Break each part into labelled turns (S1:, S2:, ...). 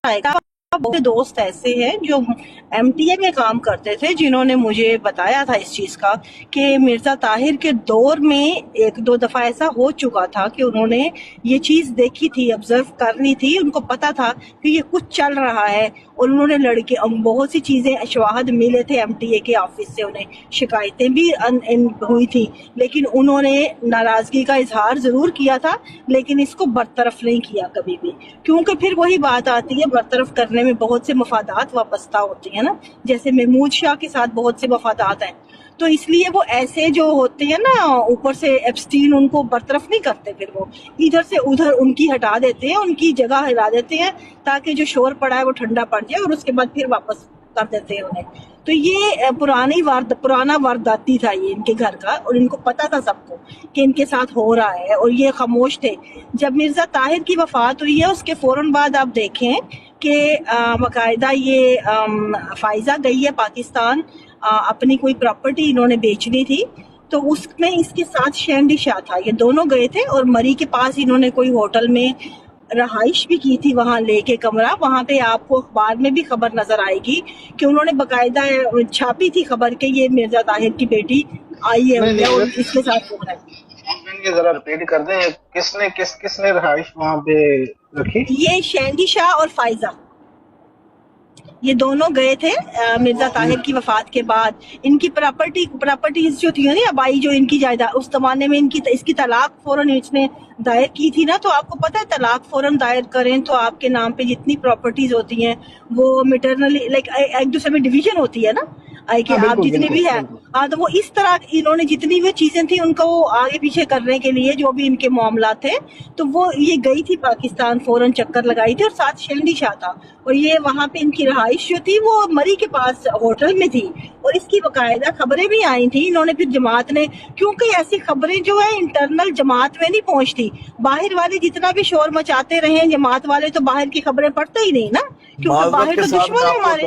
S1: آئے گا. بہت سے دوست ایسے ہیں جو ایم ٹی اے میں کام کرتے تھے جنہوں نے مجھے بتایا تھا اس چیز کا کہ مرزا طاہر کے دور میں ایک دو دفعہ ایسا ہو چکا تھا کہ انہوں نے یہ چیز دیکھی تھی, آبزرو کرنی تھی, ان کو پتا تھا کہ یہ کچھ چل رہا ہے, اور انہوں نے لڑکے بہت سی چیزیں شواہد ملے تھے ایم ٹی اے کے آفس سے, انہیں شکایتیں بھی ہوئی تھی, لیکن انہوں نے ناراضگی کا اظہار ضرور کیا تھا لیکن اس کو برطرف نہیں کیا کبھی بھی, کیونکہ پھر وہی بات آتی ہے برطرف کرنے میں بہت سے مفادات وابستہ ہوتے ہیں نا, جیسے محمود شاہ کے ساتھ بہت سے مفادات ہیں, تو اس لیے وہ ایسے جو ہوتے ہیں نا اوپر سے ایپسٹین ان کو برطرف نہیں کرتے, پھر وہ ادھر سے ادھر ان کی ہٹا دیتے ہیں, ان کی جگہ ہلا دیتے ہیں تاکہ جو شور پڑا ہے وہ ٹھنڈا پڑ جائے, اور اس کے بعد پھر واپس کر دیتے ہیں انہیں. تو یہ پرانا وارداتی تھا یہ ان کے گھر کا, اور ان کو پتا تھا سب کو کہ ان کے ساتھ ہو رہا ہے, اور یہ خاموش تھے. جب مرزا طاہر کی وفات ہوئی ہے اس کے فوراً بعد آپ دیکھیں کہ باقاعدہ یہ فائزہ گئی ہے پاکستان, اپنی کوئی پراپرٹی انہوں نے بیچنی تھی, تو اس میں اس کے ساتھ شینڈی شاہ تھا, یہ دونوں گئے تھے, اور مری کے پاس انہوں نے کوئی ہوٹل میں رہائش بھی کی تھی, وہاں لے کے کمرہ. وہاں پہ آپ کو اخبار میں بھی خبر نظر آئے گی کہ انہوں نے باقاعدہ چھاپی تھی خبر کہ یہ مرزا طاہر کی بیٹی آئی ہے اور اس کے ساتھ ہو رہا ہے.
S2: ذرا ریپیٹ کر دیں, کس نے رہائش وہاں پہ رکھی؟
S1: یہ شینڈی شاہ اور فائزہ, یہ دونوں گئے تھے مرزا طاہر کی وفات کے بعد. ان کی پراپرٹیز جو تھی نا آبائی جو ان کی جائیداد, اس زمانے میں اس کی طلاق فوراً اس نے دائر کی تھی نا, تو آپ کو پتا ہے طلاق فوراً دائر کریں تو آپ کے نام پہ جتنی پراپرٹیز ہوتی ہیں وہ میٹرنلی لائک ایک دوسرے میں ڈویژن ہوتی ہے نا, کہ آپ جتنے بھی ہیں, ہاں تو وہ اس طرح انہوں نے جتنی بھی چیزیں تھیں ان کو آگے پیچھے کرنے کے لیے جو بھی ان کے معاملات تھے, تو وہ یہ گئی تھی پاکستان, فوراً چکر لگائی تھی, اور ساتھ شینڈی شاہ تھا, اور یہ وہاں پہ ان کی رہائش جو تھی وہ مری کے پاس ہوٹل میں تھی, اور اس کی باقاعدہ خبریں بھی آئی تھیں. انہوں نے پھر جماعت نے, کیونکہ ایسی خبریں جو ہے انٹرنل جماعت میں نہیں پہنچتی, باہر والے جتنا بھی شور مچاتے رہیں جماعت والے تو باہر کی خبریں پڑھتے ہی نہیں نا, کیونکہ باہر تو دشمن ہے ہمارے.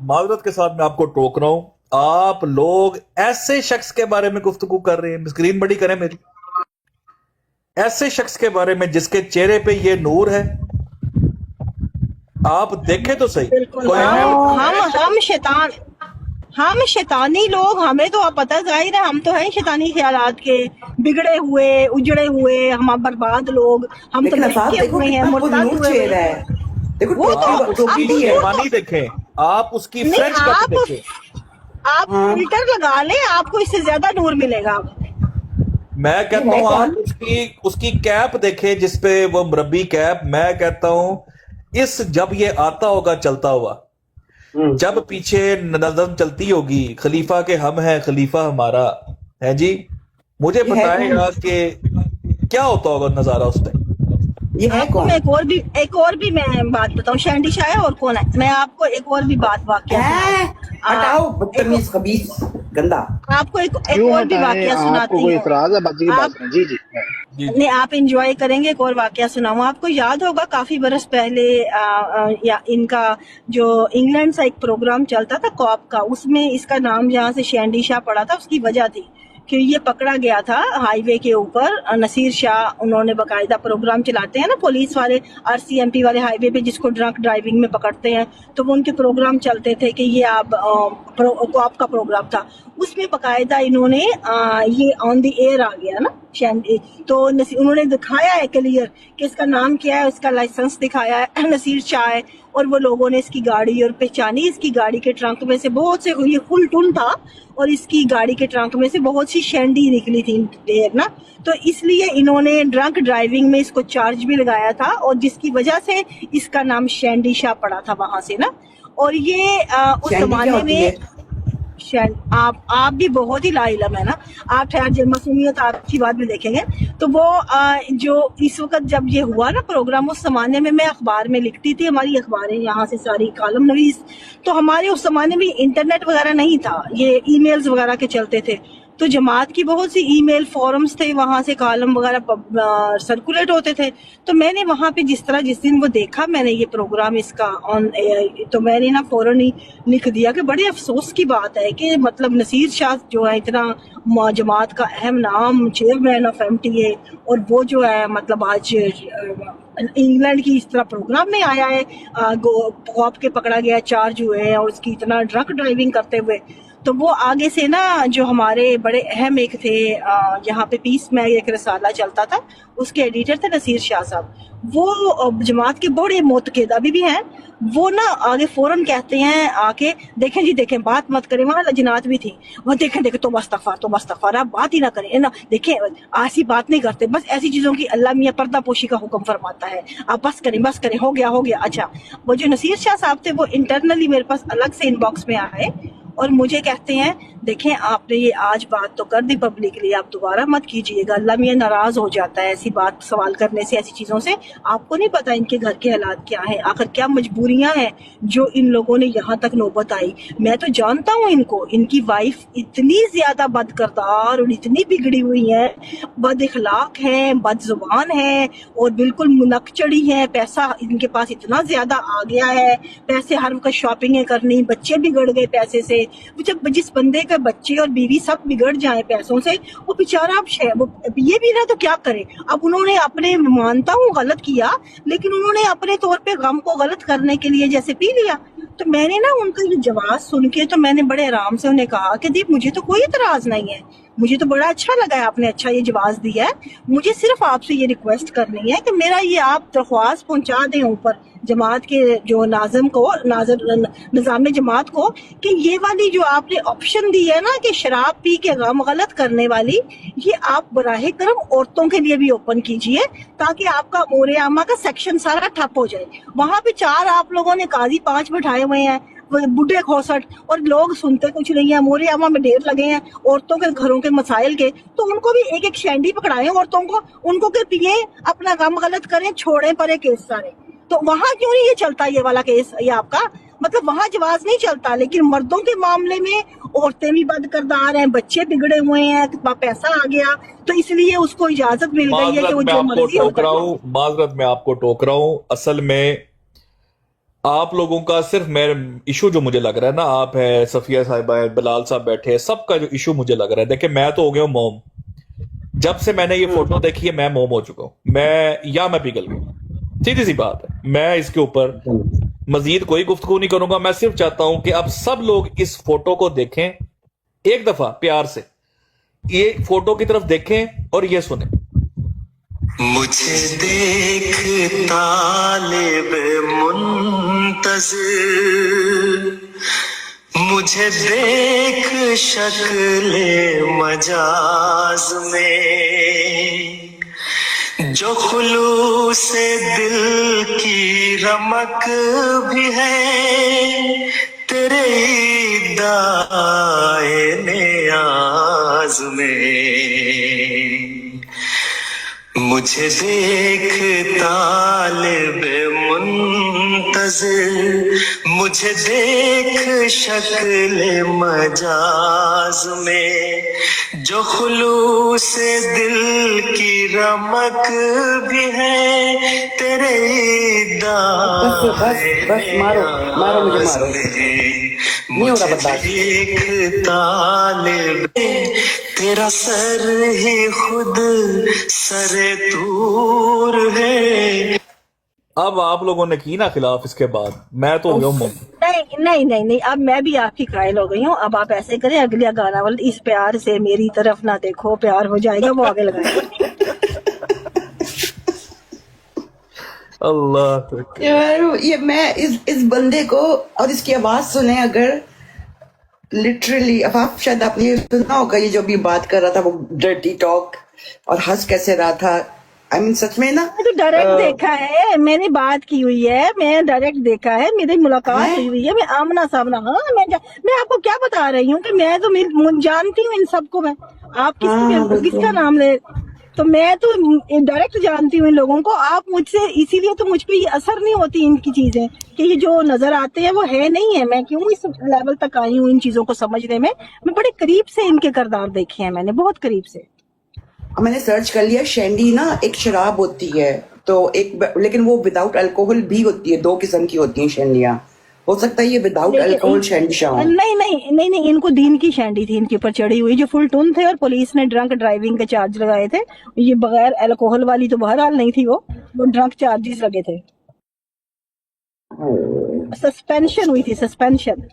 S3: معذرت کے ساتھ میں آپ کو ٹوک رہا ہوں, آپ لوگ ایسے شخص کے بارے میں گفتگو کر رہے ہیں, اسکرین بڑی کریں میری, ایسے شخص کے بارے میں جس کے چہرے پہ یہ نور ہے, آپ دیکھیں تو صحیح.
S1: ہم شیطانی لوگ, ہمیں تو پتہ ظاہر ہے ہم تو ہیں شیطانی خیالات کے, بگڑے ہوئے اجڑے ہوئے, ہم برباد لوگ, ہم تو بھٹکے ہوئے ہیں, مرتد ہوئے ہیں. وہ
S3: تو دیکھیں, آپ اس کی فرینچ کٹ دیکھیں,
S1: آپ فلٹر لگا لیں, آپ کو اس سے زیادہ نور ملے گا.
S3: میں کہتا ہوں آپ اس کی کیپ دیکھیں جس پہ وہ مربی کیپ, میں کہتا ہوں جب یہ آتا ہوگا چلتا ہوا, جب پیچھے نظم چلتی ہوگی خلیفہ کے ہم ہیں خلیفہ ہمارا ہے جی, مجھے بتائے گا کہ کیا ہوتا ہوگا نظارہ اس ٹائم.
S1: آپ کو میں ایک اور بھی میں بات بتاؤں, شینڈی شاہ ہے اور کون ہے, میں آپ کو ایک اور بھی بات واقعہ
S4: ہٹاؤ بدتمیز خبیث گندا,
S1: آپ کو ایک اور بھی واقعہ سناتی ہوں, نہیں آپ انجوائے کریں گے. ایک اور واقعہ سناؤں, آپ کو یاد ہوگا کافی برس پہلے ان کا جو انگلینڈ سے ایک پروگرام چلتا تھا کوپ کا, اس میں اس کا نام جہاں سے شینڈی شاہ پڑا تھا اس کی وجہ تھی کہ یہ پکڑا گیا تھا ہائی وے کے اوپر. نصیر شاہ انہوں نے باقاعدہ پروگرام چلاتے ہیں نا پولیس والے, آر سی ایم پی والے ہائی وے پہ جس کو ڈرنک ڈرائیونگ میں پکڑتے ہیں, تو وہ ان کے پروگرام چلتے تھے کہ یہ آپ کا پروگرام تھا, اس میں باقاعدہ انہوں نے یہ آن دی ایئر آ گیا نا شینڈی, تو انہوں نے دکھایا ہے کلیئر کہ اس کا نام کیا ہے, اس کا لائسنس دکھایا ہے نصیر شاہ ہے, اور وہ لوگوں نے اس کی گاڑی اور پہچانی, اس کی گاڑی کے ٹرنک میں سے بہت سے, یہ فل ٹن تھا, اور اس کی گاڑی کے ٹرنک میں سے بہت سی شینڈی نکلی تھی دیر نا, تو اس لیے انہوں نے ڈرنک ڈرائیونگ میں اس کو چارج بھی لگایا تھا, اور جس کی وجہ سے اس کا نام شینڈی شاہ پڑا تھا وہاں سے نا. اور یہ اس زمانے میں آپ بھی بہت ہی لا علم ہے نا, آپ ٹھہر معصومیت آپ کی بات میں دیکھیں گے. تو وہ جو اس وقت جب یہ ہوا نا پروگرام, اس زمانے میں اخبار میں لکھتی تھی, ہماری اخباریں یہاں سے ساری کالم نویس, تو ہمارے اس زمانے میں انٹرنیٹ وغیرہ نہیں تھا, یہ ای میلز وغیرہ کے چلتے تھے, تو جماعت کی بہت سی ای میل فورمز تھے, وہاں سے کالم وغیرہ سرکولیٹ ہوتے تھے. تو میں نے وہاں پہ جس دن وہ دیکھا میں نے یہ پروگرام اس کا آن ایئر, تو میں نے نا فوراً ہی لکھ دیا کہ بڑے افسوس کی بات ہے کہ مطلب نصیر شاہ جو ہے اتنا جماعت کا اہم نام, chairman of M T A, اور وہ جو ہے مطلب آج इंग्लैंड की इस तरह प्रोग्राम में आया है, कॉप के पकड़ा गया, चार्ज हुए हैं और उसकी इतना ड्रग ड्राइविंग करते हुए। तो वो आगे से ना जो हमारे बड़े अहम एक थे, यहाँ पे पीस में एक रसाला चलता था, उसके एडिटर थे नसीर शाह साहब, वो जमात के बड़े मोतक़िद अभी भी हैं। वो ना आगे फौरन कहते हैं आके, देखें जी देखें, बात मत करें, वहाँ लजनात भी थी, वो देखें देखें तो मस्तफार, आप बात ही ना करें ना, देखें ऐसी बात नहीं करते, बस ऐसी चीज़ों की अल्लाह मियाँ पर्दा पोशी का हुक्म फरमाता है, आप बस करें, हो गया। अच्छा, वो जो नसीर शाह साहब थे वो इंटरनली मेरे पास अलग से इनबॉक्स में आए और मुझे कहते हैं, देखें आपने ये आज बात तो कर दी पब्लिकली, आप दोबारा मत कीजिएगा, अल्लाह मियाँ नाराज हो जाता है ऐसी बात सवाल करने से, ऐसी चीज़ों से। आपको नहीं पता इनके घर के हालात क्या हैं, आखिर क्या मजबूरियां हैं जो इन लोगों ने यहाँ तक नौबत आई। मैं तो जानता हूँ इनको, इनकी वाइफ इतनी ज्यादा बदकिरदार और इतनी बिगड़ी हुई है, बद इखलाक है, बदजुबान है और बिल्कुल मुनक्चड़ी है। पैसा इनके पास इतना ज्यादा आ गया है, पैसे हर वक्त शॉपिंग करनी, बच्चे बिगड़ गए पैसे से। जब जिस बंदे के बच्चे और बीवी सब बिगड़ जाए पैसों से, वो बेचारा अब ये भी ना तो क्या करे। अब उन्होंने अपने, मानता हूँ गलत किया, लेकिन उन्होंने अपने तौर पे गम को गलत करने के लिए जैसे पी लिया। तो मैंने ना उनका ये जवाब सुन के तो मैंने बड़े आराम से उन्हें कहा कि दीप मुझे तो कोई इतराज नहीं है, मुझे तो बड़ा अच्छा लगा है, आपने अच्छा ये जवाब दिया है, मुझे सिर्फ आपसे ये रिक्वेस्ट करनी है कि मेरा ये आप दरख्वास्त पहुंचा दें ऊपर जमात के जो नाज़िम को, निज़ाम जमात को, कि ये वाली जो आपने ऑप्शन दी है ना कि शराब पी के गम गलत करने वाली, ये आप बराहे करम औरतों के लिए भी ओपन कीजिए, ताकि आपका मोरे आमा का सेक्शन सारा ठप हो जाए। वहां पे 4 आप लोगों ने काजी 5 बैठाए हुए हैं, बुढ़े खोसट, और लोग सुनते कुछ नहीं है। मोरे आमा में ढेर लगे हैं औरतों के घरों के मसाइल के, तो उनको भी एक एक शैंडी पकड़ाएं औरतों को, उनको के पिए, अपना गम गलत करें, छोड़ें परे केस सारे। तो वहां क्यों नहीं ये चलता ये वाला केस, ये आपका मतलब वहां जवाब नहीं चलता, लेकिन मर्दों के मामले में औरतें भी बदकिरदार हैं, बच्चे बिगड़े हुए हैं, पैसा आ गया, तो इसलिए उसको इजाजत मिल गई है कि वो जो मर्जी हो।
S3: माजरत मैं आपको टोक रहा हूँ, असल में आप लोगों का सिर्फ मेरे इशू जो मुझे लग रहा है ना, आप है, सफिया साहिबा है, बिलाल साहब बैठे हैं, सबका जो इशू मुझे लग रहा है, देखिए मैं तो हो गया हूँ मोम, जब से मैंने ये फोटो देखी है मैं मोम हो चुका हूँ, मैं पिघल गया, सीधी सी बात है। मैं इसके ऊपर मजीद कोई गुफ्तगू नहीं करूंगा, मैं सिर्फ चाहता हूं कि अब सब लोग इस फोटो को देखें एक दफा प्यार से, ये फोटो की तरफ देखें और ये सुने।
S5: मुझे देख तालिब मुंतज़िर, मुझे देख शक्ले मजाज में, जो खुलूसे दिल की रमक भी है, तेरे दाए नियाज में। मुझे देख तालिब मुंतज़िर, मुझे देख शक्ल मजाज में, जो खुलूसे दिल की रमक भी है, तेरे
S4: बस मारो मुझे मारो, नहीं होगा बर्दाश्त।
S5: एक तालिब तेरा सर ही खुद सरे तूर है।
S3: अब आप लोगों ने की ना खिलाफ, इसके बाद मैं तो हो गया हूं।
S1: नहीं, अब मैं भी आपकी कायल हो गई हूँ। अब आप ऐसे करें, अगला गाना वाला, इस प्यार से मेरी तरफ ना देखो, प्यार हो जाएगा, वो आगे लगाएगा।
S3: अल्लाह
S4: यार ये मैं इस बंदे को और इसकी आवाज सुने, अगर लिटरली, अब आप शायद आपने सुना होगा ये जो भी बात कर रहा था, वो डर्टी टॉक और हंस कैसे रहा था। आई मीन सच में ना,
S1: मैं तो डायरेक्ट देखा है, मैंने बात की हुई है, मैं डायरेक्ट देखा है, मेरी मुलाकात हुई है, मैं आमना सामना। हाँ, मैं आपको क्या बता रही हूँ कि मैं तो जानती हूँ इन सबको। मैं आप किसका नाम ले, तो मैं तो डायरेक्ट जानती हूँ इन लोगों को। आप मुझसे, इसीलिए तो मुझ पे ये असर नहीं होती इनकी चीजें, कि ये जो नजर आते हैं वो है नहीं है। मैं क्यों इस लेवल तक आई हूँ इन चीजों को समझने में। मैं बड़े करीब से इनके किरदार देखे हैं मैंने, बहुत करीब से।
S4: मैंने सर्च कर लिया, शैंडी ना एक शराब होती है, तो एक, लेकिन वो विदाउट अल्कोहल भी होती है, 2 किस्म की होती हैं शैंडियाँ। हो सकता है ये विदाउट
S1: लेकिन
S4: अल्कोहल शहनशाह हो।
S1: नहीं, इनको दीन की शैंडी थी इनके ऊपर चढ़ी हुई, जो फुल टून थे, और पुलिस ने ड्रंक ड्राइविंग के चार्ज लगाए थे। ये बगैर अल्कोहल वाली तो बहरहाल नहीं थी, वो ड्रंक चार्जेस लगे थे। सस्पेंशन हुई थी, सस्पेंशन।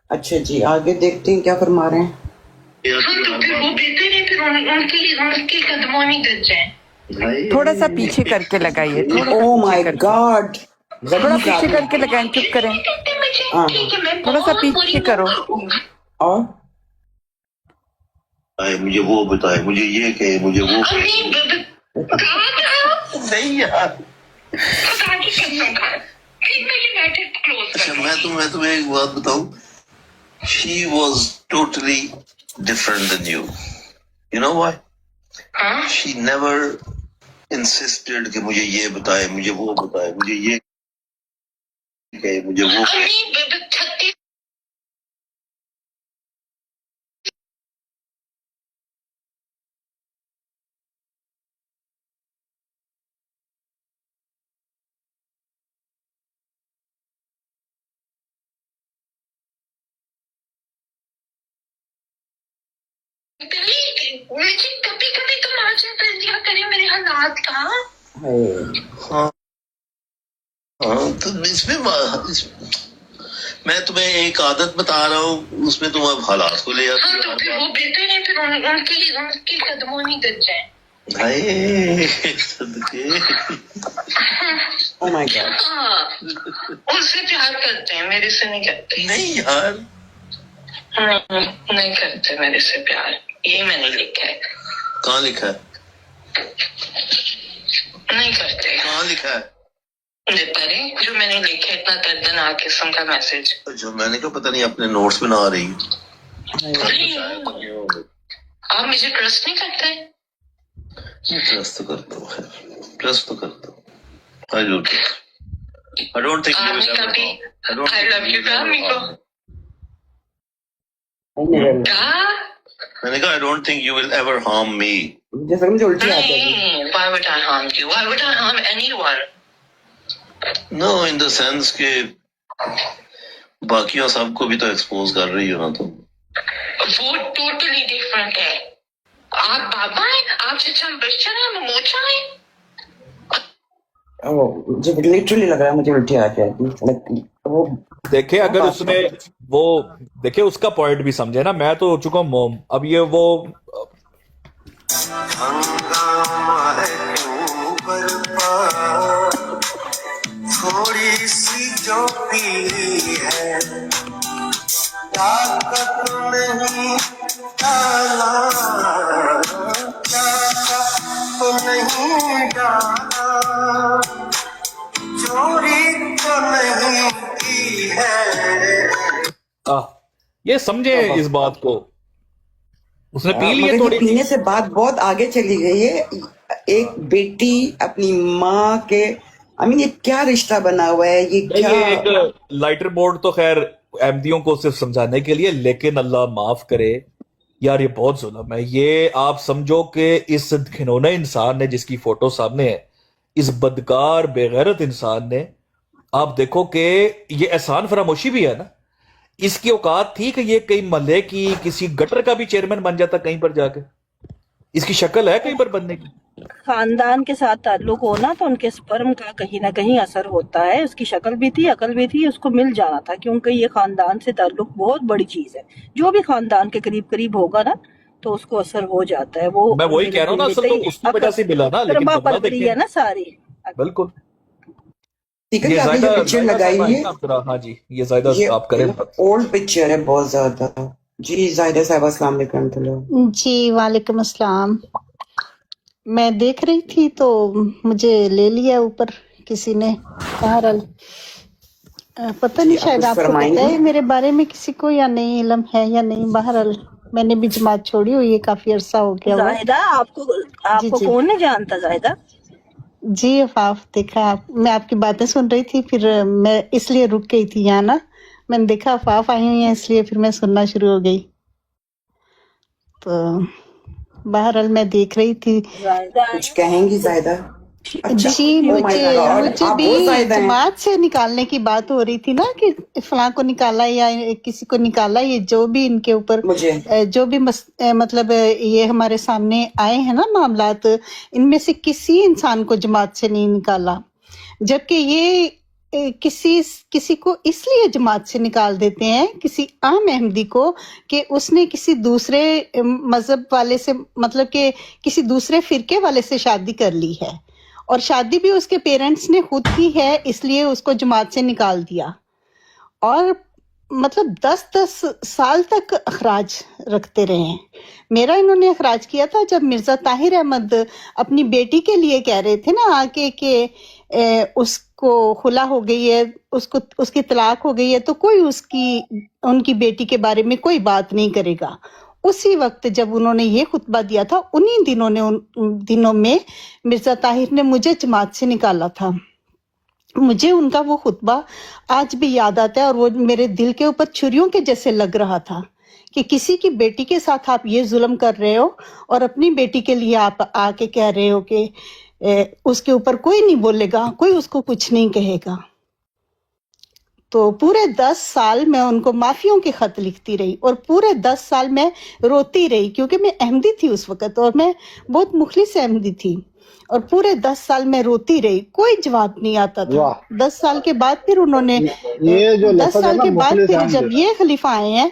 S4: अच्छा जी, आगे देखते हैं क्या फरमा रहे हैं।
S6: हाँ, तो फिर वो बेहतर है, फिर उनके कदमों में गिर जाए।
S7: थोड़ा सा पीछे करके लगाइए,
S4: ओ माय गॉड,
S7: थोड़ा पीछे करके लगाएं, चुप करें, थोड़ा सा पीछे करो।
S4: और
S5: मुझे वो बताए, मुझे ये कहे, मुझे वो नहीं यार। अच्छा, मैं तुम्हें एक बात बताऊं, she was totally different than you. You know why? She never insisted कि मुझे ये बताए, मुझे वो बताए, मुझे ये कहे, मुझे वो कहे।
S6: मुझे कभी कभी तो मार्जिन कर दिया करे मेरे हालात का।
S5: हाँ, तो इसमें मैं तुम्हें एक आदत बता रहा हूँ, उसमें तुम अब हालात को ले आते
S6: हो। हाँ, तो फिर वो बेहतर है, फिर उनके कदमों में गिर जाए।
S4: oh my God,
S6: उससे प्यार करते हैं, मेरे से नहीं करते।
S5: नहीं यार,
S6: नहीं करते मेरे से प्यार, ये मैंने लिखा है।
S5: कहाँ लिखा है?
S6: नहीं करते।
S5: कहाँ लिखा है?
S6: परे जो मैंने लिखा है, इतना दर्दनाक किस्म का मैसेज।
S5: जो मैंने कहा पता नहीं अपने नोट्स में ना आ रही।
S6: आप मुझे ट्रस्ट नहीं करते?
S5: ट्रस्ट तो करता हूँ, ट्रस्ट तो करता हूँ। I don't think you will ever harm.
S6: I love you का amigo। क्या?
S5: मैंने कहा I don't think you will ever harm me.
S4: जैसे मुझे उल्टी आती है।
S6: नहीं, why would I harm you? Why would I harm anyone?
S5: No, in the sense कि बाकियों सबको भी तो एक्सपोज कर रही हो ना तुम।
S6: वो टोटली डिफरेंट है। आप बाबा हैं, आप चचा बच्चन हैं, मोचा हैं।
S4: मुझे लिटरली लग रहा है मुझे उल्टी आ जाएगी। वो
S3: देखे, अगर उसने वो देखे उसका पॉइंट भी समझे ना, मैं तो हो चुका हूँ मोम। अब ये वो
S5: थोड़ी सी जो पी है, ताकत नहीं डाला, तो नहीं डाला, चोरी तो नहीं की है।
S3: ये समझे इस बात को, उसने पी लिए थोड़ी।
S4: पीने से बात बहुत आगे चली गई है। एक बेटी अपनी माँ के, ये क्या रिश्ता बना हुआ है, ये क्या?
S3: ये एक लाइटर बोर्ड तो खैर अहमदियों को सिर्फ समझाने के लिए, लेकिन अल्लाह माफ करे यार, ये बहुत जुल्म है। ये आप समझो कि इस घिनौने इंसान ने, जिसकी फोटो सामने है, इस बदकार बेगैरत इंसान ने, आप देखो कि ये एहसान फरामोशी भी है ना, इसकी औकात थी कि ये कई महल्ले की किसी गटर का भी चेयरमैन बन जाता कहीं पर जाके। इसकी शक्ल है कहीं पर बनने की।
S1: खानदान के साथ ताल्लुक हो ना, तो उनके स्पर्म का कहीं ना कहीं असर होता है। उसकी शक्ल भी थी, अकल भी थी, उसको मिल जाना था, क्योंकि ये खानदान से ताल्लुक बहुत बड़ी चीज है। जो भी खानदान के करीब करीब होगा ना, तो उसको असर हो जाता है। वो
S3: मैं वही कह रहा हूँ ना, असल तो उसकी वजह से मिला ना, लेकिन बदला देखिए
S1: है ना सारी।
S3: बिल्कुल।
S4: ये जायदा पिक्चर लगाई है।
S3: हाँ जी, ये जायदा आप करें।
S4: ओल्ड पिक्चर है बहुत ज्यादा। जी जायदा साहब अस्सलाम वालेकुम।
S8: जी वालेकुम अस्सलाम। मैं देख रही थी तो मुझे ले लिया ऊपर किसी ने। बहरहाल पता नहीं, शायद आपको पता है मेरे बारे में किसी को या नहीं, इल्म है या नहीं। बहरहाल मैंने भी जमात छोड़ी हुई है, काफी अरसा हो गया।
S1: जाहिदा, आपको कौन नहीं जानता जाहिदा?
S8: जी अफाफ, देखा मैं आपकी बातें सुन रही थी, फिर मैं इसलिए रुक गई थी यहाँ ना। मैंने देखा अफाफ आई हुई है, इसलिए फिर मैं सुनना शुरू हो गई। तो बहरहाल मैं देख रही थी।
S4: कुछ कहेंगी जायदा? अच्छा,
S8: जी
S4: oh my
S8: मुझे
S4: God,
S8: मुझे
S4: आप
S8: भी
S4: बहुत ज्यादा हैं।
S8: जमात से निकालने की बात हो रही थी ना कि फलां को निकाला या किसी को निकाला, ये जो भी इनके ऊपर
S4: मुझे
S8: जो भी मतलब ये हमारे सामने आए हैं ना मामलात, इनमें से किसी इंसान को जमात से नहीं निकाला, जबकि ये किसी को इसलिए जमात से निकाल देते हैं, किसी आम अहमदी को, कि उसने किसी दूसरे मजहब वाले से, मतलब कि किसी दूसरे फिरके वाले से शादी कर ली है, और शादी भी उसके पेरेंट्स ने खुद की है, इसलिए उसको जमात से निकाल दिया। और मतलब 10-10 साल तक अखराज रखते रहे हैं। मेरा इन्होंने अखराज किया था जब मिर्जा ताहिर अहमद अपनी बेटी के लिए कह रहे थे ना आके कि उसको खुला हो गई है, उसकी तलाक हो गई है, तो कोई उनकी बेटी के बारे में कोई बात नहीं करेगा। उसी वक्त जब उन्होंने ये खुतबा दिया था, उन्हीं दिनों में मिर्जा ताहिर ने मुझे जमात से निकाला था। मुझे उनका वो खुतबा आज भी याद आता है, और वो मेरे दिल के ऊपर छुरियों के जैसे लग रहा था कि किसी की बेटी के साथ आप ये जुल्म कर रहे हो, और अपनी बेटी के लिए आप आके कह रहे हो कि उसके ऊपर कोई नहीं बोलेगा, कोई उसको कुछ नहीं कहेगा। तो पूरे 10 साल मैं उनको माफियों के खत लिखती रही, और पूरे 10 साल मैं रोती रही, क्योंकि मैं अहमदी थी उस वक्त, और मैं बहुत मुखलिस अहमदी थी, और पूरे 10 साल मैं रोती रही, कोई जवाब नहीं आता था।
S2: वाह।
S8: 10 साल के बाद फिर उन्होंने
S2: ये जो
S8: 10
S2: लफ्ज है
S8: साल
S2: ना
S8: के बाद
S2: मुखलिस
S8: फिर
S2: अहमद,
S8: जब ये खलीफा आए हैं,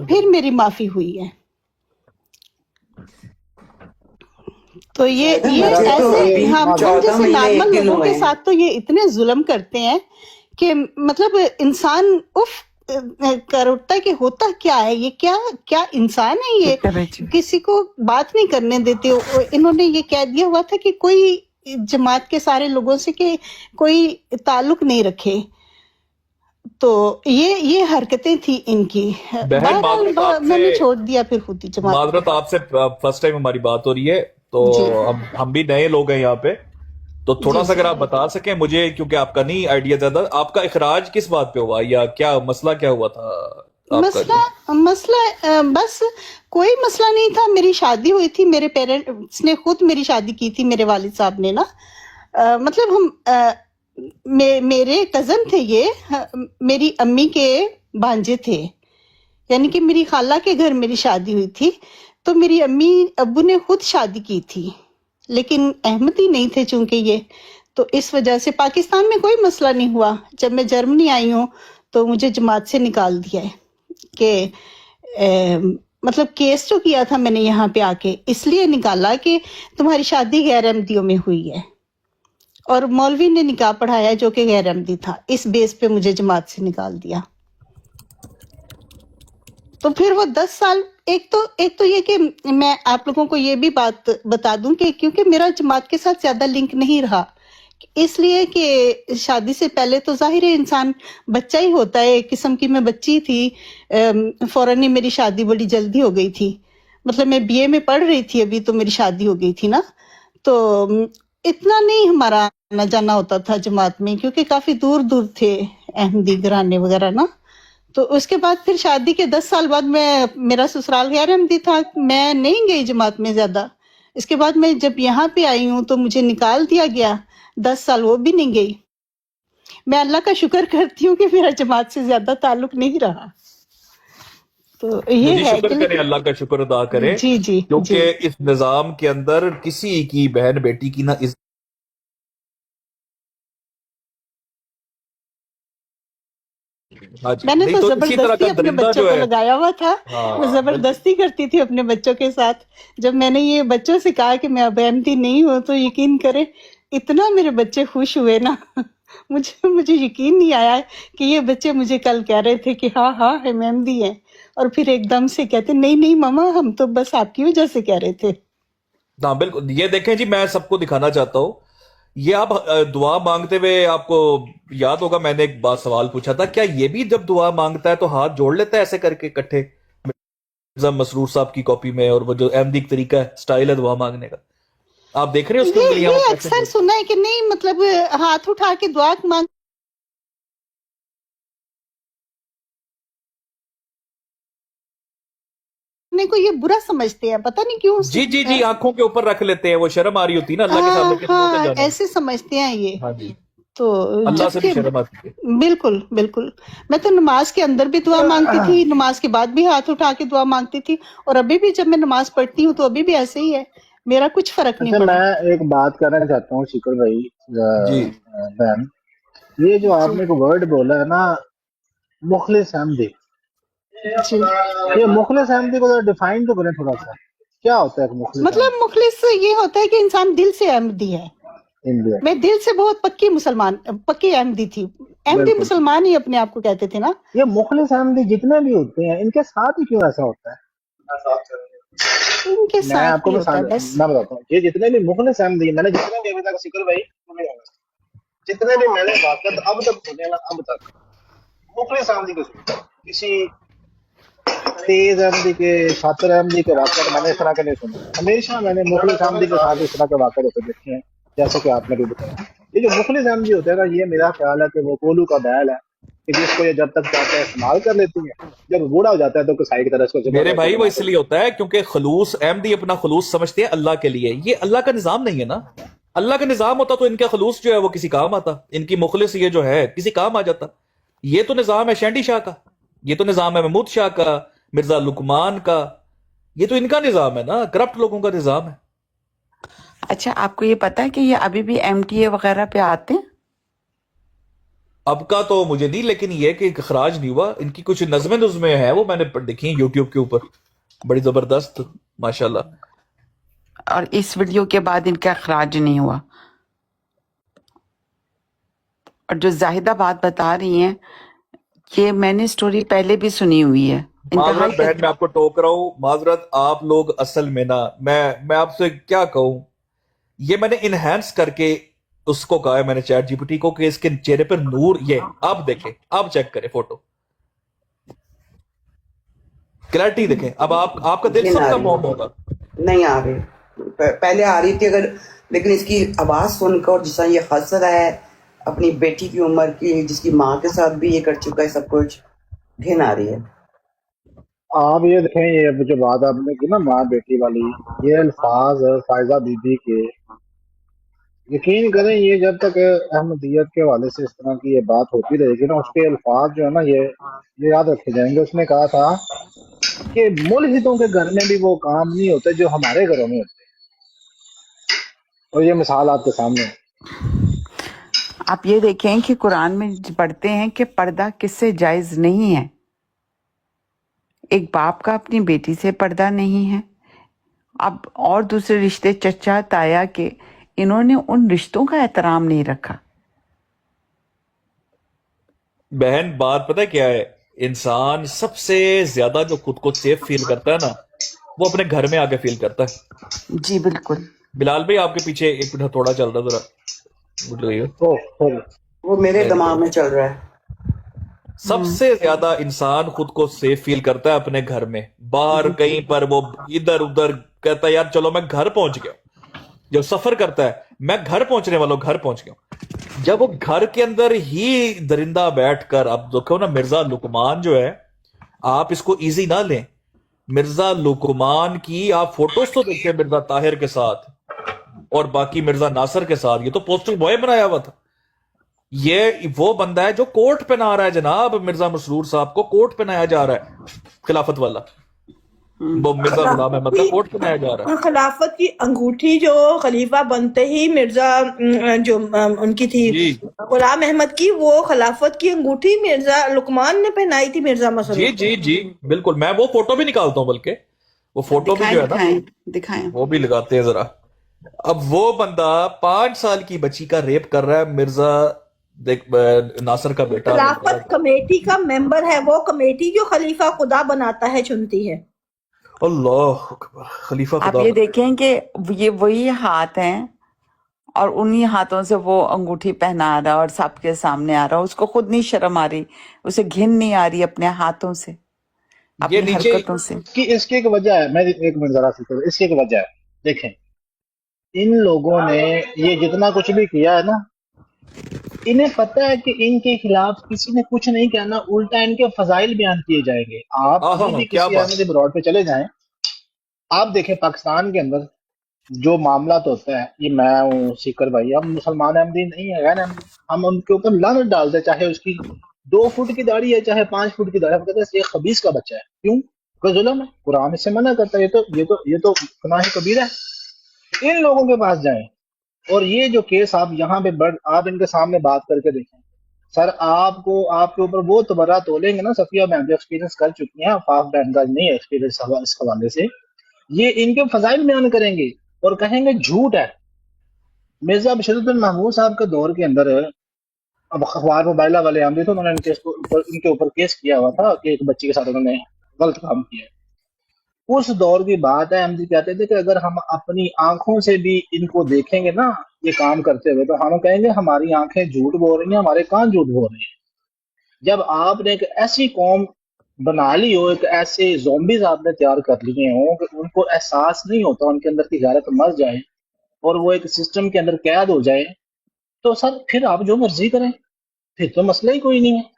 S8: फिर मेरी माफी हुई है। तो ये
S4: मुझे तो
S8: ऐसे
S4: अभी
S8: हम
S4: 14
S8: जैसे
S4: महीने एक
S8: नॉर्मल
S4: दिन
S8: लोगों
S4: हुए
S8: के
S4: हैं।
S8: साथ तो ये इतने जुल्म करते हैं कि मतलब इंसान कर उठता है कि होता क्या है, ये क्या इंसान है ये, किसी को बात नहीं करने देते। इन्होंने ये कह दिया हुआ था कि कोई जमात के सारे लोगों से कि कोई ताल्लुक नहीं रखे। तो ये हरकतें थी इनकी।
S3: बहन, माजरत आपसे,
S8: मैंने छोड़ दिया फिर खुद ही जमात।
S3: माजरत आपसे फर्स्ट टाइम हमारी बात हो रही है, तो
S8: जी।
S3: हम भी नए लोग हैं यहाँ पे, तो थोड़ा
S8: जी,
S3: सा अगर आप बता सकें मुझे, क्योंकि आपका नहीं आइडिया ज्यादा, आपका इखराज किस बात पे हुआ, या क्या मसला क्या हुआ था आपका?
S8: मसला बस कोई मसला नहीं था। मेरी शादी हुई थी, मेरे पेरेंट्स ने खुद मेरी शादी की थी, मेरे वालिद साहब ने ना, मतलब हम मेरे कजन थे ये, मेरी अम्मी के भांजे थे, यानी कि मेरी खाला के घर मेरी शादी हुई थी। तो मेरी अम्मी अब्बू ने खुद शादी की थी, लेकिन अहमदी नहीं थे चूंकि ये, तो इस वजह से पाकिस्तान में कोई मसला नहीं हुआ। जब मैं जर्मनी आई हूँ तो मुझे जमात से निकाल दिया है कि मतलब केस जो किया था मैंने यहाँ पे आके इसलिए निकाला कि तुम्हारी शादी गैर अहमदियों में हुई है, और मौलवी ने निकाह पढ़ाया जो कि गैर अहमदी था। इस बेस पे मुझे जमात से निकाल दिया। तो फिर वो 10 साल, एक तो ये कि मैं आप लोगों को ये भी बात बता दूं कि क्योंकि मेरा जमात के साथ ज्यादा लिंक नहीं रहा, इसलिए कि शादी से पहले तो जाहिर है इंसान बच्चा ही होता है, एक किस्म की मैं बच्ची थी। फौरन ही मेरी शादी बड़ी जल्दी हो गई थी, मतलब मैं बीए में पढ़ रही थी अभी, तो मेरी शादी हो गई थी ना। तो इतना नहीं हमारा आना जाना होता था जमात में, क्योंकि काफी दूर दूर थे अहमदी घराने वगैरह ना। तो उसके बाद फिर शादी के 10 साल बाद मेरा ससुराल गैर अहमदी था, मैं नहीं गई जमात में ज्यादा। इसके बाद मैं जब यहाँ पे आई हूँ तो मुझे निकाल दिया गया, 10 साल वो भी नहीं गई। मैं अल्लाह का शुक्र करती हूँ कि मेरा जमात से ज्यादा ताल्लुक नहीं रहा। तो ये है
S3: शुक्र करें, अल्लाह का शुक्र अदा करें,
S8: जी जी,
S3: क्योंकि इस निजाम के अंदर किसी की बहन बेटी की ना
S8: मैंने तो जबरदस्ती अपने बच्चों को लगाया हुआ था। मैं जबरदस्ती करती थी अपने बच्चों के साथ। जब मैंने ये बच्चों से कहा कि मैं अब अहमदी नहीं हूँ, तो यकीन करें इतना मेरे बच्चे खुश हुए ना मुझे यकीन नहीं आया कि ये बच्चे मुझे कल कह रहे थे कि हाँ हम अहमदी हैं, और फिर एकदम से कहते नहीं मामा, हम तो बस आपकी वजह से कह रहे थे।
S3: हाँ बिल्कुल। ये देखें जी, मैं सबको दिखाना चाहता हूँ, ये आप दुआ मांगते हुए, आपको याद होगा मैंने एक बात सवाल पूछा था, क्या ये भी जब दुआ मांगता है तो हाथ जोड़ लेता है ऐसे करके इकट्ठे, मसरूर साहब की कॉपी में, और वो जो अहमदी तरीका है, स्टाइल है दुआ मांगने का, आप देख रहे हैं
S8: ये अक्सर सुना है कि नहीं, मतलब हाथ उठा के दुआ मांग अपने को ये बुरा समझते हैं, पता नहीं क्यों।
S3: जी जी जी, आंखों के ऊपर रख लेते हैं, वो शर्म आ रही होती है ना अल्लाह के सामने किस मुंह से
S8: हाँ,
S3: जाना।
S8: ऐसे समझते हैं ये।
S3: हाँ जी,
S8: तो
S3: अल्लाह से भी
S8: जबकि
S3: शर्म आती है।
S8: बिल्कुल बिल्कुल, मैं तो नमाज के अंदर भी दुआ मांगती थी, नमाज के बाद भी हाथ उठा के दुआ मांगती थी, और अभी भी जब मैं नमाज पढ़ती हूँ तो अभी भी ऐसे ही है, मेरा कुछ फर्क नहीं
S2: अच्छा,
S8: पड़ा।
S2: मैं एक बात करना चाहता हूँ शिकर भाई,
S3: जी
S2: बहन, ये जो आपने एक वर्ड बोला है ना, मुखलिस अहमदी,
S8: जी,
S2: ये मुखलिस अहमदी को डिफाइन तो करें थोड़ा सा, क्या होता है एक मुखलिस
S8: मतलब मुखलिस ये होता है कि इंसान दिल से अहमदी है।
S2: इंडिया?
S8: मैं दिल से बहुत पक्की अहमदी थी। अहमदी
S2: बिल्कुल।
S8: मुसलमान ही अपने आप को कहते थे ना।
S2: ये मुखलिस अहमदी जितने भी होते हैं, इनके साथ ही क्यों ऐसा होता है?
S8: इनके
S2: मैं
S8: साथ
S2: आपको
S8: ही होता है
S2: मिसाल
S8: बस।
S2: मैं बताता हूँ, ये जितने भी मुखलिस अहमदी, मैंने जितने भी अभी तक शिकर भाई, जितने भी मैंने वाक़यात अब तक सुने ना, अब तक मुखलिस अहमदी के सुने, किसी तेज अहमदी के, शातिर अहमदी के वाक़यात मैंने इस तरह के नहीं सुने। हमेशा मैंने मुखलिस अहमदी के साथ इस तरह के वाक़यात होते देखे हैं, जैसे कि आपने भी बताया। ये जो मुखलिस अहमदी होते हैं ना, ये मेरा ख्याल है कि वो कोलू का बैल है कि जिसको ये जब तक चाहते हैं इस्तेमाल कर लेती है, जब बूढ़ा हो जाता है तो किसाई की तरह इसको
S3: मेरे
S2: जबरदस्ती
S3: भाई, वो
S2: बना
S3: इसलिए होता है क्योंकि खलूस अहमदी अपना खलूस समझते हैं अल्लाह के लिए। ये अल्लाह का निजाम नहीं है ना। अल्लाह का निजाम होता तो इनका खलूस जो है वो किसी काम आता, इनकी मुखलिस ये जो है किसी काम आ जाता। ये तो निजाम है शैंडी शाह का, ये तो निजाम है महमूद शाह का, मिर्जा लुकमान का, ये तो इनका निजाम है ना, करप्ट लोगों का निजाम है।
S7: अच्छा, आपको ये पता है कि ये अभी भी MTA वगैरह पे आते हैं?
S3: अब का तो मुझे नहीं, लेकिन ये कि खराज नहीं हुआ। इनकी कुछ नज़में हैं, वो मैंने देखी यूट्यूब के ऊपर, बड़ी जबरदस्त माशाल्लाह।
S7: और इस वीडियो के बाद इनका अखराज नहीं हुआ। और जो जाहिदा बात बता रही हैं, ये मैंने स्टोरी पहले भी सुनी हुई है।
S3: माजरत बहन, मैं आपको टोक रहा हूँ, माजरत। आप लोग असल में ना, मैं आपसे क्या कहूँ, ये मैंने इनहेंस करके उसको कहा है, मैंने चैट जीपीटी को, कि इसके चेहरे पर नूर, ये आप देखें, आप चेक करें फोटो, क्लैरिटी देखें। अब आपका दिल सबका मौम होगा।
S4: नहीं आ रही, पहले आ रही थी अगर, लेकिन इसकी आवाज सुनकर, और जिस तरह ये हंस रहा है अपनी बेटी की उम्र की, जिसकी माँ के साथ भी ये कर चुका है सब कुछ, घिन आ रही है।
S2: आप ये देखें, ये जो बात आपने की ना माँ बेटी वाली, ये अल्फाज फायजा बीबी के, यकीन करें ये जब तक अहमदियत के हवाले से इस तरह की ये बात होती रहेगी ना, उसके अल्फाज जो है ना, ये याद रखे जाएंगे। उसने कहा था कि मुल्हिदों के घर में भी वो काम नहीं होते जो हमारे घरों में होते, और ये मिसाल आपके सामने है।
S7: आप ये देखें कि कुरान में पढ़ते हैं कि पर्दा किससे जायज नहीं है। एक बाप का अपनी बेटी से पर्दा नहीं है। अब और दूसरे रिश्ते, चचा ताया के, इन्होंने उन रिश्तों का एहतराम नहीं रखा।
S3: बहन, बात पता है क्या है, इंसान सबसे ज्यादा जो खुद को सेफ फील करता है ना, वो अपने घर में आके फील करता है।
S7: जी बिल्कुल।
S3: बिलाल भाई, आपके पीछे एक मिनट थोड़ा चल रहा, जरा उठ रही हो।
S4: वो मेरे दिमाग में चल रहा है।
S3: सबसे ज्यादा इंसान खुद को सेफ फील करता है अपने घर में। बाहर कहीं पर वो इधर उधर कहता है यार चलो मैं घर पहुंच गया। जब सफर करता है, मैं घर पहुंचने वाला हूं, घर पहुंच गया। जब वो घर के अंदर ही दरिंदा बैठकर, अब देखो ना, मिर्जा लुकमान जो है, आप इसको इजी ना लें। मिर्जा लुकमान की आप फोटोज तो देखिए, मिर्जा ताहिर के साथ और बाकी मिर्जा नासिर के साथ, ये तो पोस्टर बॉय बनाया हुआ था। ये वो बंदा है जो कोट पहना रहा है जनाब, मिर्जा मसरूर साहब को कोट पहनाया जा रहा है, खिलाफत वाला। वो मिर्जा गुलाम अहमद का कोट पहनाया जा रहा है।
S1: खिलाफत की अंगूठी जो खलीफा बनते ही मिर्जा जो उनकी थी गुलाम अहमद की, वो खिलाफत की अंगूठी मिर्जा लुकमान ने पहनाई थी मिर्जा मसरूर।
S3: जी जी जी बिल्कुल, मैं वो फोटो भी निकालता हूँ, बल्कि वो फोटो भी जो है ना,
S7: दिखाएं
S3: वो भी लगाते हैं जरा। अब वो बंदा 5 साल की बच्ची का रेप कर रहा है, मिर्जा नासिर का बेटा।
S1: खिलाफत कमेटी का मेंबर है, वो कमेटी जो खलीफा खुदा बनाता है, चुनती है।
S3: अल्लाह अकबर, खलीफा
S7: आप
S3: खुदा।
S7: ये देखें कि ये वही हाथ हैं और उन्हीं हाथों से वो अंगूठी पहना रहा और सबके सामने आ रहा। उसको खुद नहीं शर्म आ रही, उसे घिन नहीं आ रही अपने हाथों से, अपनी हरकतों से।
S2: इसकी एक वजह है, मैं एक मिनट जरा सी, इसकी एक वजह है। देखें, इन लोगों ने ये जितना कुछ भी किया है ना, इन्हें पता है कि इनके खिलाफ किसी ने कुछ नहीं कहना, उल्टा इनके फजाइल बयान किए जाएंगे। आप किसी अहमदी ब्रॉड पे चले जाएं, آپ دیکھیں پاکستان کے اندر جو معاملات ہوتا ہے، یہ میں ہوں سیکر بھائی، ہم مسلمان احمدی نہیں ہے، غیر احمدی، ہم ان کے اوپر لعنت ڈالتے ہیں، چاہے اس کی 2 فٹ کی داڑھی ہے چاہے 5 فٹ کی داڑھی ہے، ہم کہتے ہیں یہ خبیث کا بچہ ہے. کیوں؟ کوئی ظلم ہے، قرآن اس سے منع کرتا ہے. یہ تو گناہ کبیرہ ہے. ان لوگوں کے پاس جائیں. اور یہ جو کیس آپ یہاں پہ آپ ان کے سامنے بات کر کے دیکھیں سر، آپ کے اوپر وہ تبرہ تولیں گے نا. صفیہ بہن جو ایکسپیرینس کر چکی ہیں، آفاف بہن کا نہیں ہے ایکسپیرینس اس حوالے سے، یہ ان کے فضائل بیان کریں گے اور کہیں گے جھوٹ ہے. مرزا بشیر الدین محمود صاحب کے دور کے اندر اب اخبار موبائلہ والے آمدے تھے، انہوں نے ان کے اوپر کیس کیا ہوا تھا کہ ایک بچی کے ساتھ انہوں نے غلط کام کیا. اس دور کی بات ہے، ہم جی کہتے تھے کہ اگر ہم اپنی آنکھوں سے بھی ان کو دیکھیں گے نا یہ کام کرتے ہوئے، تو ہم کہیں گے ہماری آنکھیں جھوٹ بول رہی ہیں، ہمارے کان جھوٹ بول رہے ہیں. جب آپ نے ایک ایسی قوم بنا لی ہو، ایک ایسے زومبیز آپ نے تیار کر لیے ہوں کہ ان کو احساس نہیں ہوتا، ان کے اندر کی غیرت مر جائے اور وہ ایک سسٹم کے اندر قید ہو جائے، تو سر پھر آپ جو مرضی کریں، پھر تو مسئلہ ہی کوئی نہیں ہے.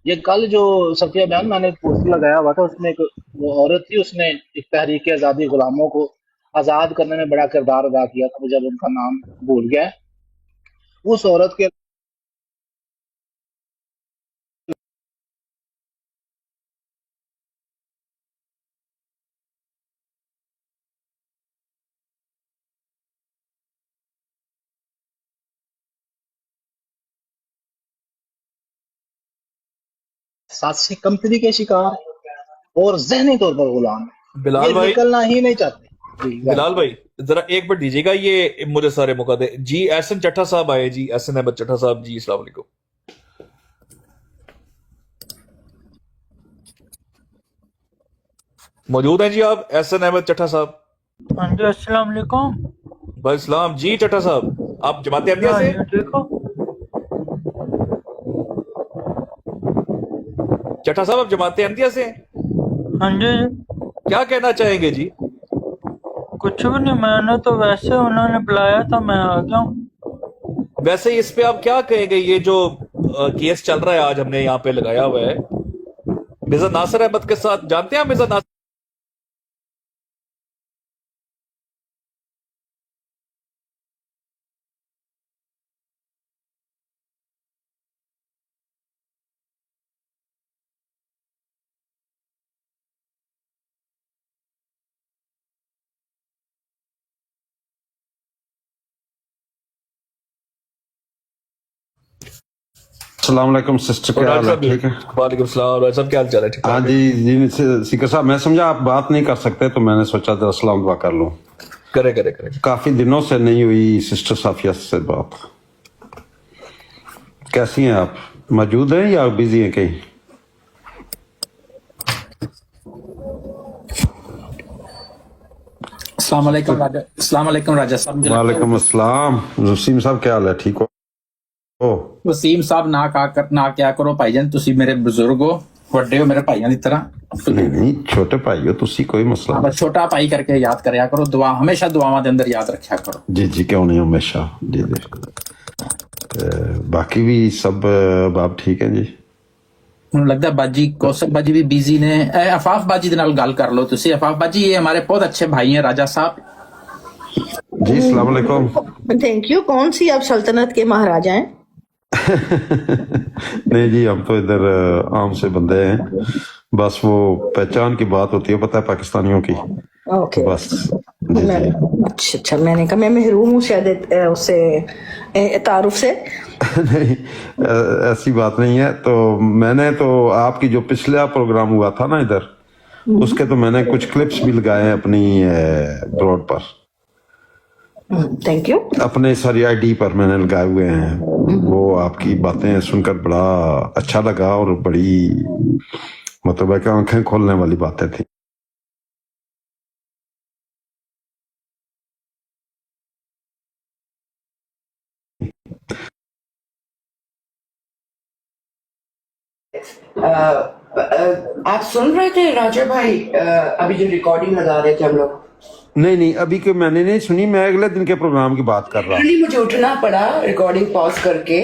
S2: یہ کل جو صفیہ بیان میں نے پوسٹر لگایا ہوا تھا، اس میں ایک وہ عورت تھی، اس نے ایک تحریک آزادی غلاموں کو آزاد کرنے میں بڑا کردار ادا کیا تھا، جب ان کا نام بھول گیا ہے. اس عورت کے ساتھ سے کمپنی کے شکار اور ذہنی طور پر غلام ہیں.
S3: بلال
S2: یہ
S3: بھائی،
S2: نکلنا ہی نہیں چاہتے. جی
S3: بلال بھائی ذرا ایک بار دیجیے گا، یہ مجھے سارے موقع دے. جی احسن چٹھا صاحب آئے، جی احسن احمد چٹھا صاحب، جی السلام علیکم. موجود ہیں جی آپ احسن احمد چٹھا صاحب؟
S9: ہاں جی السلام علیکم.
S3: بھائی اسلام. جی چٹھا صاحب آپ جماعت احمدیہ سے؟
S9: ٹھیک ہو؟
S3: چٹھا صاحب آپ جماعت احمدیہ سے ہیں؟
S9: ہاں جی.
S3: کیا کہنا چاہیں گے جی؟
S9: کچھ بھی نہیں، میں نے تو ویسے انہوں نے بلایا تھا میں آ گیا ہوں.
S3: ویسے اس پہ آپ کیا کہیں گے؟ یہ جو کیس چل رہا ہے آج ہم نے یہاں پہ لگایا ہوا ہے مرزا ناصر احمد کے ساتھ، جانتے ہیں آپ مرزا ناصر؟
S10: السلام علیکم سسٹر، کیا حال ہے؟ ٹھیک ہے.
S3: وعلیکم السلام. اور سب کیا حال چال ہے؟ ٹھیک
S10: ہاں جی سیکر صاحب، میں سمجھا آپ بات نہیں کر سکتے تو میں نے سوچا تھا السلام دعا کر لوں.
S3: کرے.
S10: کافی دنوں سے نہیں ہوئی سسٹر صافیہ سے بات. کیسی ہیں آپ؟ موجود ہیں یا بزی ہیں کہیں؟
S11: السلام علیکم راجہ. السلام علیکم راجہ صاحب.
S10: وعلیکم السلام. وسیم صاحب کیا حال ہے؟ ٹھیک ہو؟
S11: وسیم صاحب نہ کیا کرو بھائی جان، تسی میرے بزرگ ہو، وڈے ہو میرے بھائیاں دی طرح.
S10: نہیں چھوٹے بھائی ہو تسی، کوئی مسئلہ نہیں.
S11: بس چھوٹا بھائی کر کے یاد کریا کرو، دعا ہمیشہ دعاواں دے اندر یاد رکھیا کرو.
S10: جی کیوں نہیں، ہمیشہ. جی باقی بھی سب آپ ٹھیک ہیں؟ جی
S11: مجھے لگتا ہے باجی کوثر باجی بھی بیزی نے. عفاف باجی دے نال گل کر لو تسی. عفاف باجی یہ ہمارے بہت اچھے بھائی ہیں راجہ صاحب.
S10: جی السلام علیکم.
S12: Thank you. کون سی آپ سلطنت کے مہاراجا ہیں؟
S10: نہیں جی، ہم تو ادھر عام سے بندے ہیں، بس وہ پہچان کی بات ہوتی ہے، پتہ ہے پاکستانیوں کی.
S12: اوکے
S10: بس جی
S12: اچھا میں نے کہا میں محروم ہوں شاید اس سے تعارف سے.
S10: نہیں ایسی بات نہیں ہے. تو میں نے تو آپ کی جو پچھلا پروگرام ہوا تھا نا ادھر، اس کے تو میں نے کچھ کلپس بھی لگائے ہیں اپنی بروڈ پر.
S12: Thank you.
S10: اپنے ساری آئی ڈی پر میں نے لگائے ہوئے ہیں. وہ آپ کی باتیں سن کر بڑا اچھا لگا اور بڑی مطلب ہے کہ آنکھیں کھولنے والی باتیں تھیں.
S4: آپ سن رہے تھے راجہ بھائی ابھی جو ریکارڈنگ لگا رہے تھے ہم لوگ؟
S10: نہیں ابھی کہ میں نے نہیں سنی، میں اگلے دن کے پروگرام کی بات کر رہا.
S4: مجھے اٹھنا پڑا ریکارڈنگ پاز کر کے.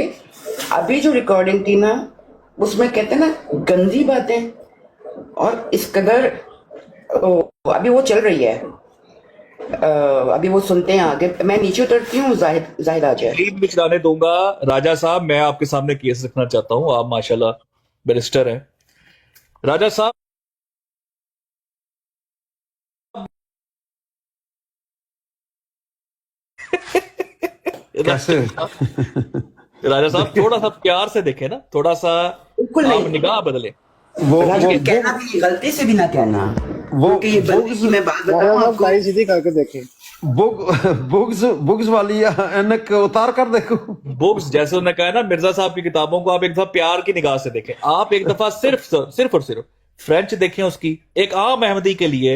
S4: ابھی جو ریکارڈنگ تھی نا اس میں کہتے ہیں نا گندی باتیں، اور اس قدر ابھی وہ چل رہی ہے. अभी वो सुनते हैं आगे। मैं नीचे उतरती हूँ, जाहिद आ जाए।
S3: लीड भी चलाने दूंगा। राजा साहब, मैं आपके सामने केस रखना चाहता हूँ, आप माशाल्लाह बैरिस्टर हैं। राजा साहब,
S10: कैसे?
S3: राजा साहब थोड़ा सा प्यार से देखें ना, थोड़ा सा
S4: बिल्कुल
S3: आप
S4: नहीं,
S3: निगाह बदले।
S10: वो
S4: कहना भी नहीं, गलती से भी ना कहना,
S10: वो
S4: क्योंकि ये बंदे की मैं बात बताऊँ आपको,
S2: भाई सीधी करके देखें।
S10: बुग्स वाली ऐनक उतार कर देखो।
S3: बुक्स, जैसे उन्होंने कहा ना, मिर्जा साहब की किताबों को आप एक दफा प्यार की निगाह से देखें। आप एक दफा सिर्फ और सिर्फ फ्रेंच देखें उसकी। एक आम अहमदी के लिए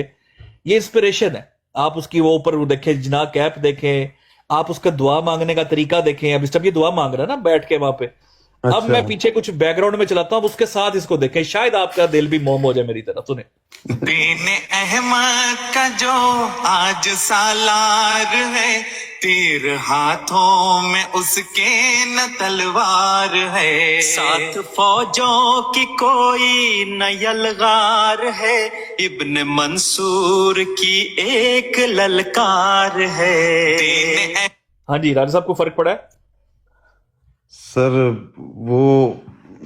S3: ये इंस्पिरेशन है। आप उसकी वो ऊपर देखें, जना कैप देखें, आप उसका दुआ मांगने का तरीका देखें। अब इस टाइम ये दुआ मांग रहा है ना बैठ के वहां पे। अब मैं पीछे कुछ बैकग्राउंड में चलाता हूँ, उसके साथ इसको देखें, शायद आपका दिल भी मोम हो जाए मेरी तरह। सुने।
S13: दीन अहमद का जो आज सालार है, तीर हाथों में उसके न तलवार है, साथ फौजों की कोई न यलगार है, इब्न मंसूर की एक ललकार है।
S3: हाँ जी, राजा साहब को फर्क पड़ा है?
S10: सर वो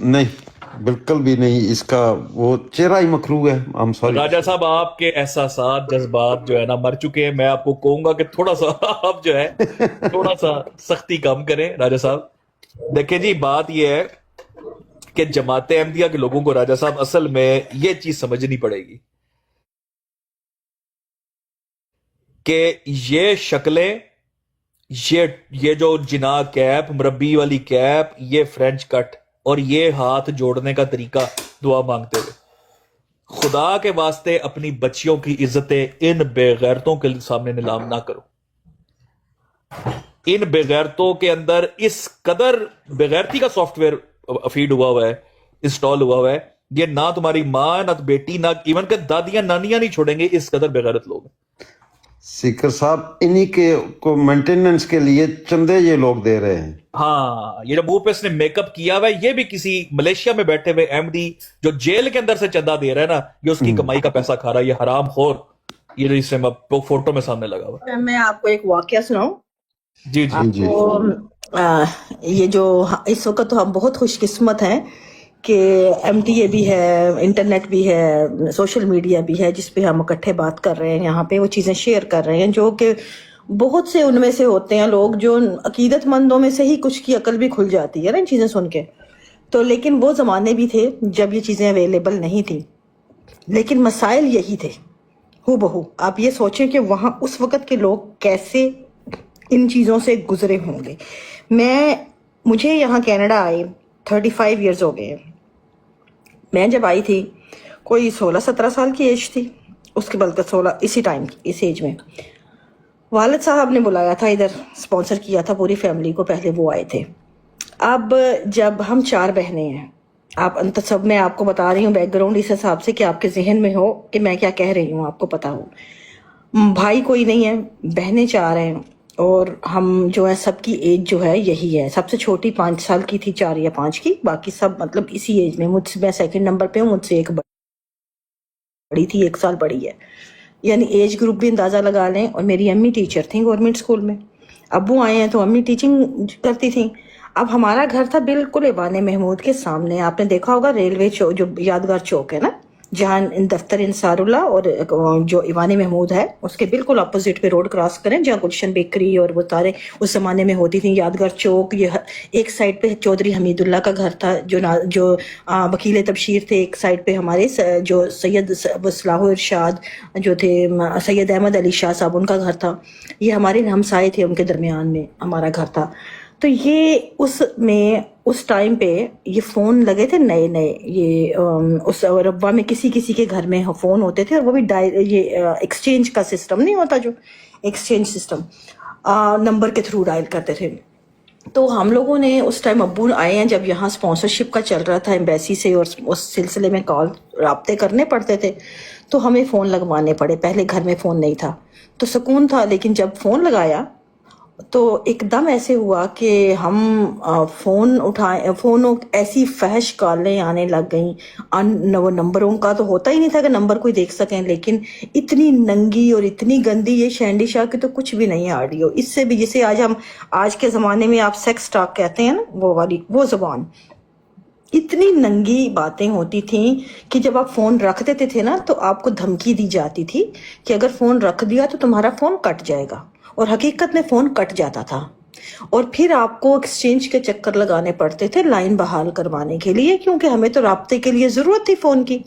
S10: नहीं, बिल्कुल भी नहीं। इसका वो चेहरा ही मखरू है। I'm sorry।
S3: राजा साहब, आपके एहसासात, जज्बात जो है ना मर चुके हैं। मैं आपको कहूंगा कि थोड़ा सा आप जो है थोड़ा सा सख्ती कम करें। राजा साहब देखें जी, बात ये है कि जमात अहमदिया के लोगों को राजा साहब असल में ये चीज समझनी पड़ेगी कि ये शक्लें, ये जो जिना कैप, मुरब्बी वाली कैप, ये फ्रेंच कट और ये हाथ जोड़ने का तरीका दुआ मांगते हुए, खुदा के वास्ते अपनी बच्चियों की इज्जतें इन बेगैरतों के सामने नीलाम ना करो। इन बेगैरतों के अंदर इस कदर बेगैरती का सॉफ्टवेयर फीड हुआ हुआ है, इंस्टॉल हुआ हुआ है, ये ना तुम्हारी माँ, ना बेटी, ना इवन के दादियां नानियां नहीं छोड़ेंगे। इस कदर बेगैरत लोग।
S10: सीकर साहब, इन्हीं के को मेंटेनेंस के लिए चंदे ये लोग दे रहे हैं।
S3: हाँ, ये जो मुंह पे इसने मेकअप किया हुआ है, ये भी किसी मलेशिया में बैठे हुए एमडी जो जेल के अंदर से चंदा दे रहा है ना, ये उसकी कमाई का पैसा खा रहा है, ये हराम खोर। ये जो इससे फोटो में सामने लगा हुआ है।
S12: मैं आपको एक वाकया सुनाऊं।
S3: जी जी जी।
S12: ये जो इस वक्त तो हम बहुत खुशकिस्मत हैं कि MTA भी है, इंटरनेट भी है, सोशल मीडिया भी है, जिस पे हम इकट्ठे बात कर रहे हैं, यहाँ पे वो चीज़ें शेयर कर रहे हैं, जो कि बहुत से उनमें से होते हैं लोग जो अकीदतमंदों में से ही कुछ की अकल भी खुल जाती है ना इन चीज़ें सुन के। तो लेकिन वो ज़माने भी थे जब ये चीज़ें अवेलेबल नहीं थी, लेकिन मसाइल यही थे हूबहू। आप ये सोचें कि वहाँ उस वक़्त के लोग कैसे इन चीज़ों से गुजरे होंगे। मुझे यहाँ कनाडा आए 35 इयर्स हो गए हैं। मैं जब आई थी कोई 16-17 साल की एज थी, उसके बल्कि 16 इसी टाइम की, इस एज में वालिद साहब ने बुलाया था, इधर स्पॉन्सर किया था पूरी फैमिली को, पहले वो आए थे। अब जब हम 4 बहनें हैं, आप अंत सब मैं आपको बता रही हूँ बैकग्राउंड इस हिसाब से कि आपके जहन में हो कि मैं क्या कह रही हूँ, आपको पता हो। भाई कोई नहीं है, बहनें 4 हैं, और हम जो है सबकी एज जो है यही है। सबसे छोटी 5 साल की थी, 4 या 5 की, बाकी सब मतलब इसी एज में। मुझसे मैं सेकंड नंबर पे हूँ, मुझसे एक बड़ी थी, 1 साल बड़ी है, यानी एज ग्रुप भी अंदाज़ा लगा लें। और मेरी अम्मी टीचर थी गवर्नमेंट स्कूल में, अब्बू आए हैं तो अम्मी टीचिंग करती थी। अब हमारा घर था बिल्कुल ईवान महमूद के सामने। आपने देखा होगा रेलवे चौक, जो यादगार चौक है ना, जहाँ दफ्तर इंसारुल्लाह और जो ईवान महमूद है, उसके बिल्कुल अपोजिट पे रोड क्रॉस करें, जहाँ गुलशन बेकरी और वो सारे उस जमाने में होती थी। यादगार चौक, ये एक साइड पे चौधरी हमीदुल्लाह का घर था, जो वकील तबशीर थे। एक साइड पे हमारे जो सैयद सलाह इरशाद जो थे, सैयद अहमद अली शाह साहब, उनका घर था। ये हमारे हमसाए थे, उनके दरमियान में हमारा घर था। तो ये उस टाइम पे ये फ़ोन लगे थे नए नए, ये उस रब्बा में किसी किसी के घर में फ़ोन होते थे, और वो भी ये एक्सचेंज का सिस्टम नहीं होता, जो एक्सचेंज सिस्टम नंबर के थ्रू डायल करते थे। तो हम लोगों ने उस टाइम, अब्बू आए हैं जब यहाँ स्पॉन्सरशिप का चल रहा था एम्बेसी से, और उस सिलसिले में कॉल राब्ते करने पड़ते थे, तो हमें फ़ोन लगवाने पड़े। पहले घर में फ़ोन नहीं था तो सुकून था, लेकिन जब फ़ोन लगाया تو एकदम ऐसे हुआ कि हम फोन उठाए, फोन ऐसी फहश कॉलें आने लग गई। नंबरों का तो होता ही नहीं था कि नंबर कोई देख सकें, लेकिन इतनी नंगी और इतनी गंदी, ये शैंडी शाह की तो कुछ भी नहीं ऑडियो, इससे भी जिसे आज के ज़माने में आप सेक्स टॉक कहते हैं ना, वो वाली वो ज़बान, इतनी नंगी बातें होती थी कि जब आप फ़ोन रख देते थे ना तो आपको धमकी दी जाती थी कि अगर फ़ोन रख दिया तो तुम्हारा फ़ोन कट जाएगा, और हकीकत में फ़ोन कट जाता था। और फिर आपको एक्सचेंज के चक्कर लगाने पड़ते थे लाइन बहाल करवाने के लिए, क्योंकि हमें तो राब्ते के लिए ज़रूरत थी फ़ोन की।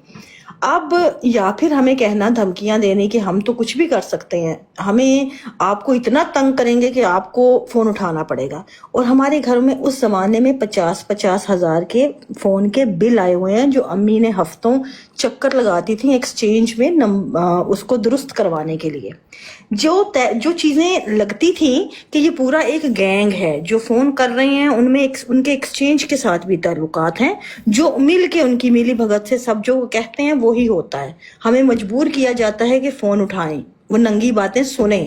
S12: अब या फिर हमें कहना, धमकियां देने कि हम तो कुछ भी कर सकते हैं, हमें आपको इतना तंग करेंगे कि आपको फ़ोन उठाना पड़ेगा। और हमारे घर में उस ज़माने में 50-50 हज़ार के फ़ोन के बिल आए हुए हैं, जो अम्मी ने हफ्तों चक्कर लगाती थी एक्सचेंज में उसको दुरुस्त करवाने के लिए। जो चीज़ें लगती थी कि ये पूरा एक गैंग है, जो फ़ोन कर रहे हैं उनमें उनके एक्सचेंज के साथ भी ताल्लुकात हैं, जो मिल के उनकी मिली भगत से सब जो कहते हैं वही होता है। हमें मजबूर किया जाता है कि फ़ोन उठाएं, वो नंगी बातें सुने।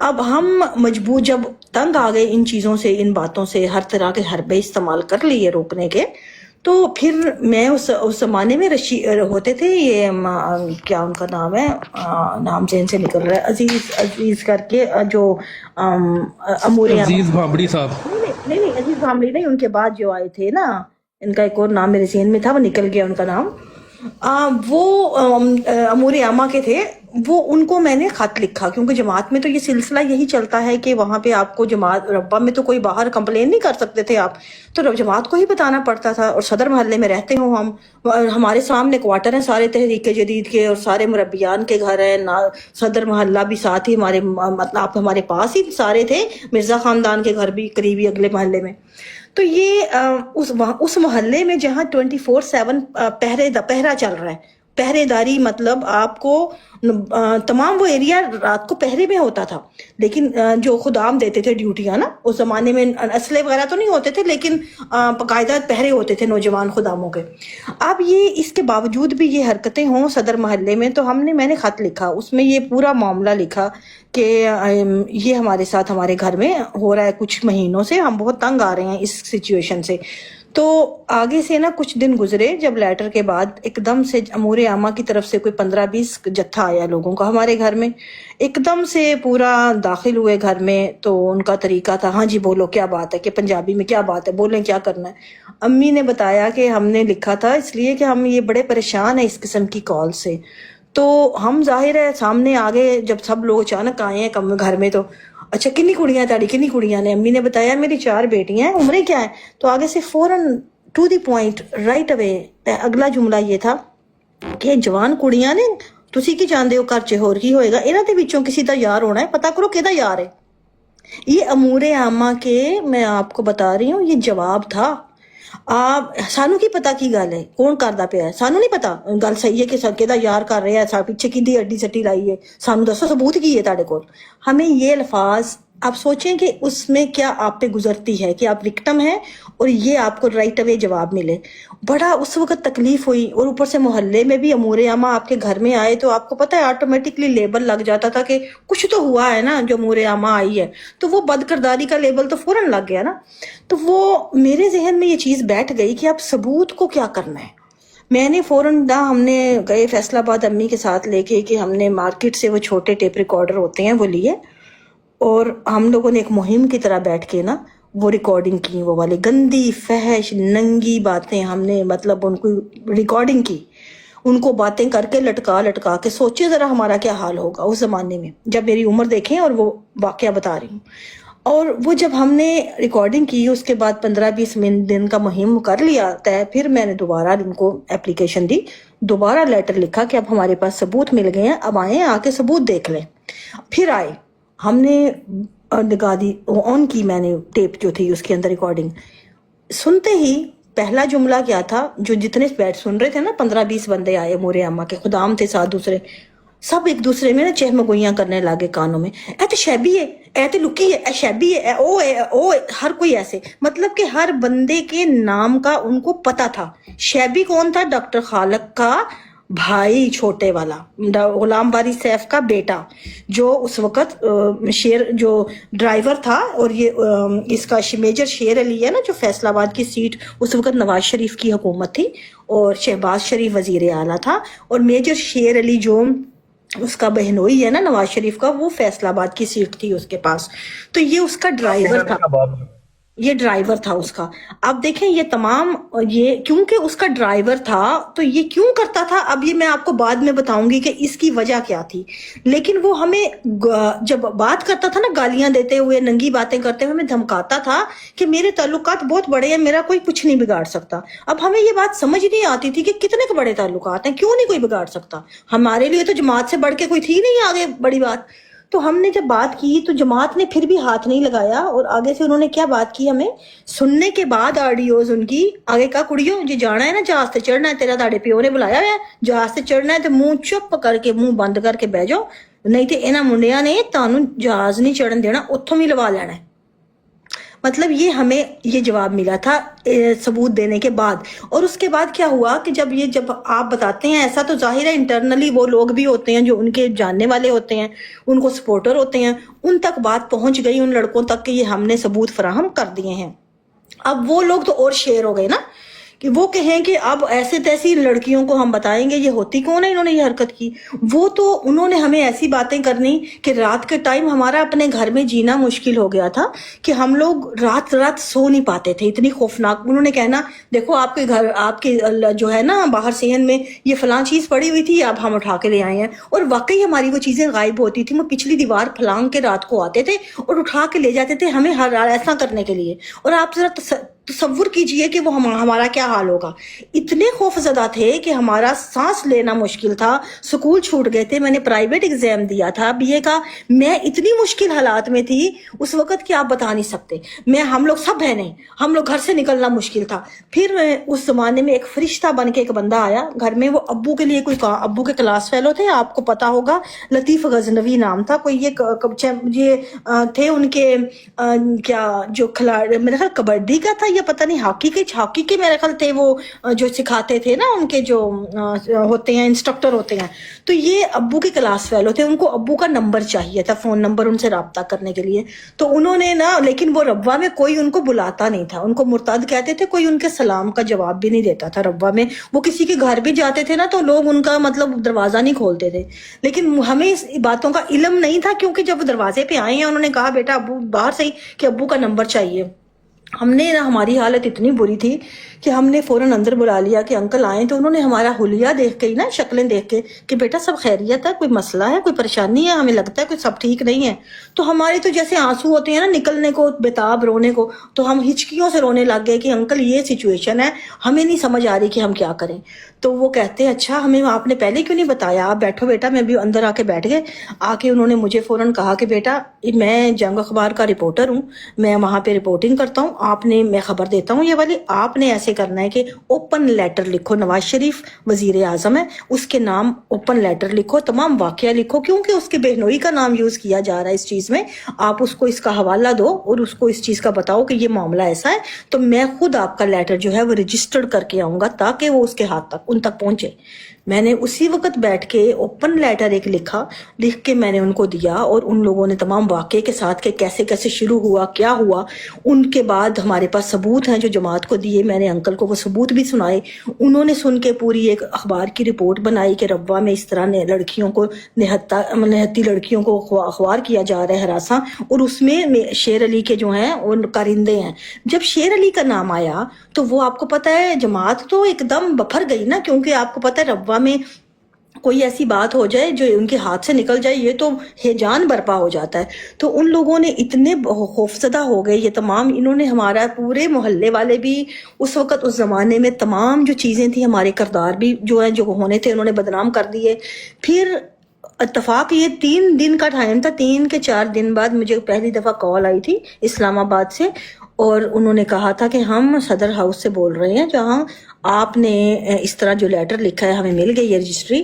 S12: अब हम मजबूर, जब तंग आ गए इन चीज़ों से, इन बातों से, हर तरह के हरबे इस्तेमाल कर लिए रोकने के, तो फिर मैं उस ज़माने में होते थे ये क्या उनका नाम है, नाम जेन से निकल रहा है, अजीज करके, जो अमूरी
S14: अजीज भामड़ी साहब,
S12: नहीं अजीज भामड़ी नहीं, उनके बाद जो आए थे ना, इनका एक और नाम मेरे ज़हन में था, वो निकल गया उनका नाम। वो अमूरी आमा के थे, वो उनको मैंने खत लिखा, क्योंकि जमात में तो ये सिलसिला यही चलता है कि वहाँ पे आपको जमात रब्बा में तो कोई बाहर कंप्लेन नहीं कर सकते थे आप, तो जमात को ही बताना पड़ता था। और सदर महल्ले में रहते हो हम, हमारे सामने क्वार्टर हैं सारे तहरीक जदीद के, और सारे मुरब्बियान के घर हैं ना, सदर महल्ला भी साथ ही हमारे, मतलब आप हमारे पास ही सारे थे, मिर्जा खानदान के घर भी करीबी अगले महल्ले में। तो ये उस मोहल्ले में जहाँ 24/7 पहरा चल रहा है, पहरेदारी मतलब आपको तमाम वो एरिया रात को पहरे में होता था, लेकिन जो खुदाम देते थे ड्यूटियाँ ना, उस ज़माने में असले वगैरह तो नहीं होते थे, लेकिन बाकायदा पहरे होते थे नौजवान खुदामों के। अब ये इसके बावजूद भी ये हरकतें हों सदर महल्ले में, तो मैंने ख़त लिखा, उसमें ये पूरा मामला लिखा कि ये हमारे साथ हमारे घर में हो रहा है कुछ महीनों से, हम बहुत तंग आ रहे हैं इस सिचुएशन से। तो आगे से ना कुछ दिन गुजरे, जब लेटर के बाद एकदम से अमूरे आमा की तरफ से कोई 15-20 जत्था आया लोगों का हमारे घर में, एकदम से पूरा दाखिल हुए घर में। तो उनका तरीका था, हाँ जी बोलो क्या बात है, कि पंजाबी में क्या बात है, बोलें क्या करना है। अम्मी ने बताया कि हमने लिखा था इसलिए कि हम ये बड़े परेशान हैं इस किस्म की कॉल से। तो हम जाहिर है सामने आ गए, जब सब लोग अचानक आए हैं कम घर में, तो अच्छा कितनी कुड़ियाँ ताड़ी, कितनी कुड़ियाँ ने, अम्मी ने बताया मेरी 4 बेटियां हैं, उम्रें क्या है। तो आगे से फौरन to the point right away अगला जुमला ये था कि जवान कुड़ियां ने तुसी की जानते हो घर च होर की होएगा, इन्हां दे विचों किसी दा यार होना है, पता करो किहदा यार है। ये अमूरे आमा के मैं आपको बता रही हूँ ये जवाब था। सानू की पता की गल है, कौन करदा पिया है, सानू नहीं पता। गल सही है कि किहदा यार कर रहे हैं, पीछे किहदी अड्डी सट्टी लाई है, सानू दसो सबूत की है तुहाडे कोल। हमें ये अल्फाज, आप सोचें कि उसमें क्या आप पे गुजरती है कि आप विक्टिम हैं और ये आपको राइट अवे जवाब मिले। बड़ा उस वक्त तकलीफ हुई, और ऊपर से मोहल्ले में भी अमूरे आमा आपके घर में आए तो आपको पता है ऑटोमेटिकली लेबल लग जाता था कि कुछ तो हुआ है ना, जो अमूरे आमा आई है, तो वो बदकिरदारी का लेबल तो फौरन लग गया ना। तो वो मेरे जहन में ये चीज़ बैठ गई कि अब सबूत को क्या करना है। मैंने फौरन हमने गए फैसलाबाद अम्मी के साथ लेके कि हमने मार्केट से वो छोटे टेप रिकॉर्डर होते हैं वो लिए, और हम लोगों ने एक मुहिम की तरह बैठ के ना वो रिकॉर्डिंग की, वो वाली गंदी फहश नंगी बातें हमने मतलब उनको रिकॉर्डिंग की, उनको बातें करके लटका लटका के। सोचिए ज़रा हमारा क्या हाल होगा उस ज़माने में, जब मेरी उम्र देखें और वो वाक़या बता रही हूँ। और वो जब हमने रिकॉर्डिंग की उसके बाद 15-20 दिन का मुहिम कर लिया तय, फिर मैंने दोबारा उनको एप्लीकेशन दी, दोबारा लेटर लिखा कि अब हमारे पास सबूत मिल गए हैं, अब आए आके सबूत देख लें। फिर आए, हमने लगा दी ऑन की, मैंने टेप जो थी उसके अंदर रिकॉर्डिंग। सुनते ही पहला जुमला क्या था, जो जितने बैठ सुन रहे थे ना 15-20 बंदे आए, मोरे अम्मा के खुदाम थे साथ दूसरे, सब एक दूसरे में ना चहमगोइयां करने लगे कानों में, ए तो शैबी है, ए तो लुकी है, ए शैबी है, ओ हर कोई ऐसे, मतलब कि हर बंदे के नाम का उनको पता था। शैबी कौन था? डॉक्टर खालक का भाई छोटे वाला गुलाम बारी सैफ का बेटा, जो उस वक्त शेर जो ड्राइवर था, और ये इसका मेजर शेर अली है ना, जो फैसलाबाद की सीट उस वक्त नवाज शरीफ की हुकूमत थी और शहबाज शरीफ वजीर आला था, और मेजर शेर अली जो उसका बहनोई है ना नवाज शरीफ का, वो फैसलाबाद की सीट थी उसके पास। तो ये उसका ड्राइवर था, ये ड्राइवर था उसका। अब देखें ये तमाम, ये क्योंकि उसका ड्राइवर था तो ये क्यों करता था, अब ये मैं आपको बाद में बताऊंगी कि इसकी वजह क्या थी। लेकिन वो हमें जब बात करता था ना, गालियां देते हुए, नंगी बातें करते हुए हमें धमकाता था कि मेरे ताल्लुकात बहुत बड़े हैं, मेरा कोई कुछ नहीं बिगाड़ सकता। अब हमें ये बात समझ नहीं आती थी कि कितने के बड़े ताल्लुकात हैं, क्यों नहीं कोई बिगाड़ सकता। हमारे लिए तो जमात से बढ़ के कोई थी नहीं आगे बड़ी बात। तो हमने जब बात की तो जमात ने फिर भी हाथ नहीं लगाया, और आगे से उन्होंने क्या बात की, हमें सुनने के बाद ऑडियोज उनकी, आगे का कुड़ियों जो जाना है ना जहाज से चढ़ना है, तेरा ताड़े प्यो ने बुलाया है जहाज से चढ़ना है, तो मुंह चुप करके मुंह बंद करके बह जाओ, नहीं तो इन्हां मुंडिया ने तानू जहाज नहीं चढ़न देना, उत्थों भी लवा लेना है। मतलब ये हमें ये जवाब मिला था सबूत देने के बाद। और उसके बाद क्या हुआ कि जब आप बताते हैं ऐसा, तो जाहिर है इंटरनली वो लोग भी होते हैं जो उनके जानने वाले होते हैं, उनको सपोर्टर होते हैं, उन तक बात पहुंच गई, उन लड़कों तक कि ये हमने सबूत फराहम कर दिए हैं। अब वो लोग तो और शेर हो गए ना कि वो कहें कि अब ऐसे तैसी लड़कियों को हम बताएंगे ये होती कौन है, इन्होंने ये हरकत की। वो तो उन्होंने हमें ऐसी बातें करनी कि रात के टाइम हमारा अपने घर में जीना मुश्किल हो गया था, कि हम लोग रात रात सो नहीं पाते थे, इतनी खौफनाक। उन्होंने कहना देखो आपके घर, आपके जो है ना बाहर सेहन में ये फलां चीज पड़ी हुई थी, अब हम उठा के ले आए हैं। और वाकई हमारी वो चीजें गायब होती थी, वो पिछली दीवार फलांग के रात को आते थे और उठा के ले जाते थे हमें हर ऐसा करने के लिए। और आप जरा तसव्वुर कीजिए कि वो हमारा क्या हाल होगा। इतने खौफजदा थे कि हमारा सांस लेना मुश्किल था, स्कूल छूट गए थे। मैंने प्राइवेट एग्जाम दिया था बीए का, मैं इतनी मुश्किल हालात में थी उस वक्त कि आप बता नहीं सकते। हम लोग सब बहनें, हम लोग घर से निकलना मुश्किल था। फिर उस जमाने में एक फरिश्ता बन के एक बंदा आया घर में, वो अब्बू के लिए कोई अब्बू के क्लास फेलो थे, आपको पता होगा, लतीफ गजनवी नाम था कोई, ये थे उनके क्या जो खिलाड़ी, मेरे ख्याल कबड्डी का था या पता नहीं हॉकी के मेरे ख्याल थे, वो जो सिखाते थे ना, उनके जो होते हैं इंस्ट्रक्टर होते हैं। तो ये अब्बू के क्लास फेलो थे, उनको अब्बू का नंबर चाहिए था, फोन नंबर उनसे रब्ता करने के लिए। तो उन्होंने ना, लेकिन वो रब्वा में कोई उनको बुलाता नहीं था, उनको मुर्ताद कहते थे, कोई उनके सलाम का जवाब भी नहीं देता था रब्वा में। वो किसी के घर भी जाते थे ना तो लोग उनका मतलब दरवाजा नहीं खोलते थे। लेकिन हमें इस बातों का इल्म नहीं था, क्योंकि जब दरवाजे पे आए हैं उन्होंने कहा बेटा अब्बू बाहर से ही कि अब्बू का नंबर चाहिए। हमने ना, हमारी हालत इतनी बुरी थी कि हमने फौरन अंदर बुला लिया कि अंकल आए। तो उन्होंने हमारा हुलिया देख के ही ना, शक्लें देख के कि बेटा सब खैरियत है, कोई मसला है, कोई परेशानी है, हमें लगता है कोई सब ठीक नहीं है। तो हमारे तो जैसे आंसू होते हैं ना निकलने को, बेताब रोने को, तो हम हिचकियों से रोने लग गए कि अंकल ये सिचुएशन है, हमें नहीं समझ आ रही कि हम क्या करें। तो वो कहते हैं अच्छा हमें आपने पहले क्यों नहीं बताया, आप बैठो बेटा। मैं भी अंदर आके बैठ गए। आके उन्होंने मुझे फौरन कहा कि बेटा मैं जंग अखबार का रिपोर्टर हूँ, मैं वहां पे रिपोर्टिंग करता हूँ, मैं खबर देता हूँ ये वाली, आपने ऐसे करना है कि ओपन लेटर लिखो, नवाज शरीफ वजीर आजम है, उसके नाम ओपन लेटर लिखो, तमाम वाकया लिखो, क्योंकि उसके बहनोई का नाम यूज किया जा रहा है इस चीज में। आप उसको इसका हवाला दो और उसको इस चीज का बताओ कि ये मामला ऐसा है, तो मैं खुद आपका लेटर जो है वो रजिस्टर्ड करके आऊंगा ताकि वो उसके हाथ तक उन तक पहुंचे। मैंने उसी वक्त बैठ के ओपन लेटर एक लिख के मैंने उनको दिया, और उन लोगों ने तमाम वाक़े के साथ के कैसे कैसे शुरू हुआ, क्या हुआ, उनके बाद हमारे पास सबूत हैं जो जमात को दिए। मैंने अंकल को वो सबूत भी सुनाए, उन्होंने सुन के पूरी एक अखबार की रिपोर्ट बनाई कि रब्वा में इस तरह लड़कियों को निहत्ती लड़कियों को अखबार किया जा रहा है, हरासा, और उसमें शेर अली के जो हैं वो कारिंदे हैं। जब शेर अली का नाम आया तो वो आपको पता है जमात तो एकदम बफर गई ना, क्योंकि आपको पता है रब्वा में कोई ऐसी बात हो जाए जो उनके हाथ से निकल जाए, ये तो हेजान बर्पा हो जाता है। तो उन लोगों ने इतने खौफजदा हो गए ये तमाम, इन्होंने हमारा पूरे मोहल्ले वाले भी उस वक्त उस जमाने में तमाम जो चीजें थी, हमारे किरदार भी जो है जो होने थे उन्होंने बदनाम कर दिए। फिर इत्तफाक ये 3 दिन का टाइम था, 3 के 4 दिन बाद मुझे पहली दफा कॉल आई थी इस्लामाबाद से, اور انہوں نے کہا تھا کہ ہم صدر ہاؤس سے بول رہے ہیں جہاں آپ نے اس طرح جو لیٹر لکھا ہے ہمیں مل گئی ہے رجسٹری,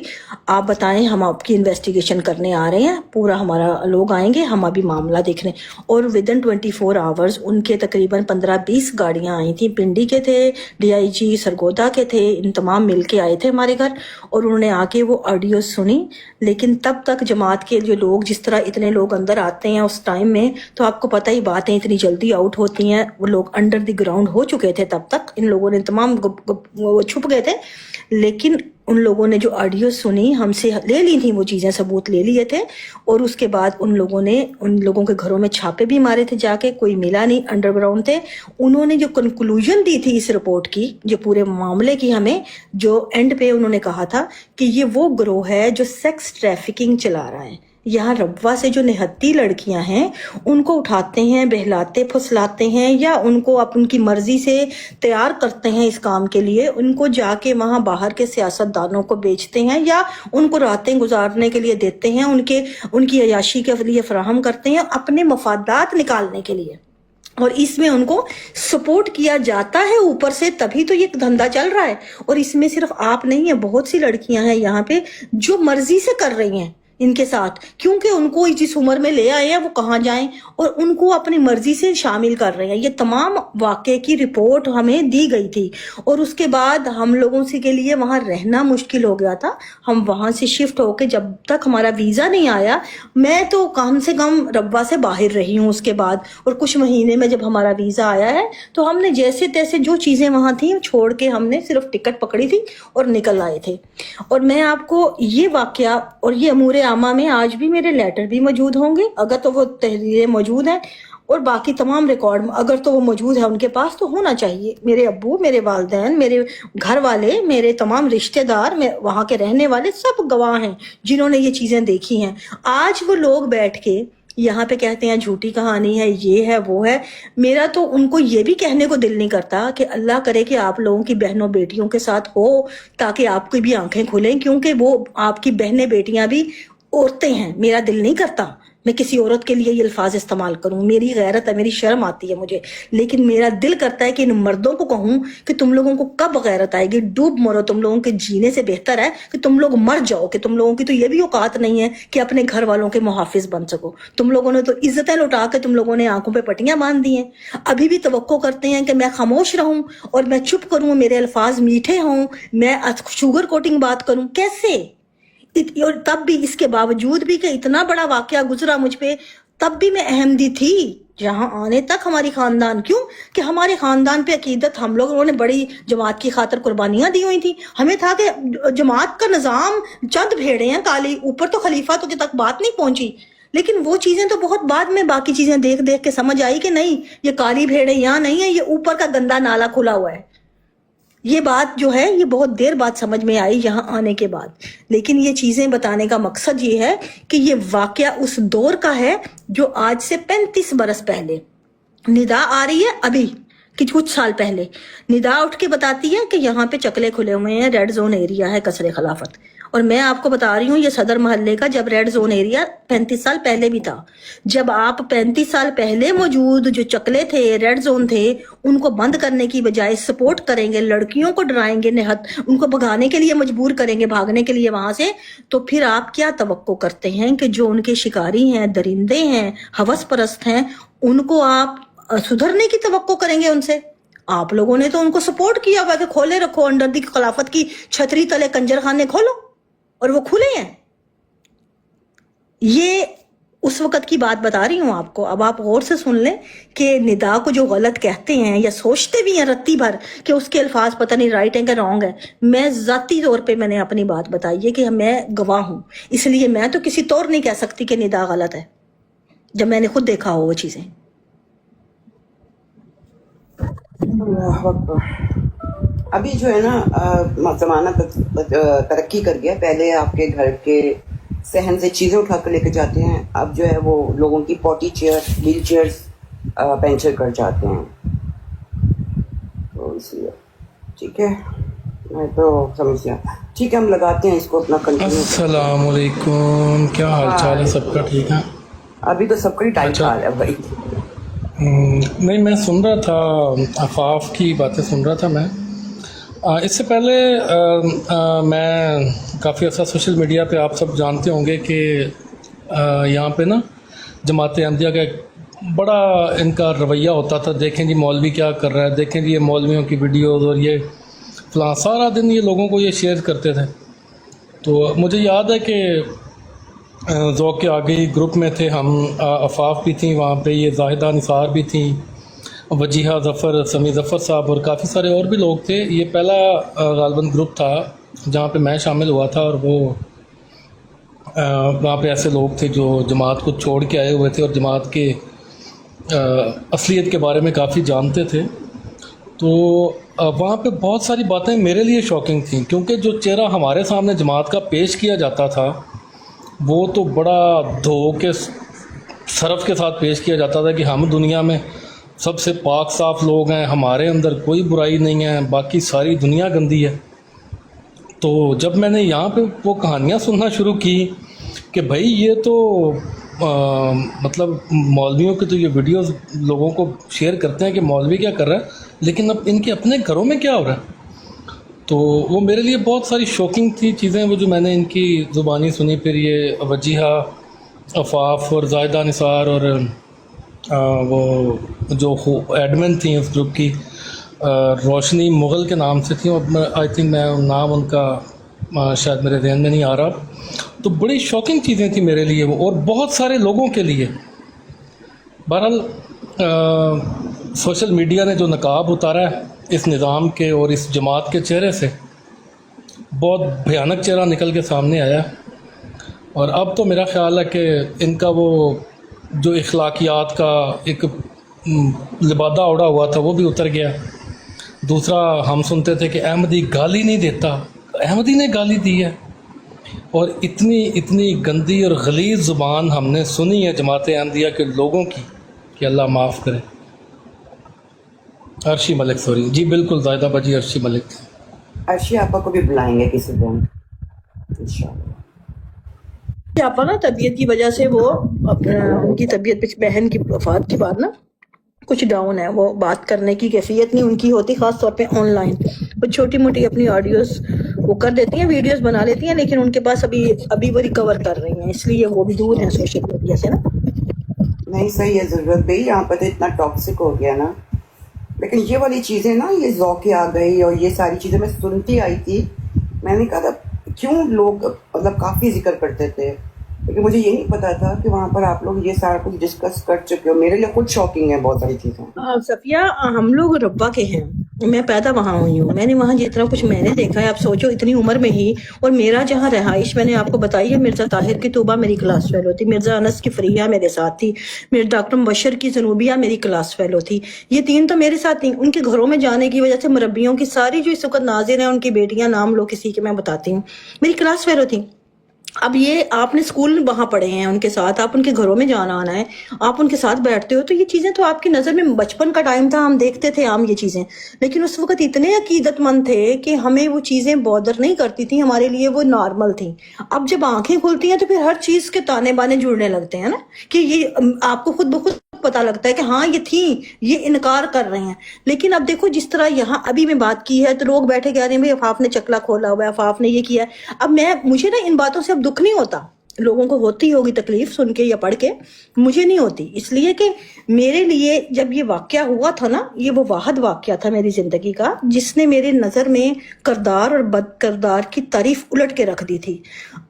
S12: آپ بتائیں ہم آپ کی انویسٹیگیشن کرنے آ رہے ہیں, پورا ہمارا لوگ آئیں گے, ہم ابھی معاملہ دیکھنے. اور ودن 24 آورز ان کے تقریباً 15-20 گاڑیاں آئی تھیں, پنڈی کے تھے, DIG سرگودا کے تھے, ان تمام مل کے آئے تھے ہمارے گھر, اور انہوں نے آ کے وہ آڈیوز سنی. لیکن تب تک جماعت کے جو لوگ, جس طرح اتنے لوگ اندر آتے ہیں اس ٹائم میں, تو آپ کو پتہ ہی باتیں اتنی جلدی آؤٹ ہوتی ہیں, وہ لوگ انڈر دی گراؤنڈ ہو چکے تھے تب تک, ان لوگوں نے تمام وہ چھپ گئے تھے. لیکن ان لوگوں نے جو آڈیو سنی ہم سے لے لی تھیں, وہ چیزیں ثبوت لے لیے تھے, اور اس کے بعد ان لوگوں نے ان لوگوں کے گھروں میں چھاپے بھی مارے تھے جا کے, کوئی ملا نہیں, انڈر گراؤنڈ تھے. انہوں نے جو کنکلوژن دی تھی اس رپورٹ کی, جو پورے معاملے کی, ہمیں جو اینڈ پہ انہوں نے کہا تھا کہ یہ وہ گروہ ہے جو سیکس ٹریفکنگ چلا رہا ہے. یہاں ربوہ سے جو نہتی لڑکیاں ہیں ان کو اٹھاتے ہیں, بہلاتے پھسلاتے ہیں, یا ان کو ان کی مرضی سے تیار کرتے ہیں اس کام کے لیے, ان کو جا کے وہاں باہر کے سیاست دانوں کو بیچتے ہیں, یا ان کو راتیں گزارنے کے لیے دیتے ہیں, ان کی عیاشی کے لیے فراہم کرتے ہیں, اپنے مفادات نکالنے کے لیے. اور اس میں ان کو سپورٹ کیا جاتا ہے اوپر سے, تبھی تو یہ دھندا چل رہا ہے. اور اس میں صرف آپ نہیں ہیں, بہت سی لڑکیاں ہیں یہاں پہ جو مرضی سے کر رہی ہیں ان کے ساتھ, کیونکہ ان کو جس عمر میں لے آئے ہیں وہ کہاں جائیں, اور ان کو اپنی مرضی سے شامل کر رہے ہیں. یہ تمام واقعے کی رپورٹ ہمیں دی گئی تھی, اور اس کے بعد ہم لوگوں سے کے لیے وہاں رہنا مشکل ہو گیا تھا. ہم وہاں سے شفٹ ہو کے, جب تک ہمارا ویزا نہیں آیا, میں تو کم سے کم ربوہ سے باہر رہی ہوں اس کے بعد. اور کچھ مہینے میں جب ہمارا ویزا آیا ہے تو ہم نے جیسے تیسے جو چیزیں وہاں تھیں چھوڑ کے ہم نے صرف ٹکٹ پکڑی تھی اور نکل آئے تھے. اور میں آپ کو یہ واقعہ اور یہ امور عامہ میں آج بھی میرے لیٹر بھی موجود ہوں گے, اگر تو وہ تحریریں موجود ہیں, اور باقی تمام ریکارڈ اگر تو وہ موجود ہے ان کے پاس, تو ہونا چاہیے. میرے ابو, میرے والدین, میرے گھر والے, میرے تمام رشتہ دار, وہاں کے رہنے والے سب گواہ ہیں جنہوں نے یہ چیزیں دیکھی ہیں. آج وہ لوگ بیٹھ کے یہاں پہ کہتے ہیں جھوٹی کہانی ہے, یہ ہے وہ ہے. میرا تو ان کو یہ بھی کہنے کو دل نہیں کرتا کہ اللہ کرے کہ آپ لوگوں کی بہنوں بیٹیوں کے ساتھ ہو, تاکہ آپ کی بھی آنکھیں کھلیں, کیونکہ وہ آپ کی بہنیں بیٹیاں بھی عورتیں ہیں. میرا دل نہیں کرتا میں کسی عورت کے لیے یہ الفاظ استعمال کروں, میری غیرت ہے, میری شرم آتی ہے مجھے, لیکن میرا دل کرتا ہے کہ ان مردوں کو کہوں کہ تم لوگوں کو کب غیرت آئے گی, ڈوب مرو, تم لوگوں کے جینے سے بہتر ہے کہ تم لوگ مر جاؤ, کہ تم لوگوں کی تو یہ بھی اوقات نہیں ہے کہ اپنے گھر والوں کے محافظ بن سکو. تم لوگوں نے تو عزتیں لوٹا کے تم لوگوں نے آنکھوں پہ پٹیاں باندھ دی ہیں. ابھی بھی توقع کرتے ہیں کہ میں خاموش رہوں اور میں چپ کروں, میرے الفاظ میٹھے ہوں, میں شوگر کوٹنگ بات کروں. کیسے؟ اور تب بھی اس کے باوجود بھی کہ اتنا بڑا واقعہ گزرا مجھ پہ, تب بھی میں احمدی تھی جہاں آنے تک ہماری خاندان. کیوں کہ ہمارے خاندان پہ عقیدت, ہم لوگوں نے بڑی جماعت کی خاطر قربانیاں دی ہوئی تھیں. ہمیں تھا کہ جماعت کا نظام چند بھیڑے ہیں کالی, اوپر تو خلیفہ تو تک بات نہیں پہنچی. لیکن وہ چیزیں تو بہت بعد میں, باقی چیزیں دیکھ دیکھ کے سمجھ آئی کہ نہیں, یہ کالی بھیڑے یہاں نہیں ہے, یہ اوپر کا گندا نالا کھلا ہوا ہے. یہ بات جو ہے یہ بہت دیر بعد سمجھ میں آئی یہاں آنے کے بعد. لیکن یہ چیزیں بتانے کا مقصد یہ ہے کہ یہ واقعہ اس دور کا ہے جو آج سے 35 برس پہلے ندا آ رہی ہے. ابھی کچھ سال پہلے ندا اٹھ کے بتاتی ہے کہ یہاں پہ چکلے کھلے ہوئے ہیں, ریڈ زون ایریا ہے قصر خلافت. اور میں آپ کو بتا رہی ہوں یہ صدر محلے کا جب ریڈ زون ایریا 35 سال پہلے بھی تھا. جب آپ 35 سال پہلے موجود جو چکلے تھے, ریڈ زون تھے, ان کو بند کرنے کی بجائے سپورٹ کریں گے, لڑکیوں کو ڈرائیں گے, ان کو بھگانے کے لیے مجبور کریں گے, بھاگنے کے لیے وہاں سے, تو پھر آپ کیا توقع کرتے ہیں کہ جو ان کے شکاری ہیں, درندے ہیں, ہوس پرست ہیں, ان کو آپ سدھرنے کی توقع کریں گے ان سے؟ آپ لوگوں نے تو ان کو سپورٹ کیا ہوا کہ کھولے رکھو, انڈر دی خلافت کی چھتری تلے کنجر خانے کھولو, اور وہ کھلے ہیں. یہ اس وقت کی بات بتا رہی ہوں آپ کو. اب آپ غور سے سن لیں کہ ندا کو جو غلط کہتے ہیں یا سوچتے بھی ہیں رتی بھر کہ اس کے الفاظ پتہ نہیں رائٹ ہیں کہ رانگ ہے. میں ذاتی طور پہ میں نے اپنی بات بتائی ہے کہ میں گواہ ہوں, اس لیے میں تو کسی طور نہیں کہہ سکتی کہ ندا غلط ہے جب میں نے خود دیکھا ہو وہ چیزیں.
S4: اللہ اکبر. ابھی جو ہے نا زمانہ ترقی کر گیا. پہلے آپ کے گھر کے صحن سے چیزیں اٹھا کر لے کے جاتے ہیں, اب جو ہے وہ لوگوں کی پوٹی چیئر, ویل چیئرز پینچر کر جاتے ہیں. تو اس لیے ٹھیک ہے, میں تو سمجھ گیا. ٹھیک ہے, ہم لگاتے ہیں اس کو اپنا کنٹینیو.
S14: السلام علیکم, کیا حال چال ہے سب کا؟ ٹھیک ہے.
S4: ابھی تو سب کا ہی ٹائم حال ہے بھائی.
S14: نہیں، میں سن رہا تھا، آفاف کی باتیں سن رہا تھا میں۔ اس سے پہلے میں کافی عرصہ سوشل میڈیا پہ آپ سب جانتے ہوں گے کہ یہاں پہ نا جماعت احمدیہ کا ایک بڑا ان کا رویہ ہوتا تھا، دیکھیں جی مولوی کیا کر رہا ہے، دیکھیں جی یہ مولویوں کی ویڈیوز اور یہ فلاں، سارا دن یہ لوگوں کو یہ شیئر کرتے تھے۔ تو مجھے یاد ہے کہ ذوق آگئی گروپ میں تھے ہم، آفاف بھی تھیں وہاں پہ، یہ زاہدہ نثار بھی تھیں، وجیحہ ظفر، سمیع ظفر صاحب اور کافی سارے اور بھی لوگ تھے۔ یہ پہلا غالباً گروپ تھا جہاں پہ میں شامل ہوا تھا، اور وہ وہاں پہ ایسے لوگ تھے جو جماعت کو چھوڑ کے آئے ہوئے تھے اور جماعت کے اصلیت کے بارے میں کافی جانتے تھے۔ تو وہاں پہ بہت ساری باتیں میرے لیے شاکنگ تھیں، کیونکہ جو چہرہ ہمارے سامنے جماعت کا پیش کیا جاتا تھا وہ تو بڑا دھو کے صرف کے ساتھ پیش کیا جاتا تھا کہ ہم دنیا میں سب سے پاک صاف لوگ ہیں، ہمارے اندر کوئی برائی نہیں ہے، باقی ساری دنیا گندی ہے۔ تو جب میں نے یہاں پہ وہ کہانیاں سننا شروع کی کہ بھائی یہ تو مطلب مولویوں کی تو یہ ویڈیوز لوگوں کو شیئر کرتے ہیں کہ مولوی کیا کر رہا ہے، لیکن اب ان کے اپنے گھروں میں کیا ہو رہا ہے، تو وہ میرے لیے بہت ساری شوکنگ تھی چیزیں وہ جو میں نے ان کی زبانی سنی۔ پھر یہ وجیحہ، آفاف اور زاہدہ نثار اور وہ جو ایڈمن تھیں اس گروپ کی، روشنی مغل کے نام سے تھیں، اور آئی تھنک میں نام ان کا شاید میرے ذہن میں نہیں آ رہا۔ تو بڑی شاکنگ چیزیں تھیں میرے لیے وہ، اور بہت سارے لوگوں کے لیے۔ بہرحال سوشل میڈیا نے جو نقاب اتارا ہے اس نظام کے اور اس جماعت کے چہرے سے، بہت بھیانک چہرہ نکل کے سامنے آیا، اور اب تو میرا خیال ہے کہ ان کا وہ جو اخلاقیات کا ایک لبادہ اوڑا ہوا تھا وہ بھی اتر گیا۔ دوسرا، ہم سنتے تھے کہ احمدی گالی نہیں دیتا، احمدی نے گالی دی ہے، اور اتنی گندی اور غلیظ زبان ہم نے سنی ہے جماعت احمدیہ کے لوگوں کی کہ اللہ معاف کرے۔ عرشی ملک، سوری جی، بالکل زاہدہ باجی، عرشی ملک۔
S4: عرشی آپا کو بھی بلائیں گے کسی دن انشاءاللہ۔
S12: آپا نا طبیعت کی وجہ سے وہ ان کی طبیعت پہ بہن کی وفات کے بعد نا کچھ ڈاؤن ہے، وہ بات کرنے کی کیفیت نہیں ان کی ہوتی، خاص طور پہ آن لائن۔ وہ چھوٹی موٹی اپنی آڈیوز وہ کر دیتی ہیں، ویڈیوز بنا لیتی ہیں، لیکن ان کے پاس ابھی وہ ریکور کر رہی ہیں، اس لیے وہ بھی دور ہیں سوشل میڈیا سے نا۔
S4: نہیں صحیح ہے، ضرورت بھی یہاں پہ تو اتنا ٹاکسک ہو گیا نا۔ لیکن یہ والی چیزیں نا، یہ ذوق آ گئی اور یہ ساری چیزیں میں سنتی آئی تھی، میں نے کہا تھا کیوں لوگ مطلب کافی ذکر کرتے تھے، لیکن مجھے یہ نہیں پتا تھا کہ وہاں پر آپ لوگ یہ سارا کچھ ڈسکس کر چکے ہو۔ میرے لیے خود شاکنگ ہے بہت ساری چیزیں۔
S12: صفیہ، ہم لوگ ربا کے ہیں، میں پیدا وہاں ہوئی ہوں، میں نے وہاں جتنا کچھ میں نے دیکھا ہے، آپ سوچو اتنی عمر میں ہی، اور میرا جہاں رہائش میں نے آپ کو بتائی ہے، مرزا طاہر کی طوبہ میری کلاس فیلو تھی، مرزا انس کی فریہ میرے ساتھ تھی، میرے ڈاکٹر مبشر کی زنوبیہ میری کلاس فیلو تھی، یہ تین تو میرے ساتھ تھیں۔ ان کے گھروں میں جانے کی وجہ سے مربیوں کی ساری جو اس وقت ناظر ہیں، ان کی بیٹیاں، نام لو کسی کے، میں بتاتی ہوں، میری کلاس فیلو تھیں۔ اب یہ آپ نے اسکول وہاں پڑھے ہیں ان کے ساتھ، آپ ان کے گھروں میں جانا آنا ہے، آپ ان کے ساتھ بیٹھتے ہو، تو یہ چیزیں تو آپ کی نظر میں، بچپن کا ٹائم تھا، ہم دیکھتے تھے عام یہ چیزیں، لیکن اس وقت اتنے عقیدت مند تھے کہ ہمیں وہ چیزیں بودر نہیں کرتی تھیں، ہمارے لیے وہ نارمل تھیں۔ اب جب آنکھیں کھلتی ہیں تو پھر ہر چیز کے تانے بانے جڑنے لگتے ہیں نا، کہ یہ آپ کو خود بخود پتہ لگتا ہے کہ ہاں یہ تھیں، یہ انکار کر رہے ہیں۔ لیکن اب دیکھو جس طرح یہاں ابھی میں بات کی ہے تو لوگ بیٹھے کہہ رہے ہیں بھائی آفاف نے چکلا کھولا ہوا ہے، آفاف نے یہ کیا ہے۔ اب مجھے نا ان باتوں سے اب دکھ نہیں ہوتا، لوگوں کو ہوتی ہوگی تکلیف سن کے یا پڑھ کے، مجھے نہیں ہوتی، اس لیے کہ میرے لیے جب یہ واقعہ ہوا تھا نا، یہ وہ واحد واقعہ تھا میری زندگی کا جس نے میرے نظر میں کردار اور بد کردار کی تعریف الٹ کے رکھ دی تھی،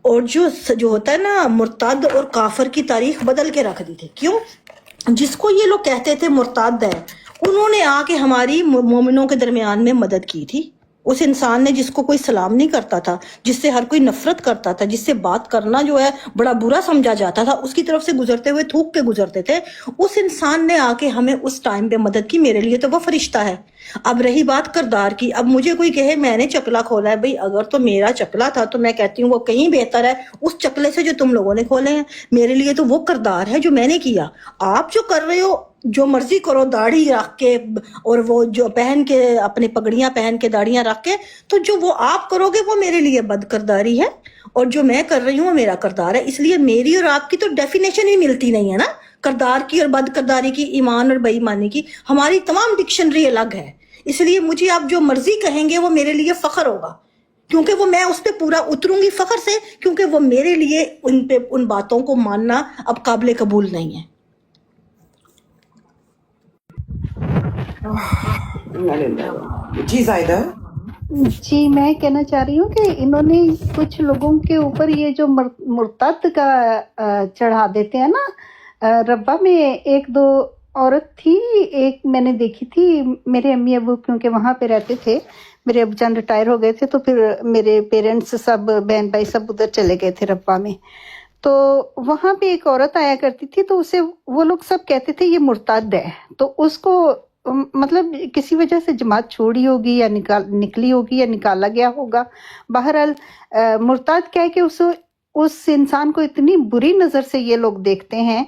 S12: اور جو ہوتا ہے نا مرتد اور کافر کی تاریخ بدل کے رکھ دی تھی۔ کیوں؟ جس کو یہ لوگ کہتے تھے مرتد ہے، انہوں نے آ کے ہماری مومنوں کے درمیان میں مدد کی تھی۔ اس انسان نے جس کو کوئی سلام نہیں کرتا تھا، جس سے ہر کوئی نفرت کرتا تھا، جس سے بات کرنا جو ہے بڑا برا سمجھا جاتا تھا، اس کی طرف سے گزرتے ہوئے تھوک کے گزرتے تھے، اس انسان نے آ کے ہمیں اس ٹائم پہ مدد کی۔ میرے لیے تو وہ فرشتہ ہے۔ اب رہی بات کردار کی، اب مجھے کوئی کہے میں نے چکلا کھولا ہے، بھئی اگر تو میرا چکلا تھا تو میں کہتی ہوں وہ کہیں بہتر ہے اس چکلے سے جو تم لوگوں نے کھولے ہیں۔ میرے لیے تو وہ کردار ہے جو میں نے کیا۔ آپ جو کر رہے ہو जो मर्जी करो, दाढ़ी रख के और वो जो पहन के अपनी पगड़ियां पहन के दाढ़ियां रख के, तो जो वो आप करोगे वो मेरे लिए बदकिरदारी है, और जो मैं कर रही हूँ वो मेरा किरदार है। इसलिए मेरी और आपकी तो डेफिनेशन ही मिलती नहीं है ना, किरदार की और बदकिरदारी की, ईमान और बेईमानी की। हमारी तमाम डिक्शनरी अलग है। इसलिए मुझे आप जो मर्जी कहेंगे वो मेरे लिए फख्र होगा, क्योंकि वो मैं उस पर पूरा उतरूंगी फख्र से, क्योंकि वो मेरे लिए उन बातों को मानना अब काबिल कबूल नहीं है।
S4: जी जायदा
S8: जी, मैं कहना चाह रही हूँ कि इन्होंने कुछ लोगों के ऊपर ये जो मुर्तद का चढ़ा देते हैं ना, रब्बा में एक दो औरत थी, एक मैंने देखी थी, मेरे अम्मी अबू क्योंकि वहाँ पे रहते थे, मेरे अब्बूजान रिटायर हो गए थे, तो फिर मेरे पेरेंट्स सब बहन भाई सब उधर चले गए थे रब्बा में। तो वहाँ पे एक औरत आया करती थी, तो उसे वो लोग सब कहते थे ये मुर्तद है। तो उसको मतलब किसी वजह से जमात छोड़ी होगी या निकली होगी या निकाला गया होगा। बहरहाल मुर्तद क्या है कि उस इंसान को इतनी बुरी नज़र से ये लोग देखते हैं,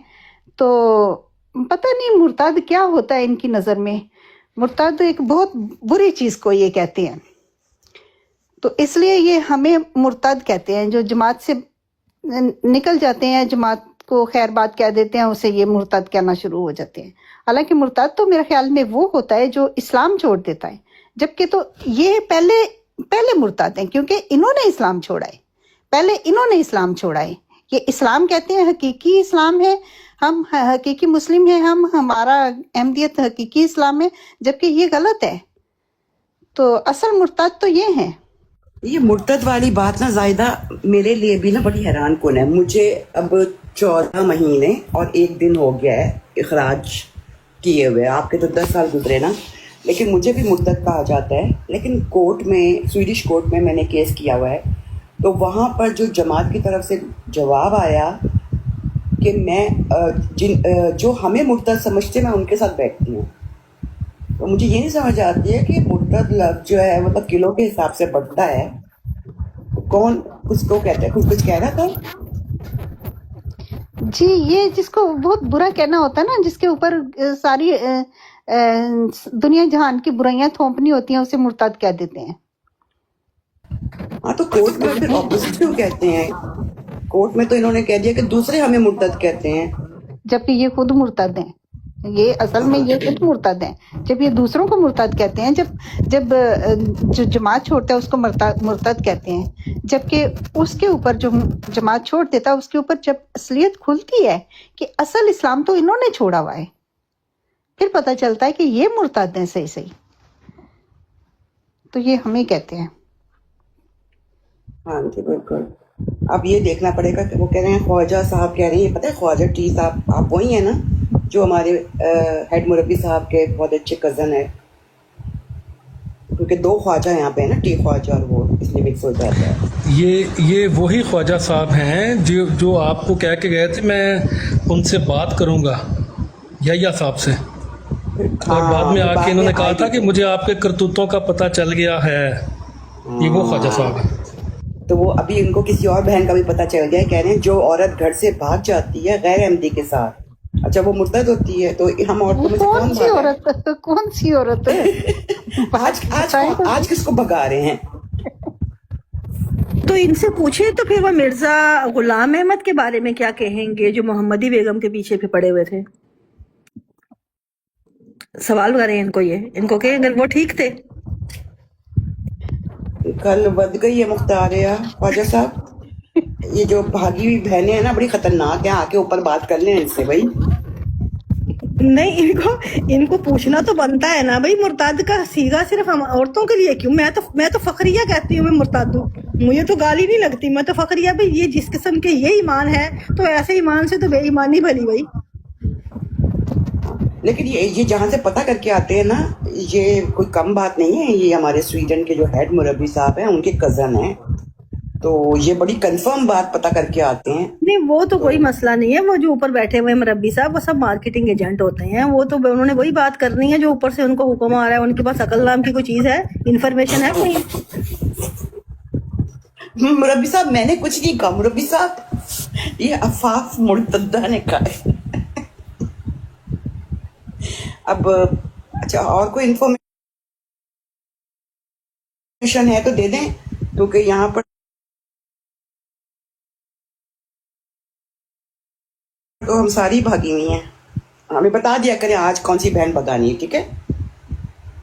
S8: तो पता नहीं मुर्तद क्या होता है इनकी नज़र में। मुर्तद एक बहुत बुरी चीज़ को ये कहते हैं, तो इसलिए ये हमें मुर्तद कहते हैं। जो जमात से निकल जाते हैं, जमात को खैर बात कह देते हैं, उसे ये मुर्तद कहना शुरू हो जाते हैं। हालांकि मुर्तद तो मेरे ख्याल में वो होता है जो इस्लाम छोड़ देता है, जबकि तो ये पहले मुर्तद हैं, क्योंकि इन्होंने इस्लाम छोड़ा है, पहले इन्होंने इस्लाम छोड़ा है। ये इस्लाम कहते हैं हकीकी इस्लाम है, हम हकीकी मुस्लिम हैं, हमारा अहमदियत हकीकी इस्लाम है, जबकि ये गलत है। तो असल मुर्तद तो ये है।
S4: ये मुर्तद वाली बात ना जायदा मेरे लिए भी ना बड़ी हैरान कुन है। मुझे अब 14 महीने और 1 दिन हो गया है इखराज किए हुए। आपके तो 10 साल गुजरे ना, लेकिन मुझे भी मुर्तद कहा जाता है। लेकिन कोर्ट में, स्वीडिश कोर्ट में मैंने केस किया हुआ है, तो वहाँ पर जो जमात की तरफ से जवाब आया कि मैं जो हमें मुर्तद समझते मैं उनके साथ बैठती हूँ। तो मुझे ये नहीं समझ आती है कि मुर्तद लफ्ज़ जो है मतलब किलो के हिसाब से बढ़ता है, कौन उसको कहते हैं? कुछ कह रहा था
S8: जी, ये जिसको बहुत बुरा कहना होता है ना, जिसके ऊपर सारी दुनिया जहान की बुराइयां थोपनी होती हैं, उसे मुर्तद कह देते हैं।
S4: हाँ, तो कोर्ट में फिर ऑपोजिट क्यों कहते हैं? कोर्ट में तो इन्होंने कह दिया कि दूसरे हमें मुर्तद कहते हैं,
S8: जबकि ये खुद मुर्तद हैं। ये असल में ये खुद मुर्तद हैं, जब ये दूसरों को मुर्तद कहते हैं। जब जो जमात छोड़ता है उसको मुर्तद कहते हैं, जबकि उसके ऊपर जो जमात छोड़ देता है उसके ऊपर जब असलियत खुलती है कि असल इस्लाम तो इन्होंने छोड़ा हुआ है, फिर पता चलता है कि ये मुर्तद हैं सही। तो ये हमें कहते हैं।
S4: हाँ जी बिल्कुल। अब ये देखना पड़ेगा कि वो कह रहे हैं, ख्वाजा साहब कह रहे हैं, ये पता है ख्वाजा टी साहब आप वही हैं ना जो हमारे हेड मुरब्बी साहब के बहुत अच्छे कज़न है, क्योंकि 2 ख्वाजा यहाँ पे है ना, टी ख्वाजा और वो, इसलिए मिक्स हो जाता है।
S14: ये वही ख्वाजा साहब हैं जो आपको कह के गए थे मैं उनसे बात करूंगा, यहिया साहब से, और बाद में आके इन्होंने कहा था कि मुझे आपके करतूतों का पता चल गया है। ये वो ख्वाजा साहब है।
S4: तो वो अभी इनको किसी और बहन का भी पता चल गया है। कह रहे हैं जो औरत घर से भाग जाती है गैर अहमदी के साथ, अच्छा वो मुर्तद होती है। तो हम औरतों में से
S8: कौन सी औरत है?
S4: आज किसको भगा रहे हैं?
S12: तो इनसे पूछे तो फिर वो मिर्जा गुलाम अहमद के बारे में क्या कहेंगे, जो मोहम्मदी बेगम के पीछे भी पड़े हुए थे। सवाल करें इनको, इनको कहेंगे वो ठीक थे।
S4: कल बद गई है मुख्तारिया ख्वाजा साहब, ये जो भागी हुई बहनें हैं ना बड़ी खतरनाक है, आके ऊपर बात कर लें इनसे भाई।
S12: नहीं, इनको पूछना तो बनता है ना भाई, मुर्तद का सीगा सिर्फ हम औरतों के लिए क्यों? मैं तो फखरिया कहती हूँ, मैं मुर्तद हूँ, मुझे तो गाली नहीं लगती, मैं तो फखरिया। भाई ये जिस किस्म के ये ईमान है, तो ऐसे ईमान से तो बेईमानी भली भाई।
S4: लेकिन ये जहाँ से पता करके आते हैं ना, ये कोई कम बात नहीं है। ये हमारे स्वीडन के जो हेड मुरब्बी साहब हैं उनके कज़न हैं, तो ये बड़ी कंफर्म बात पता करके आते हैं।
S12: नहीं वो तो कोई मसला नहीं है, वो जो ऊपर बैठे हुए मुरब्बी साहब वो सब मार्केटिंग एजेंट होते हैं, वो तो उन्होंने वही बात करनी है जो ऊपर से उनको हुक्म आ रहा है। उनके पास अकल नाम की कोई चीज है, इन्फॉर्मेशन है कोई?
S4: मुरब्बी साहब मैंने कुछ नहीं कहा, मुरब्बी साहब ये अफाफ मुर्तदा ने कहा है। اب اچھا اور کوئی انفارمیشن ہے تو دے دیں، کیونکہ یہاں پر تو ہم ساری بھاگی ہوئی ہیں، ہمیں بتا دیا کریں آج کون سی بہن بھگانی ہے، ٹھیک ہے؟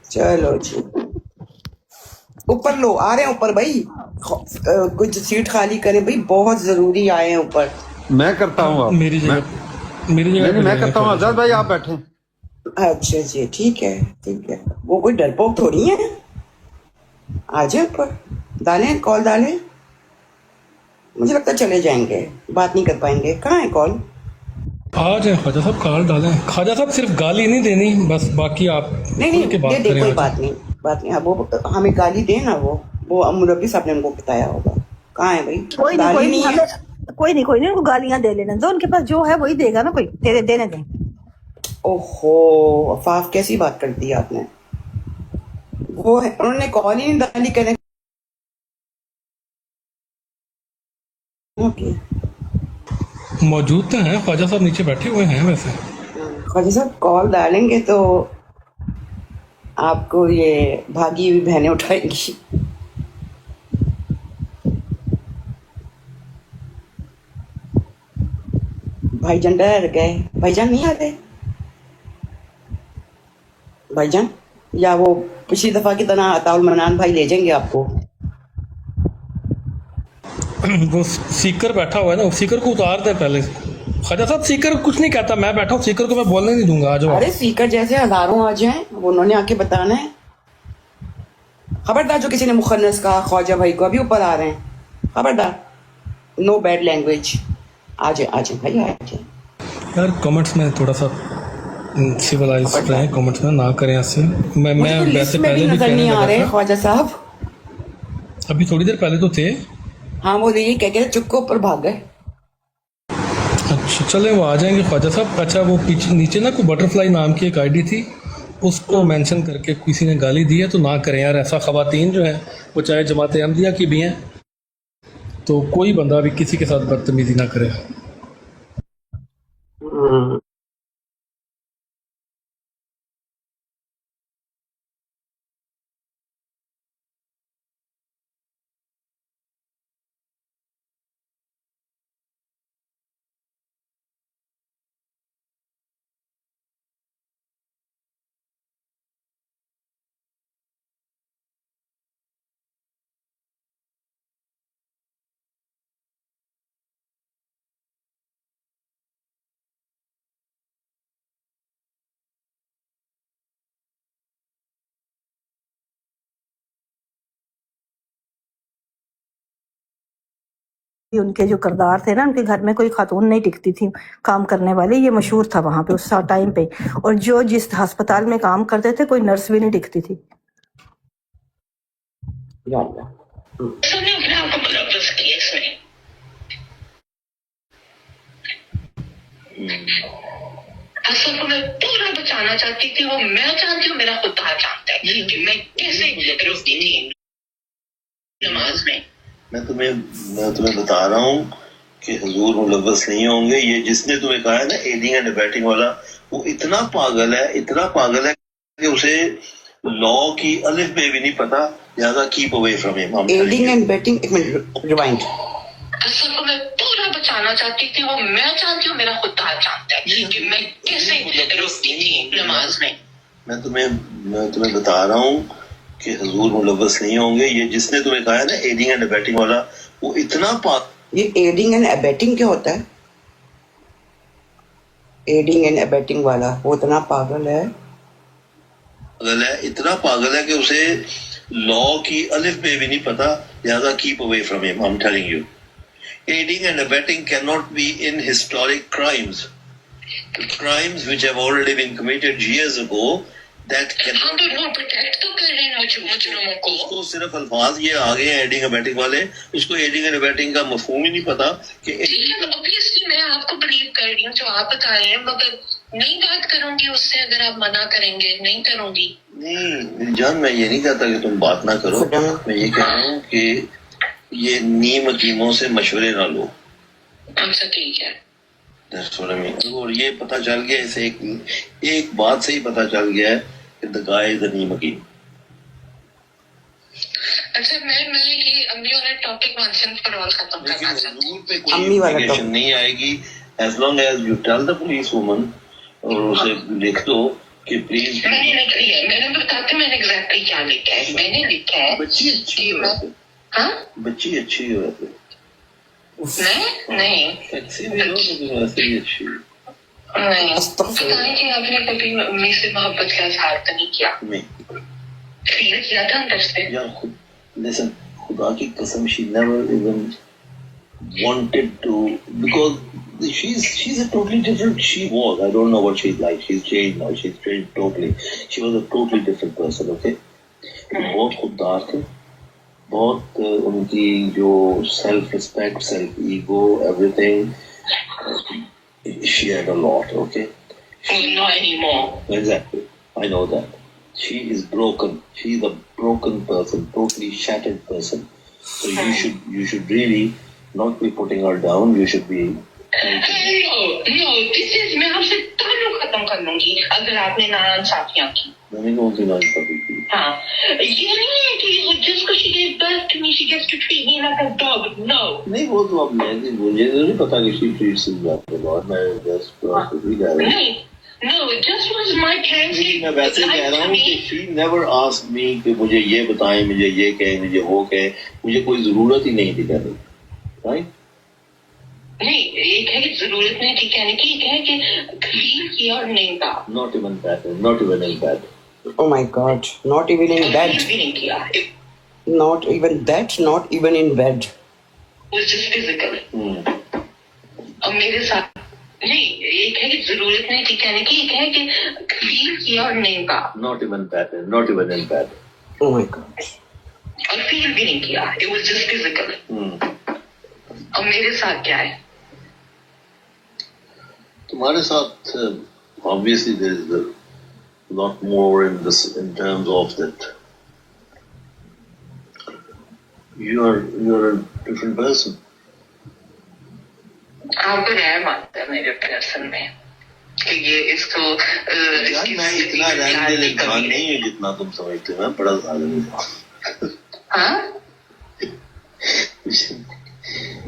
S4: چلو جی اوپر لو، آ رہے ہیں اوپر بھائی، کچھ سیٹ خالی کریں بھائی، بہت ضروری آئے ہیں اوپر۔
S10: میں کرتا ہوں، آپ
S14: میری جگہ
S10: نہیں میں کرتا ہوں، آزاد بھائی آپ بیٹھیں۔
S4: اچھا جی ٹھیک ہے ٹھیک ہے، وہ کوئی ڈرپوک تھوڑی ہے، آ جائیں اوپر، ڈالیں کال ڈالیں، مجھے لگتا ہے چلے جائیں گے، بات نہیں کر پائیں گے۔ کہاں ہے کال؟
S14: آ جائیں خواجہ صاحب، کال ڈالیں۔ خواجہ صاحب صرف گالی نہیں دینی بس، باقی آپ
S4: نہیں
S14: کھل کے
S4: نہیں
S14: بات
S4: دے
S14: کریں۔
S4: کوئی
S14: آج
S4: بات نہیں بات نہیں، وہ ہمیں گالی دے نا، وہ مربی صاحب نے ان کو بتایا ہوگا۔ کہاں ہے بھائی؟
S12: کوئی نہیں
S4: گالی
S12: کوئی نہیں
S4: نہیں ہے۔
S12: ہمیں کوئی نہیں ان کو گالیاں دے لینا دو، ان کے پاس جو ہے وہی دے گا نا، کوئی دینے دیں۔
S4: اوہو عفاف کیسی بات کر دی آپ نے، وہ انہوں نے کال ہی نہیں ڈالی کرنے کی۔
S14: موجود تو ہیں خواجہ صاحب، نیچے بیٹھے ہوئے ہیں ویسے۔
S4: خواجہ صاحب کال ڈالیں گے تو آپ کو یہ بھاگی ہوئی بہنیں اٹھائیں گی۔ بھائی جان ڈر گئے، بھائی جان نہیں آتے بھائی جان، یا وہ پچھلی دفعہ کی طرح عطا المنان بھائی لے جائیں گے آپ کو؟
S14: وہ سیکر بیٹھا ہوا ہے نا، سیکر کو اتار دیں پہلے۔ خواجہ صاحب سیکر کچھ نہیں کہتا، میں بیٹھا ہوں، سیکر کو میں بولنے نہیں دوں گا، آ جاؤ۔
S4: ارے سیکر جیسے ہزاروں آ جائیں، انہوں نے آ کے بتانا ہے۔ خبردار جو کسی نے مخنث کہا خواجہ بھائی کو، ابھی اوپر آ رہے ہیں، خبردار، نو بیڈ لینگویج۔ آ جائیں بھائی آ جائیں۔
S14: یار کمنٹس میں تھوڑا سا سیولائز رہیں، کمنٹس میں نہ کریں ایسے۔ میں
S4: مجھے تو لسٹ
S14: ویسے
S4: میں بھی
S14: پہلے بھی
S4: نظر
S14: کہنے
S4: نہیں آ
S14: لگا
S4: رہے
S14: تھا،
S4: خواجہ صاحب۔
S14: ابھی تھوڑی دیر پہلے تو تھے۔
S4: ہاں وہ یہ کہہ کے چپ کو اوپر بھاگ گئے۔
S14: اچھا چلیں وہ آ جائیں گے خواجہ صاحب۔ اچھا وہ پیچھے نیچے نا کوئی بٹر فلائی نام کی ایک آئی ڈی تھی، اس کو مینشن کر کے کسی نے گالی دی ہے تو نہ کریں یار ایسا۔ خواتین جو ہیں وہ چاہے جماعت احمدیہ کی بھی ہیں، تو کوئی بندہ بھی کسی کے ساتھ بدتمیزی نہ کرے۔
S12: ان کے جو کردار تھے نا، ان کے گھر میں کوئی خاتون نہیں ٹکتی تھی کام کرنے والی، یہ مشہور تھا وہاں پہ اس ٹائم پہ، اور جو جس ہسپتال میں کام کرتے تھے کوئی نرس بھی نہیں ٹکتی تھی۔
S6: سب نے اپنے آپ کو ملوث کیا اس میں۔ اصل کو میں پورا بچانا چاہتی تھی، وہ میں جانتی ہوں، میرا خدا جانتا ہے کہ میں کیسے رکتی تھی نماز میں۔
S5: میں تمہیں بتا رہا ہوں کہ حضور ملوث نہیں ہوں گے۔ یہ جس نے تمہیں کہا ہے نا ایڈنگ اینڈ ابیٹنگ والا، وہ اتنا پاگل ہے کہ اسے لا کی الف بے بھی نہیں پتا، لہٰذا کیپ اوے فرام ہم۔
S4: ایڈنگ اینڈ بیٹنگ، ایک منٹ ریوائنڈ۔
S6: اصل کو میں پورا بچانا چاہتی تھی، وہ میں جانتی ہوں، میرا خدا جانتا ہے کہ میں کیسے رکتی تھی نماز میں۔
S5: میں تمہیں بتا رہا ہوں کہ حضور ملوث نہیں ہوں گے۔ یہ جس نے تمہیں کہا ہے نا ایڈنگ اینڈ ابیٹنگ والا، وہ اتنا
S4: یہ ایڈنگ اینڈ ابیٹنگ کیا ہوتا ہے؟ ایڈنگ اینڈ ابیٹنگ والا وہ اتنا پاگل ہے
S5: کہ اسے لا کی الف بے بھی نہیں پتا، لہٰذا کیپ اوے فرام ہم۔ I'm telling you, aiding and abetting cannot be in historic crimes. The crimes which have already been committed years ago, that cannot.
S6: Protect تو کر رہے ہیں مجرموں کو۔
S5: اس کو صرف الفاظ یہ آگے ہیں ایڈنگ ابیٹنگ والے، اس کو ایڈنگ اینڈ ابیٹنگ کا مفہوم ہی نہیں پتا کہ
S6: obviously میں آپ کو بلیو کر رہی ہوں جو آپ بتا رہے ہیں، مگر نہیں بات کروں گی اس سے اگر آپ منع کریں گے، نہیں کروں گی۔
S5: نہیں جان، میں یہ نہیں کہتا کہ تم بات نہ کرو، میں یہ کہہ رہا ہوں کہ یہ نیم حکیموں سے مشورے نہ لو۔
S6: اچھا ٹھیک ہے۔
S5: That's what I mean. اور یہ پتہ چل گیا اسے ایک بات سے ہی پتہ چل گیا ہے کہ the guy is an emakim.
S6: اچھا میں یہ امی والا topic once and for all ختم کرنا چاہتی ہوں.
S5: پہ کوئی انویسٹیگیشن نہیں آئے گی as long as you tell the police woman اور اسے لکھ دو کہ پلیز.
S6: میں نے لکھی ہے, میں نے بتاتے میں نے ایگزیکٹلی کیا لکھا ہے. میں نے لکھا ہے
S5: بچی اچھی ہو ویسے.
S6: ہاں
S5: بچی اچھی ہو ویسے.
S6: نہیں
S5: سیکسی بھی ہو لیکن ویسے بھی اچھی ہو.
S6: نہیں پتہ نہیں کہ آپ نے کبھی امی سے محبت کا اظہار تو نہیں کیا.
S5: نہیں
S6: فیل کیا تھا اندر سے.
S5: یار خود listen, خدا کی قسم she never even wanted to, because she's a totally different, she was, I don't know what she's like, she's changed now, she's changed totally, she was a totally different person, okay. بہت خوددار تھے, بہت ان کی جو self respect, self ego, everything, she had a lot, okay.
S6: Not anymore.
S5: Exactly, I know that. She is broken. She is a broken person, totally shattered person. So you should really not be putting her down. You should be.
S6: No, this is میں آپ سے تعلق ختم کر لوں گی اگر آپ نے ناانصافیاں کی.
S5: میں نے کون سی ناانصافی کی؟
S6: ہاں یہ نہیں ہے کہ جس کو she gave birth to me she gets to treat me like a dog. No.
S5: نہیں وہ تو اب میں مجھے نہیں پتا کہ she treats me like a dog. میں just
S6: نہیں. No, it just was my parents.
S5: میں ویسے کہہ رہا ہوں کہ she never asked me کہ مجھے یہ بتائیں, مجھے یہ کہیں, مجھے وہ کہیں, مجھے کوئی ضرورت ہی نہیں تھی کہنے, right?
S6: نہیں ایک ہے کہ ضرورت نہیں تھی کہنے کی, ایک ہے کہ فیل کیا اور نہیں تھا.
S5: Not even that, not even in bed.
S4: Oh my God, not even in bed.
S6: فیل بھی نہیں کیا.
S4: Not even that, not even in bed.
S6: It was just physical. اور میرے ساتھ نہیں, ایک ہے کہ ضرورت نہیں تھی کہنے کی, ایک ہے کہ فیل کیا اور نہیں تھا.
S5: Not even that, not even in bed.
S4: Oh my God.
S6: اور فیل بھی نہیں کیا. It was just physical. اور میرے ساتھ کیا ہے؟
S5: تمہارے ساتھ obviously there is a lot more in this in terms of that. You're a different person.
S6: آپ کو رحم آتا ہے میرے پرسن میں کہ یہ اس کو
S5: میں اتنا رحم دل انسان نہیں ہوں جتنا تم سمجھتے ہو, میں بڑا ظالم ہوں.
S6: ہاں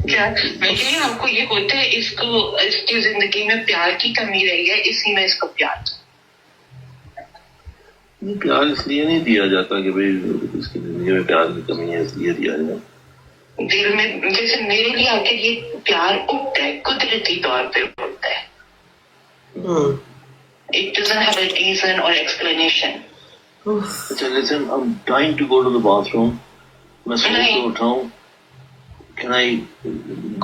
S6: کیا میں کہوں آپ کو یہ ہوتا ہے, اس کو اس کی زندگی میں پیار کی کمی رہی ہے اسی میں اس کو پیار.
S5: پیار اس لیے نہیں دیا جاتا کہ بھائی اس کی زندگی میں پیار کی کمی ہے اس لیے دیا جائے.
S6: دل میں جیسے میرے لیے آ کے یہ پیار اٹھتا ہے, قدرتی طور پہ اٹھتا ہے. It doesn't have a reason or explanation.
S5: اچھا listen, I'm trying to go to the bathroom. میں سوچ کے اٹھاؤں. Can I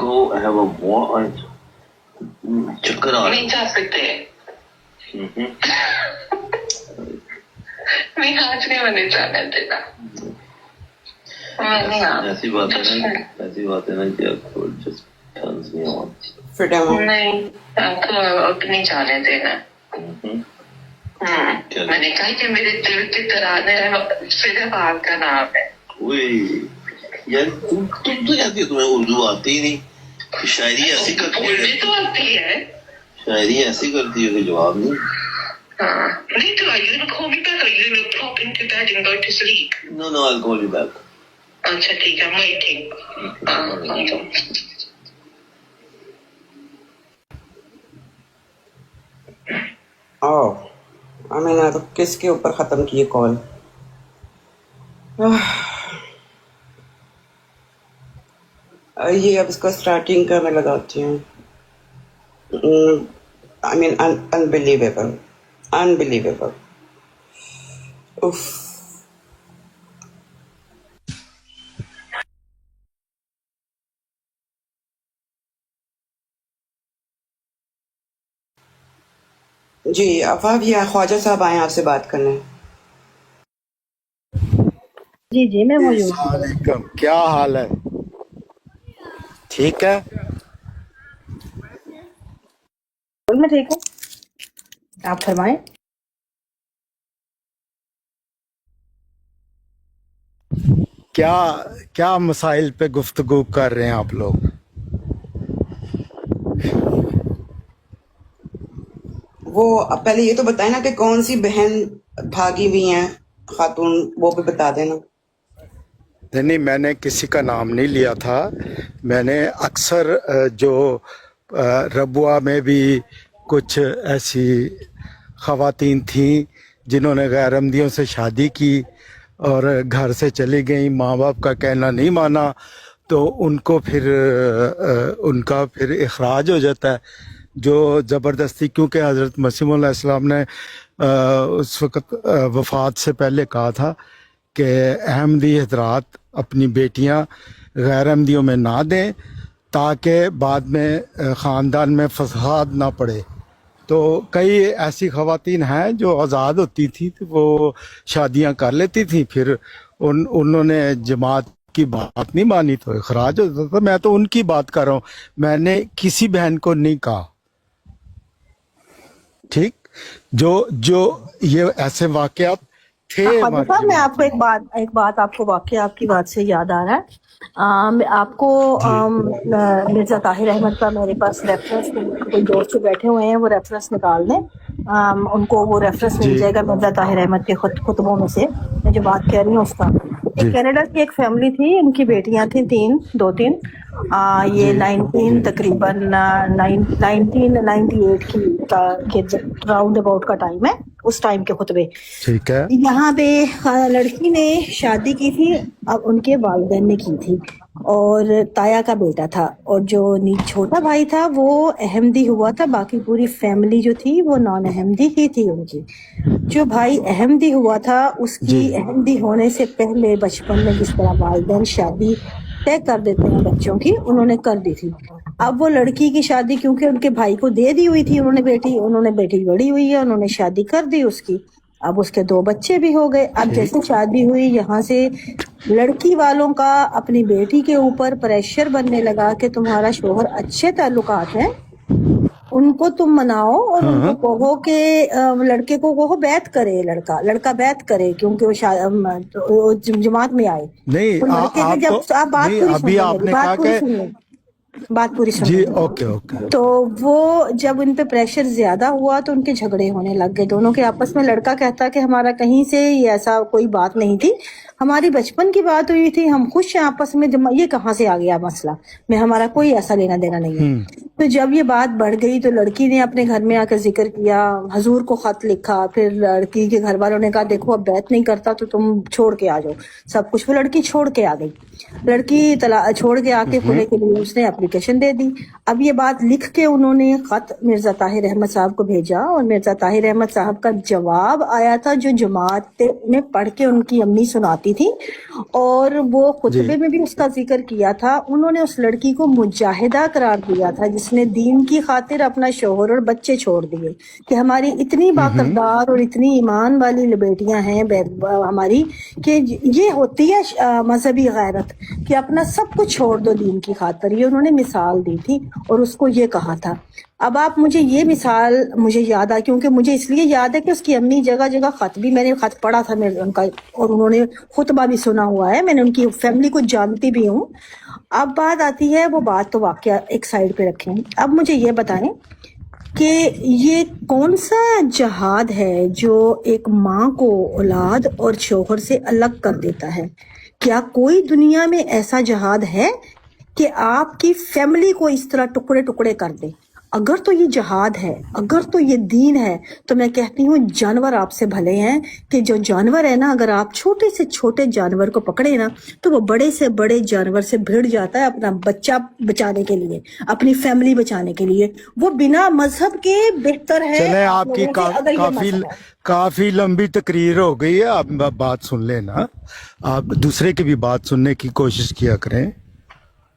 S5: go have a walk? چکر آ رہا
S6: نہیں جا سکتے. نہیں آج نہیں میں نے جانا دینا.
S5: ایسی بات ہے نا کہ آپ کو just turns me on.
S6: نہیں آپ کو اب نہیں جانے دینا. میں نے کہا کہ میرے دل کی ترانے صرف آپ کا نام ہے.
S5: یار تم تو کہتی ہو تمہیں اردو آتی ہی نہیں, شاعری ایسی کرتی ہے,
S6: تو آتی ہے
S5: شاعری ایسی کرتی ہے کہ جواب نہیں.
S6: نہیں تو are you gonna call me back or are you gonna pop into bed and go to sleep?
S5: No, I'll call you back.
S6: اچھا ٹھیک ہے, I'm waiting.
S4: میں نے تو کس کے اوپر ختم کیے کال. یہ اب اس کو اسٹارٹنگ کا میں لگاتی ہوں. I mean unbelievable. Oof. جی آفاق, یہ خواجہ صاحب آئے ہیں آپ سے بات کرنے.
S1: جی میں موجود.
S15: السلام علیکم, کیا حال ہے؟ ٹھیک ہے,
S1: میں ٹھیک ہوں, آپ فرمائیں.
S15: کیا مسائل پہ گفتگو کر رہے ہیں آپ لوگ؟
S4: वो पहले ये तो बताए ना कि कौन सी बहन भागी हुई हैं खातून, वो भी बता देना।
S15: नहीं, मैंने किसी का नाम नहीं लिया था। मैंने अक्सर जो रबुआ में भी कुछ ऐसी ख़वातीन थीं जिन्होंने गैर अहमदियों से शादी की और घर से चली गई, माँ बाप का कहना नहीं माना, तो उनको फिर उनका फिर इखराज हो जाता है जो ज़बरदस्ती, क्योंकि हज़रत मसीह मौऊद अलैहिस्सलाम ने उस वक़्त वफ़ात से पहले कहा था कि अहमदी हज़रात अपनी बेटियां गैर अहमदियों में ना दें ताकि बाद में ख़ानदान में फसाद ना पड़े। तो कई ऐसी ख़वातीन हैं जो आज़ाद होती थी तो वो शादियां कर लेती थी, फिर उन्होंने जमात की बात नहीं मानी तो इखराज होता था। मैं तो उनकी बात कर रहा हूँ, मैंने किसी बहन को नहीं कहा। ठीक, जो ये ऐसे वाक़यात थे हमारे
S12: साहब, मैं
S15: जमात
S12: आपको
S15: में।
S12: एक बात आपको वाकया आपकी बात से याद आ रहा है। आपको मिर्जा ताहिर अहमद का मेरे पास रेफरेंस, कोई दोस्त बैठे हुए हैं वो रेफरेंस निकाल दें, उनको वो रेफरेंस मिल
S15: जी
S12: जाएगा मिर्जा ताहिर अहमद के खुतबों में से मैं जो बात कह रही हूँ उसका। एक
S15: जी
S12: कनाडा की एक फैमिली थी, उनकी बेटियां थी दो तीन, ये
S15: जी
S12: 19 तकरीबन 1998 के राउंड अबाउट का टाइम है, उस टाइम के खुतबे।
S15: ठीक है।
S12: यहाँ पे लड़की ने शादी की थी, अब उनके वालिदैन ने की थी, और ताया का बेटा था, और जो छोटा भाई था वो अहमदी हुआ था, बाकी पूरी फैमिली जो थी वो नॉन अहमदी ही थी उनकी। जो भाई अहमदी हुआ था उसकी
S15: जी
S12: अहमदी होने से पहले बचपन में जिस तरह वालिदैन शादी तय कर देते हैं बच्चों की, उन्होंने कर दी थी। अब वो लड़की की शादी क्योंकि उनके भाई को दे दी हुई थी, उन्होंने बेटी बड़ी हुई है, उन्होंने शादी कर दी उसकी। अब उसके 2 बच्चे भी हो गए। अब जैसे शादी हुई, यहाँ से लड़की वालों का अपनी बेटी के ऊपर प्रेशर बनने लगा कि तुम्हारा शोहर अच्छे ताल्लुकात हैं, उनको तुम मनाओ और
S15: हाँ
S12: उनको
S15: हाँ
S12: कहो कि लड़के को कहो बैत करे, लड़का बैत करे, क्योंकि वो जमात में आए।
S15: नहीं
S12: तो लड़के ने
S15: आप
S12: जब,
S15: तो
S12: आप बात
S15: नहीं,
S12: पूरी
S15: अभी
S12: सुनिए, मेरी
S15: आपने
S12: बात
S15: कहा
S12: पूरी
S15: कि
S12: सुनिए, बात पूरी
S15: जी
S12: सुनिए।
S15: ओके ओके
S12: तो वो जब उन पे प्रेशर ज्यादा हुआ तो उनके झगड़े होने लग गए दोनों के आपस में। लड़का कहता कि हमारा कहीं से ऐसा कोई बात नहीं थी, हमारी बचपन की बात हुई थी, हम खुश हैं आपस में, ये कहाँ से आ गया मसला, में हमारा कोई ऐसा लेना देना नहीं है। तो जब ये बात बढ़ गई तो लड़की ने अपने घर में आकर जिक्र किया, हजूर को खत लिखा, फिर लड़की के घर वालों ने कहा देखो अब बैत नहीं करता तो तुम छोड़ के आ जाओ सब कुछ। वो लड़की छोड़ के आ गई, लड़की छोड़ के आके खुले के लिए उसने एप्लीकेशन दे दी। अब ये बात लिख के उन्होंने खत मिर्जा ताहिर अहमद साहब को भेजा, और मिर्जा ताहिर अहमद साहब का जवाब आया था जो जमात में पढ़ के उनकी अम्मी सुनाती थी, और वो
S15: जी
S12: खुतबे में भी उसका जिक्र किया था। उन्होंने उस लड़की को मुजाहिदा करार दिया था जिसने दीन की खातिर अपना शोहर और बच्चे छोड़ दिए, कि हमारी इतनी बाकरदार और इतनी ईमान वाली बेटियां हैं हमारी, कि ये होती है मजहबी गैरत, कि अपना सब कुछ छोड़ दो दीन की खातिर। ये उन्होंने मिसाल दी थी और उसको ये कहा था। अब आप मुझे ये मिसाल मुझे याद आ, क्योंकि मुझे इसलिए याद है कि उसकी अम्मी जगह जगह खत भी, मैंने खत पढ़ा था मेरे उनका, और उन्होंने खुतबा भी सुना हुआ है, मैंने उनकी फैमिली को जानती भी हूँ। अब बात आती है, वो बात तो वाकया एक साइड पे रखें, अब मुझे ये बताएं कि ये कौन सा जहाद है जो एक माँ को औलाद और शोहर से अलग कर देता है? क्या कोई दुनिया में ऐसा जहाद है कि आपकी फैमिली को इस तरह टुकड़े टुकड़े कर दे? अगर तो ये जहाद है, अगर तो ये दीन है, तो मैं कहती हूँ जानवर आपसे भले हैं, कि जो जानवर है ना, अगर आप छोटे से छोटे जानवर को पकड़े ना तो वो बड़े से बड़े जानवर से भिड़ जाता है अपना बच्चा बचाने के लिए, अपनी फैमिली बचाने के लिए। वो बिना मजहब के बेहतर है
S15: चले
S12: आप
S15: आपकी
S12: लोगों के, अगर ये
S15: काफी
S12: मसला है।
S15: काफी लंबी तकरीर हो गई है, आप बात सुन लेना, आप दूसरे की भी बात सुनने की कोशिश किया करें।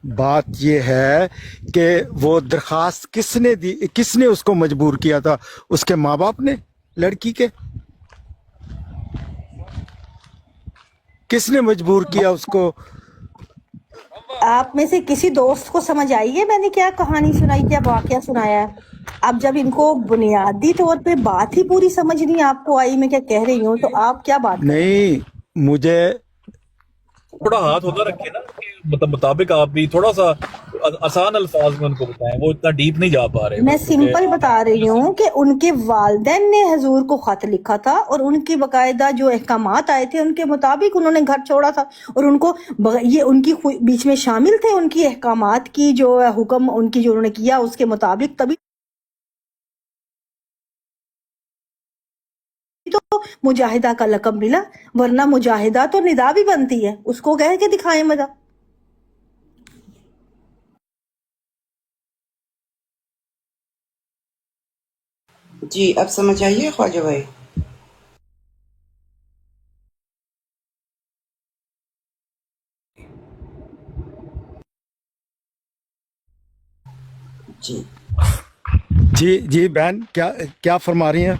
S15: बात ये है कि वो दरखास्त किसने दी, किसने उसको मजबूर किया था? उसके माँ बाप ने, लड़की के? किसने मजबूर किया उसको?
S12: आप में से किसी दोस्त को समझ आई है मैंने क्या कहानी सुनाई, क्या वाकया सुनाया है? अब जब इनको बुनियादी तौर पे बात ही पूरी समझ नहीं आपको आई मैं क्या कह रही हूँ, तो आप क्या बात कर रहे हैं?
S15: नहीं, मुझे
S3: थोड़ा हाथ होता रखे ना, कि मतलब मुताबिक आप भी थोड़ा सा आसान अल्फाज में उनको बताएं, वो इतना डीप नहीं जा पा रहे।
S12: मैं सिंपल बता रही हूँ कि उनके वालिदैन ने हजूर को खत लिखा था और उनकी बाकायदा जो अहकामात आए थे उनके मुताबिक उन्होंने घर छोड़ा था, और उनको ये उनकी बीच में शामिल थे, उनकी अहकामात की जो हुक्म उनकी जो उन्होंने किया उसके मुताबिक, तभी तो मुजाहिदा का लक़ब मिला, वरना मुजाहिदा तो निदा भी बनती है, उसको कह के दिखाएं मजा।
S4: जी अब समझ आइए ख्वाजा भाई। जी
S15: जी जी बहन, क्या क्या फरमा रही हैं,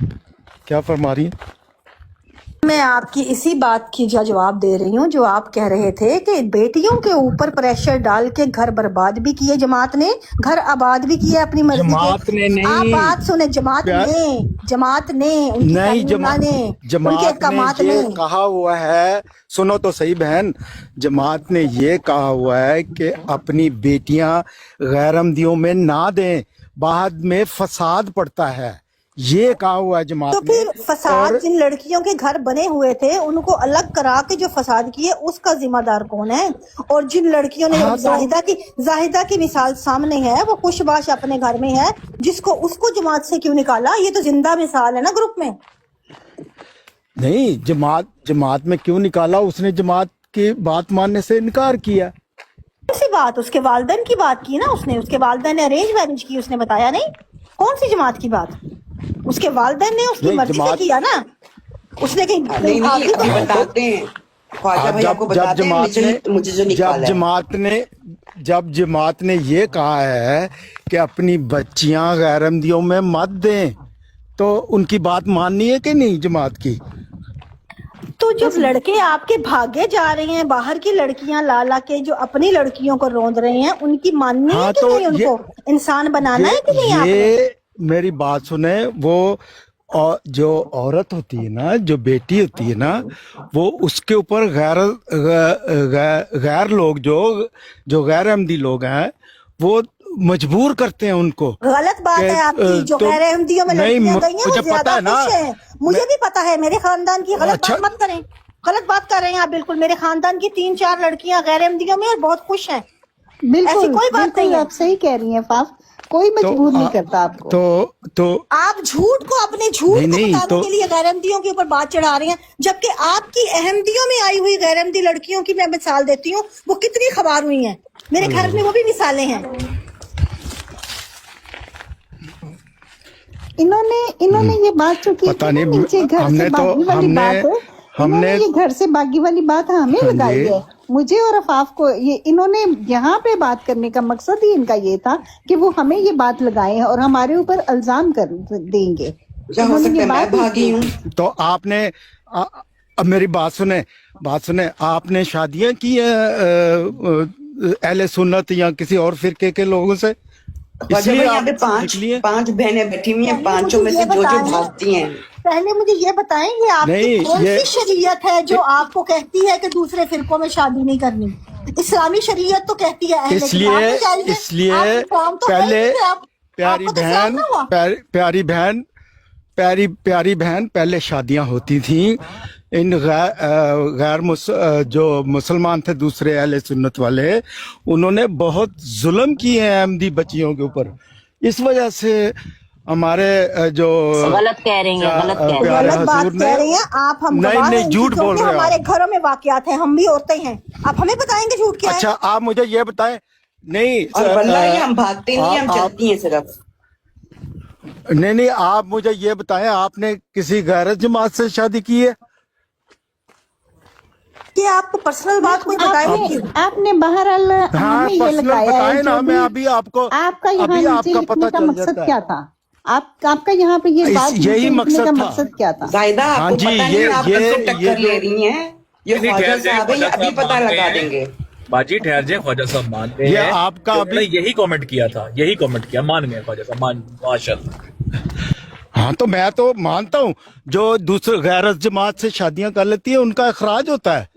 S15: क्या फरमा रही हैं?
S12: मैं आपकी इसी बात की जवाब दे रही हूँ जो आप कह रहे थे कि बेटियों के ऊपर प्रेशर डाल के घर बर्बाद भी किए जमात ने, घर आबाद भी किए अपनी मर्जी
S15: जमात
S12: के।
S15: ने नहीं,
S12: आप बात सुने, जमात ने उनकी
S15: नहीं,
S12: तालीमात ने, उनके
S15: जमात
S12: अहकामात
S15: ने ये
S12: ने।
S15: कहा हुआ है, सुनो तो सही बहन, जमात ने ये कहा हुआ है कि अपनी बेटियां गैरमदियों में ना दें, बाद में फसाद पड़ता है, ये कहा हुआ है जमात
S12: तो
S15: ने।
S12: फिर फसाद
S15: और
S12: जिन लड़कियों के घर बने हुए थे उनको अलग करा के जो फसाद किए उसका जिम्मेदार कौन है? और जिन लड़कियों ने,
S15: हाँ, तो
S12: जाहिदा की मिसाल सामने है, वो खुशबाश अपने घर में है, जिसको उसको जमात से क्यों निकाला? ये तो जिंदा मिसाल है ना ग्रुप में।
S15: नहीं, जमात में क्यों निकाला? उसने जमात की बात मानने से इनकार किया।
S12: कौन सी बात? उसके वालिदैन की बात की ना उसने, उसके वालिदैन ने अरेंज मैरिज की, उसने बताया नहीं। कौन सी जमात की बात? उसके वालिदैन ने उसकी मर्जी से किया ना, उसने कहीं
S4: नहीं बताते हैं ख्वाजा भाई, आपको बताते हैं मुझे जो निकाला है।
S15: जब जमात ने ये कहा है कि अपनी बच्चियां गैरमदियों में मत दें, तो उनकी बात माननी है कि नहीं जमात की?
S12: तो जब लड़के आपके भागे जा रहे हैं, बाहर की लड़कियां ला के जो अपनी लड़कियों को रोंद रहे हैं, उनकी माननी है कि
S15: तो
S12: नहीं? उनको इंसान बनाना है कि नहीं? आपने
S15: मेरी बात सुने, वो जो औरत होती है ना, जो बेटी होती है ना, वो उसके ऊपर गैर लोग जो गैर अहमदी लोग हैं वो मजबूर करते हैं उनको।
S12: गलत बात है आपकी, जो गैर अहमदियों में लड़कियां गई हैं वो ज्यादा खुश हैं। मुझे भी पता है, मेरे खानदान की गलत बात मत करें, गलत बात कर रहे हैं आप बिल्कुल। मेरे खानदान की 3-4 लड़कियां गैर अहमदियों में और बहुत खुश हैं।
S8: बिल्कुल,
S12: ऐसी कोई बात नहीं है।
S8: आप सही कह रही हैं फाफ, कोई मजबूर नहीं करता आपको।
S15: तो
S12: आप झूठ को, अपने झूठ को बताने के लिए गैर अहमदियों के ऊपर बात चढ़ा रहे हैं, जबकि आपकी अहमदियों में आई हुई गैर अहमदी लड़कियों की मैं मिसाल देती हूँ, वो कितनी खबर हुई हैं, मेरे घर में वो भी मिसालें हैं।
S8: इन्होंने ये बात जो की
S15: पता नहीं,
S8: नीचे घर से बागी वाली बात, इन्होंने ये घर से बागी वाली बात हमें लगाई है, मुझे और अफाफ को। ये इन्होंने यहाँ पे बात करने का मकसद ही इनका ये था कि वो हमें ये बात लगाए और हमारे ऊपर इल्जाम कर देंगे।
S4: हो सकता है मैं भागी हूँ।
S15: तो आपने अब मेरी बात सुने, आपने शादियां की अहले सुन्नत या किसी और फिरके के लोगों से?
S4: इसलिए यहाँ पे पांच बहनें बैठी हुई हैं, पांचों में से जो भागती हैं।
S12: पहले मुझे ये बताएं, ये आपकी कौन सी शरीयत है जो आपको कहती है कि दूसरे फिरकों में शादी नहीं करनी? इस्लामी शरीयत तो कहती है।
S15: इसलिए पहले प्यारी बहन पहले शादियां होती थी, इन जो मुसलमान थे दूसरे अहले सुन्नत वाले, उन्होंने बहुत जुल्म किए हैं अहमदी बच्चियों के ऊपर। इस वजह से हमारे जो
S12: गलत कह रही हैं, गलत बात कह रही हैं आप। हम
S15: नहीं झूठ बोल रहे हैं।
S12: हमारे घरों में वाकयात हैं, हम भी औरतें हैं, आप हमें बताएंगे झूठ क्या है?
S15: अच्छा, आप मुझे ये बताएं। नहीं
S4: हम भागते नहीं, हम चलती हैं सिर्फ।
S15: नहीं, आप मुझे ये बताएं, आपने किसी गैर जमात से शादी की है?
S12: कि आपको पर्सनल बात कोई बताए?
S8: आपने बहरहाल हमें ये लगाया है ना, मैं
S15: अभी आपको
S8: आपका यहाँ नीचे लिखने का मकसद क्या था? आपका यहाँ पे ये बात
S15: यही मकसद
S8: का मकसद क्या था?
S4: जायदा आपको पता नहीं, आप टक्कर ले रही हैं। ये ख्वाजा साहब है, अभी पता लगा देंगे।
S3: बाजी ठहर जाए, ख्वाजा साहब मानते हैं, आपका अभी यही कमेंट किया था, यही कमेंट किया, मान गए ख्वाजा साहब, माशाल्लाह।
S15: हाँ, तो मैं तो मानता हूँ जो दूसरे गैर जमात से शादियां कर लेती है उनका अखराज होता है।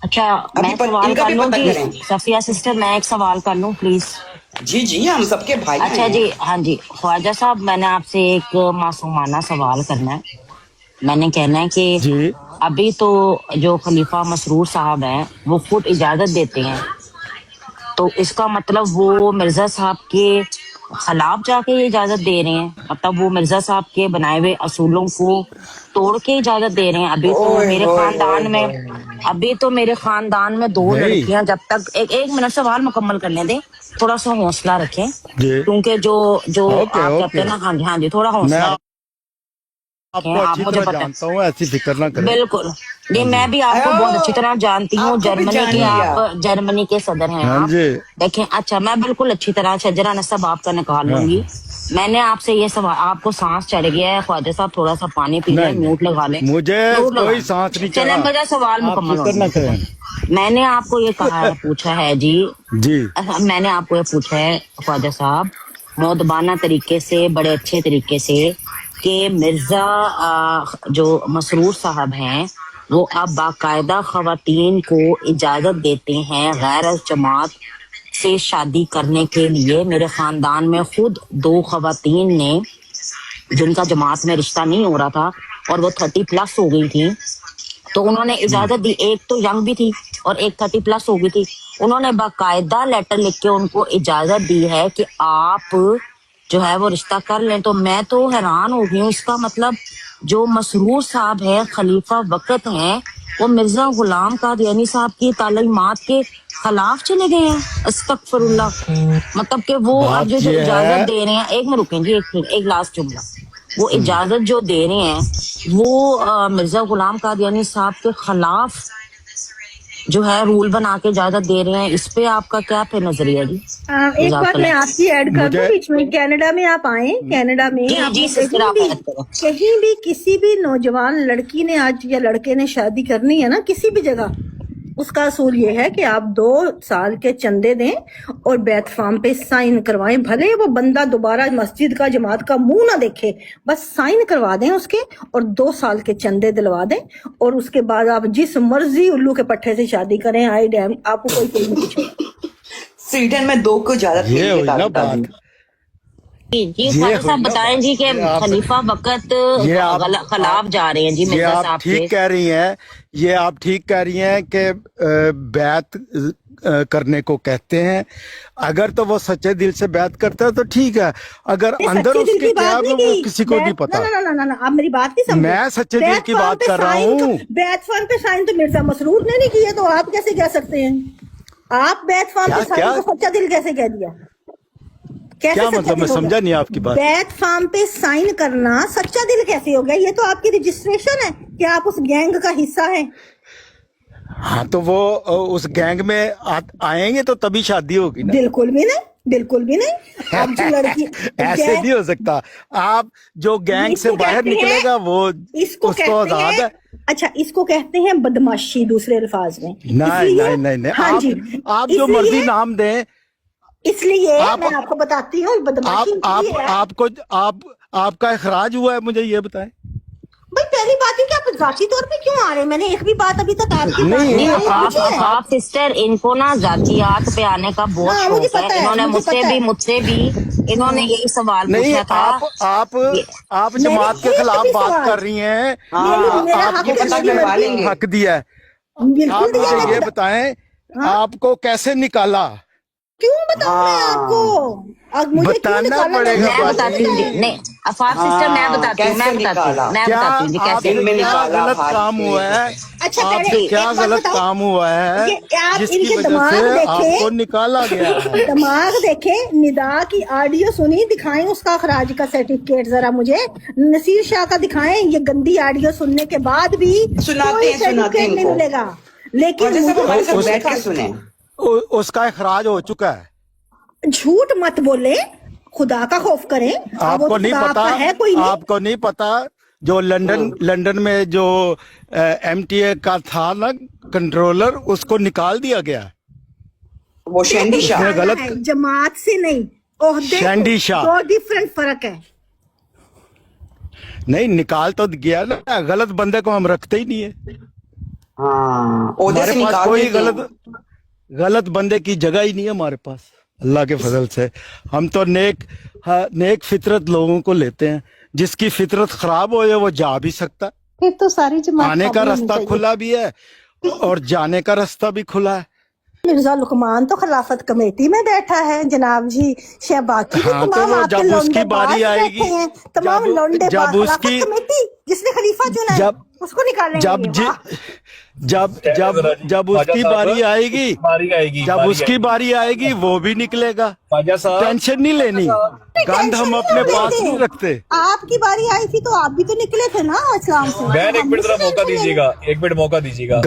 S16: अच्छा
S4: अभी
S16: मैं सवाल
S4: इनका
S16: कर
S4: भी
S16: लूं
S4: पता
S16: जी,
S4: करें।
S16: सफिया सिस्टर मैं एक सवाल कर लूं प्लीज।
S4: जी जी, हम सबके भाई
S16: अच्छा
S4: हैं।
S16: जी, हाँ जी ख्वाजा साहब, मैंने आपसे एक मासूमाना सवाल करना है। मैंने कहना है कि
S15: जी
S16: अभी तो जो खलीफा मसरूर साहब हैं वो खुद इजाजत देते हैं, तो इसका मतलब वो मिर्जा साहब के खिलाफ जाके ये इजाजत दे रहे हैं, मतलब वो मिर्जा साहब के बनाए हुए असूलों को तोड़ के इजाजत दे रहे हैं। अभी तो
S4: ओए
S16: मेरे
S4: होए
S16: खानदान
S4: होए
S16: में
S4: होए।
S16: अभी तो मेरे खानदान में 2
S15: नहीं
S16: लड़कियां, जब तक एक मिनट सवाल मुकम्मल करने दें, थोड़ा सा हौसला रखें,
S15: जी
S16: क्योंकि जो जो
S15: ओके
S16: आप कहते
S15: ओके,
S16: हैं ना, हाँ जी थोड़ा
S15: मैं
S16: हौसला रखें।
S15: आपको
S16: आप
S15: अच्छी
S16: मुझे
S15: तरह
S16: पता
S15: जानता हूँ, ऐसी फिक्र ना करें।
S16: बिल्कुल ये
S15: हाँ जी
S16: मैं भी आपको बहुत अच्छी तरह जानती हूँ।
S4: आपको भी
S16: जर्मनी
S4: जान
S16: की
S4: लिया।
S16: आप जर्मनी के सदर हैं
S15: हाँ
S16: आप,
S15: जी
S16: देखें। अच्छा मैं बिल्कुल अच्छी तरह शजरा नसब आपका निकाल
S15: हाँ
S16: लूंगी।
S15: हाँ।
S16: मैंने आपसे ये सवाल, आपको सांस चढ़ गया है ख्वाजा साहब, थोड़ा सा पानी पी लें,
S15: नहीं नहीं,
S16: म्यूट लगा लें,
S15: मुझे
S16: म्यूट लगा
S15: कोई
S16: लें।
S15: सांस नहीं
S16: चलें
S15: चढ़ा,
S16: मेरा सवाल
S15: आप
S16: मुकम्मल
S15: फिक्र
S16: होने
S15: ना
S16: दें।
S15: करें।
S16: मैंने आपको ये कहा है, पूछा है जी,
S15: जी
S16: मैंने आपको ये पूछा है ख्वाजा साहब मौदबाना तरीके से, बड़े अच्छे तरीके से, कि मिर्जा जो मसरूर साहब हैं वो अब बाकायदा खवातीन को इजाजत देते हैं गैर जमात से शादी करने के लिए। मेरे खानदान में खुद 2 खवातीन ने, जिनका जमात में रिश्ता नहीं हो रहा था और वो 30+ हो गई थी, तो उन्होंने इजाजत दी। एक तो यंग भी थी और एक 30+ हो गई थी। उन्होंने बाकायदा लेटर लिख के उनको इजाजत दी है कि आप जो है वो रिश्ता कर लें। तो मैं तो हैरान हो गई हूँ। इसका मतलब जो मसरूर साहब है, खलीफा वक्त हैं, वो मिर्जा गुलाम कादियानी साहब की तालीमात के खिलाफ चले गए हैं। अस्तगफिरुल्लाह। मतलब कि वो अब
S15: बात
S16: जो
S15: ये
S16: इजाजत
S15: है,
S16: दे रहे हैं, एक मिनट रुकें जी, एक लास्ट जुमला, वो इजाजत जो दे रहे हैं वो मिर्जा गुलाम कादियानी साहब के खिलाफ जो है रूल बना के इजाजत दे रहे हैं। इस पे आपका क्या फिर नजरिया जी?
S1: एक बात मैं आपकी ऐड कर दूं
S15: मुझे
S1: बीच में। कनाडा में आप आए, कनाडा में
S16: जी
S1: आपने
S16: जी सिस्टर आप ऐड करो।
S1: कहीं भी किसी भी नौजवान लड़की ने आज या लड़के ने शादी करनी है ना, किसी भी जगह, उसका असूल ये है कि आप 2 साल के चंदे दें और बैत फार्म पे साइन करवाएं। भले वो बंदा दोबारा मस्जिद का, जमात का मुंह ना देखे, बस साइन करवा दें उसके और 2 साल के चंदे दिलवा दें, और उसके बाद आप जिस मर्जी उल्लू के पट्टे से शादी करें। आई डैम, आपको कोई नहीं पूछेगा।
S4: स्वीडन में 2 को ज्यादा
S15: ये
S4: थे
S15: हुई ना
S4: दादी
S15: बात,
S4: दादी।
S16: जी
S15: ये
S16: ख्वाजा
S15: हुई
S16: साहब
S15: ना
S16: बताएं जी कि
S15: ये आप
S16: खलीफा वक्त
S15: ये आप
S16: खिलाफ जा रहे हैं जी
S15: ये
S16: मिर्जा
S15: आप
S16: साहब
S15: ठीक
S16: के।
S15: कह रही हैं, ये आप ठीक कह रही हैं कि बैत करने को कहते हैं। अगर तो वो सच्चे दिल से बैत करता है तो ठीक है, अगर अंदर
S1: सच्चे दिल
S15: उसके
S1: की
S15: क्या
S1: बात
S15: है
S1: नहीं
S15: वो
S1: की।
S15: किसी को नहीं
S1: ना
S15: पता।
S1: ना ना ना ना, आप मेरी बात नहीं समझे।
S15: मैं सच्चे दिल की बात कर रहा हूँ।
S1: बैत फार्म पे साइन तो मिर्जा मसरूर ने नहीं किया, तो आप कैसे कह सकते हैं? आप बैत फार्म पे
S15: क्या
S1: साइन को सच्चा दिल कैसे कह दिया? कैसे
S15: क्या
S1: सच्चा
S15: मतलब,
S1: दिल
S15: मैं
S1: हो गया?
S15: समझा नहीं आपकी बात।
S1: बैत फार्म पे साइन करना सच्चा दिल कैसे हो गया? ये तो आपकी रजिस्ट्रेशन है कि आप उस गैंग का हिस्सा हैं।
S15: हाँ तो वो उस गैंग में आएंगे तो तभी शादी होगी ना।
S1: बिल्कुल भी नहीं, बिल्कुल भी नहीं। अब जो लड़की
S15: ऐसे नहीं हो सकता। आप जो गैंग से
S1: इसको
S15: बाहर
S1: कहते हैं,
S15: निकलेगा वो
S1: इसको
S15: उसको
S1: कहते
S15: आजाद
S1: हैं,
S15: है।
S1: अच्छा इसको कहते हैं बदमाशी, दूसरे अल्फाज में।
S15: नहीं
S1: इसलिए
S15: नहीं नहीं नहीं,
S1: हाँ जी,
S15: आप जो
S1: इसलिए
S15: मर्जी नाम दें।
S1: इसलिए
S15: आप
S1: मैं आपको बताती हूँ बदमाशी इसलिए है।
S15: आपको आपका इखराज हुआ है, मुझे ये बताएं।
S1: भाई पहली बात है कि आप जाती तौर पे क्यों आ रहे हैं? मैंने एक भी बात अभी तक आपकी
S15: नहीं,
S1: बात
S15: नहीं,
S1: पूछी है।
S16: आप सिस्टर, इनको ना जातियात पे आने का बहुत
S1: हाँ, मुझे
S16: शौक
S1: पता
S16: है।
S1: है,
S16: इन्होंने
S1: मुझे पता है।
S16: मुझसे भी इन्होंने यही सवाल
S15: नहीं,
S16: पूछा था।
S15: आप जमात के खिलाफ बात कर रही हैं।
S1: मेरा
S15: आपको
S1: हक
S15: किसने हक दिया है?
S1: बिल्कुल
S15: आप
S1: दिया
S15: मुझे
S1: मैंने।
S15: ये बताएं, आपको कैसे निकाला?
S1: क्यों बताऊं मैं आपको? अब मुझे क्यों
S15: बताना
S1: निकाला?
S15: पड़ेगा
S16: मैं बताती हूँ जी, नहीं अफाफ सिस्टर मैं बताती हूँ, मैं बताती हूँ जी कैसे
S15: क्या गलत काम हुआ है?
S1: अच्छा
S15: आपसे क्या
S1: एक बात
S15: गलत
S1: बताओ,
S15: काम हुआ है
S1: ये आप
S15: जिसकी
S1: इनके
S15: वजह
S1: दिमाग
S15: से
S1: देखें,
S15: आपको निकाला गया है?
S1: दिमाग देखे, निदा की ऑडियो सुनी, दिखाएं उसका खराज का सर्टिफिकेट जरा मुझे। नसीर शाह का दिखाएं। ये गंदी ऑडियो सुनने के बाद भी कोई सर्टिफिकेट नहीं मिलेगा। लेकिन
S15: उसका इखराज हो चुका है।
S1: झूठ मत बोले, खुदा का खौफ करें।
S15: आपको नहीं पता,
S1: है कोई नहीं?
S15: आपको नहीं पता जो लंदन में जो MTA का था ना कंट्रोलर, उसको निकाल दिया गया।
S4: वो शैंडी शाह
S15: गलत
S1: जमात से नहीं, ओहदे
S15: शैंडी शाह।
S1: दो डिफरेंट फर्क है।
S15: नहीं, निकाल तो गया ना, गलत बंदे को हम रखते ही नहीं है।
S4: हाँ ओहदे
S15: हमारे
S4: से
S15: पास
S4: निकाल
S15: कोई
S4: देते हैं।
S15: गलत बंदे की जगह ही नहीं है हमारे पास, अल्लाह के फजल से। हम तो नेक फितरत लोगों को लेते हैं। जिसकी फितरत खराब हो जाए वो जा भी सकता है,
S8: फिर तो सारी जमात
S15: आने का
S8: खाली होनी
S15: रास्ता
S8: चाहिए।
S15: खुला भी है और जाने का रास्ता भी खुला है।
S12: मिर्जा लुकमान तो खिलाफत कमेटी में बैठा है जनाब जी, शहबाकी भी
S15: हाँ, तो
S12: तमाम
S15: वो
S12: आपके
S15: जब उसकी
S12: लौंडे
S15: बारी
S12: बाज
S15: आएगी,
S12: बैठे हैं, तमाम लौंडे
S15: जब
S12: बाज। खिलाफत
S15: उसकी
S12: कमेटी जिसने खलीफा चुना है
S15: जब
S12: उसको निकालेंगे।
S15: जब
S12: ये,
S15: जी
S12: वाह।
S15: जब उसकी बारी आएगी, जब उसकी बारी आएगी वो भी निकलेगा।
S3: ख्वाजा साहब
S15: टेंशन नहीं लेनी, गंद हम अपने पास नहीं रखते।
S12: आपकी बारी आई थी तो आप भी तो निकले थे ना इस्लाम से।
S3: बहन एक मिनट जरा मौका दीजिएगा, एक मिनट मौका दीजिएगा।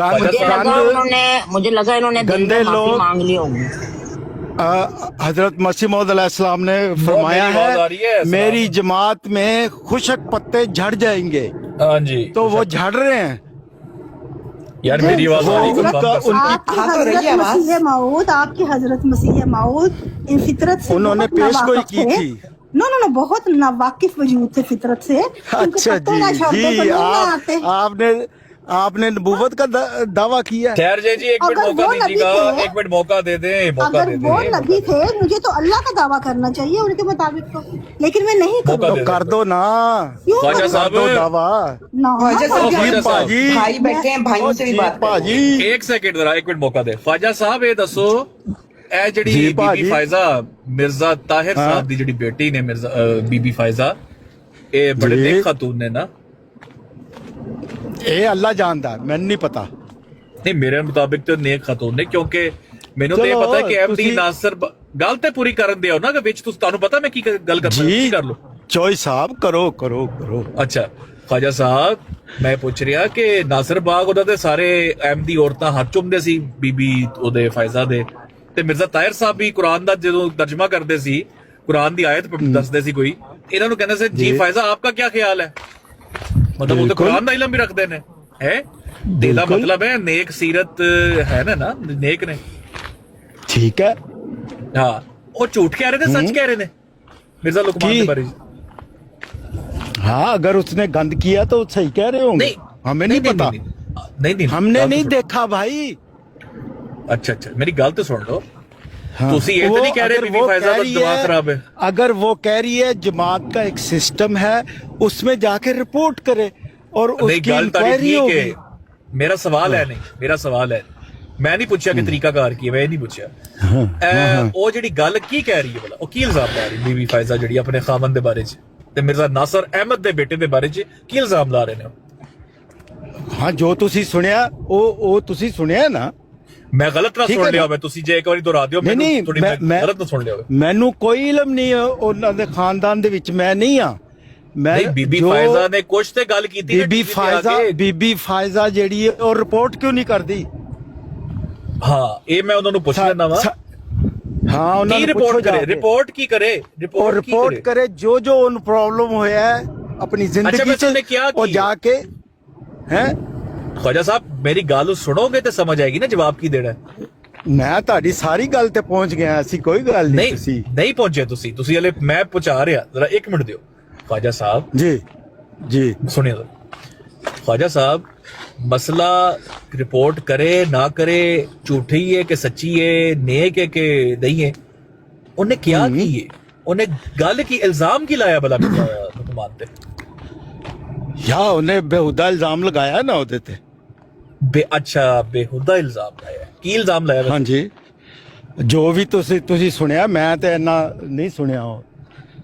S16: मुझे लगा इन्होंने दिल
S15: गंदे
S16: में माफी
S15: लोग
S16: मांग ली होंगी।
S15: हजरत मसीह मौद अलैहिस्सलाम ने फरमाया
S3: मेरी आवाज आ रही है,
S15: है मेरी जमात में खुशक पत्ते झड़ जाएंगे।
S3: हाँ जी,
S15: तो वो झड़ रहे हैं
S3: यार मेरी आवाज आ रही है,
S15: उनका
S12: आपकी
S4: हाँ, तो रही
S12: हजरत
S4: है आवाज।
S12: मसीह मऊद, आपकी हजरत मसीह मऊद इन फितरत से
S15: उन्होंने
S12: बहुत
S15: पेश गोई
S12: नावाकिफ
S15: की
S12: थे।
S15: थी।
S12: नो बहुत नावाकिफ वजूद थे फितरत से। उनके
S15: अच्छा
S12: पत्तों ना
S15: जी
S12: झड़ते,
S15: जी
S12: बलून ना आते।
S15: आपने नबूवत का दावा किया।
S3: ठहर जाइए जी, एक मिनट
S12: अगर
S3: मौका
S12: वो नबी
S3: दीजिएगा,
S12: थे-
S3: एक मिनट मौका दे दें, मौका
S12: अगर
S3: दे
S12: वो
S3: दें।
S12: नबी थे मुझे तो अल्लाह का दावा करना चाहिए उनके मुताबिक तो, लेकिन मैं नहीं
S3: मौका
S12: करूँगा।
S3: दे
S15: तो कर दो ना,
S12: क्यों
S3: ख्वाजा
S12: करूँ?
S3: साहब
S15: कर दो दावा।
S12: ना,
S4: ख्वाजा साहब,
S3: ख्वाजा
S15: जी
S3: साहब,
S15: पाजी,
S4: भाई बैठे हैं, भाइयों से भी बात करें।
S15: पाजी
S3: एक सेकंड जरा, एक मिनट मौका दे। ख्वाजा साहब ये दसो ए जड़ी
S15: जी
S3: बीबी
S15: भाजी।
S3: फायजा मिर्जा ताहिर
S15: हाँ।
S3: साहब दी जड़ी बेटी ने मिर्जा बीबी फायजा ए बड़े
S15: जी।
S3: नेक खातून ने ना।
S15: ये अल्लाह जानदा, मैंने नहीं पता।
S3: नहीं मेरे मुताबिक तो नेक खातून ने, क्योंकि ਮੈਨੂੰ ਤਾਂ ਇਹ
S15: ਚਲੋ,
S3: ਪਤਾ ਕਿ ਐਮਡੀ
S15: ਤੁਸੀਂ-
S3: ਨਾਸਰ ਗੱਲ ਤੇ ਪੂਰੀ ਕਰਨ ਦਿਓ ਨਾ, ਕਿ ਵਿੱਚ ਤੁਸੀਂ ਤੁਹਾਨੂੰ ਪਤਾ ਮੈਂ ਕੀ ਗੱਲ ਕਰਦਾ
S15: ਜੀ
S3: ਕੀ ਕਰ ਲਓ।
S15: चौई साहब करो करो करो।
S3: ਅੱਛਾ ख्वाजा ਸਾਹਿਬ ਮੈਂ ਪੁੱਛ ਰਿਹਾ ਕਿ ਨਾਸਰ ਬਾਗ ਉਹਦਾ ਤੇ ਸਾਰੇ ਅਹਿਮਦੀ ਔਰਤਾਂ ਹੱਥ ਚੁੰਮਦੇ ਸੀ ਬੀਬੀ ਉਹਦੇ ਫਾਇਜ਼ਾ ਦੇ, ਤੇ ਮਿਰਜ਼ਾ ਤਾਹਿਰ ਸਾਹਿਬ ਵੀ ਕੁਰਾਨ ਦਾ ਜਦੋਂ ਤਰਜਮਾ ਕਰਦੇ ਸੀ, ਕੁਰਾਨ ਦੀ ਆਇਤ ਦੱਸਦੇ ਸੀ ਕੋਈ, ਇਹਨਾਂ ਨੂੰ ਕਹਿੰਦੇ ਸੀ ਜੀ ਫਾਇਜ਼ਾ ਆਪਕਾ ਕੀ ਖਿਆਲ ਹੈ, ਮਤਲਬ ਉਹ ਤਾਂ ਕੁਰਾਨ ਦਾ ਇਲਮ ਵੀ ਰੱਖਦੇ ਨੇ ਹੈ। ਇਹਦਾ ਮਤਲਬ ਹੈ ਨੇਕ ਸੀਰਤ ਹੈ ਨਾ ਨੇਕ ਨੇ।
S15: ठीक है।
S3: हाँ वो झूठ कह रहे थे सच कह रहे थे मिर्जा लुकमान के बारे में।
S15: हाँ अगर उसने गंद किया तो सही कह रहे होंगे, हमें नहीं पता,
S3: नहीं
S15: हमने नहीं देखा भाई।
S3: अच्छा मेरी गल तो सुन लो।
S15: हाँ,
S3: तुसी ये तो नहीं कह रहे
S15: अगर
S3: बीबी
S15: वो
S3: फायजा
S15: कह
S3: का
S15: रही
S3: दिमाग
S15: है-
S3: खराब है।
S15: अगर वो कह रही है जमात का एक सिस्टम है उसमें जाके रिपोर्ट करे और
S3: नहीं
S15: उसकी
S3: गल तारी
S15: इंक्वायरी
S3: ठीक है,
S15: होगी।
S3: मेरा सवाल है नहीं, मेरा सवाल है मैं नहीं पूछा कि तरीकाकार की है, मैं नहीं पूछा ਉਹ ਜਿਹੜੀ ਗੱਲ ਕੀ ਕਹਿ ਰਹੀ ਹੈ ਭਲਾ, ਉਹ ਕੀ ਇਲਜ਼ਾਮ ਲਾ ਰਹੀ ਬੀਬੀ ਫਾਇਜ਼ਾ ਜਿਹੜੀ ਆਪਣੇ ਖਾਮਨ ਦੇ ਬਾਰੇ ਚ ਤੇ ਮਿਰਜ਼ਾ ਨਾਸਰ ਅਹਿਮਦ ਦੇ ਬੇਟੇ ਦੇ ਬਾਰੇ ਚ ਕੀ ਇਲਜ਼ਾਮ ਲਾ ਰਹੇ ਨੇ?
S15: हाँ जो तुसी सुनिया ਉਹ तुसी सुनिया ना।
S3: ਮੈਂ ਗਲਤ ਨਾ
S15: ਠੀਕ
S3: ਸੁਣ
S15: ਹੈ
S3: ਲਿਆ
S15: ਨਾ?
S3: ਹੋਵੇ, ਤੁਸੀਂ ਜੇ ਇੱਕ ਵਾਰੀ ਦੁਹਰਾ ਦਿਓ ਮੈਨੂੰ
S15: ਨਹੀਂ,
S3: ਥੋੜੀ
S15: ਮੈਂ-
S3: ਗਲਤ ਨਾ ਸੁਣ ਲਿਆ ਹੋਵੇ।
S15: ਮੈਨੂੰ ਕੋਈ ਇਲਮ ਨਹੀਂ ਹੈ ਉਹਨਾਂ ਦੇ ਖਾਨਦਾਨ ਦੇ ਵਿੱਚ, ਮੈਂ ਨਹੀਂ ਆ। ਮੈਂ
S3: ਨਹੀਂ ਬੀਬੀ
S15: ਜੋ
S3: ਫਾਇਜ਼ਾ ਨੇ ਕੁਛ ਤੇ ਗੱਲ ਕੀਤੀ ਨਾ
S15: ਬੀਬੀ
S3: TV ਤੇ ਆ ਕੇ।
S15: ਬੀਬੀ ਫਾਇਜ਼ਾ ਜਿਹੜੀ ਹੈ ਉਹ ਰਿਪੋਰਟ ਕਿਉਂ ਨਹੀਂ ਕਰਦੀ?
S3: ਹਾਂ ਇਹ ਮੈਂ ਉਹਨਾਂ ਨੂੰ ਪੁੱਛ ਲੈਣਾ ਵਾ।
S15: ਹਾਂ ਉਹਨਾਂ
S3: ਕੀ
S15: ਨੂੰ ਪੁੱਛੋ
S3: ਰਿਪੋर्ट
S15: ਜਾ
S3: ਕਰੇ,
S15: ਕੇ।
S3: ਰਿਪੋर्ट ਕੀ ਕਰੇ,
S15: ਉਹ
S3: ਰਿਪੋर्ट
S15: ਰਿਪੋर्ट करे जो जो उन प्रॉब्लम होया है अपनी जिंदगी
S3: वैसे उन्होंने क्या
S15: और
S3: की?
S15: जाके हैं।
S3: ख्वाजा साहब मेरी ਗੱਲ ਸੁਣੋਗੇ ਤੇ ਸਮਝ ਆਏਗੀ ਨਾ ਜਵਾਬ ਕੀ ਦੇਣਾ ਹੈ।
S15: ਮੈਂ ਤੁਹਾਡੀ ਸਾਰੀ ਗੱਲ ਤੇ ਪਹੁੰਚ ਗਿਆ, ਅਸੀਂ ਕੋਈ ਗੱਲ ਨਹੀਂ। ਤੁਸੀਂ
S3: ਨਹੀਂ ਪਹੁੰਚੇ, ਤੁਸੀਂ ਹਲੇ ਮੈਂ ਪਹੁੰਚਾ ਰਿਹਾ, ਜ਼ਰਾ 1 ਮਿੰਟ ਦਿਓ। ख्वाजा साहब
S15: जी
S3: सुनिए ख्वाजा साहब, मसला रिपोर्ट करे ना करे, झूठी है कि सच्ची है, नेक है कि नहीं है, उन्हें क्या की है, उन्हें गल की इल्जाम की लाया भला लुकमान ते?
S15: या उन्हें बेहुदा इल्जाम लगाया ना ਉਹਦੇ ਤੇ।
S3: अच्छा बेहुदा इल्जाम लाया, की इल्जाम लाया?
S15: हाँ जी जो भी ਤੁਸੀਂ ਸੁਣਿਆ, ਮੈਂ ਤੇ ਇੰਨਾ ਨਹੀਂ ਸੁਣਿਆ।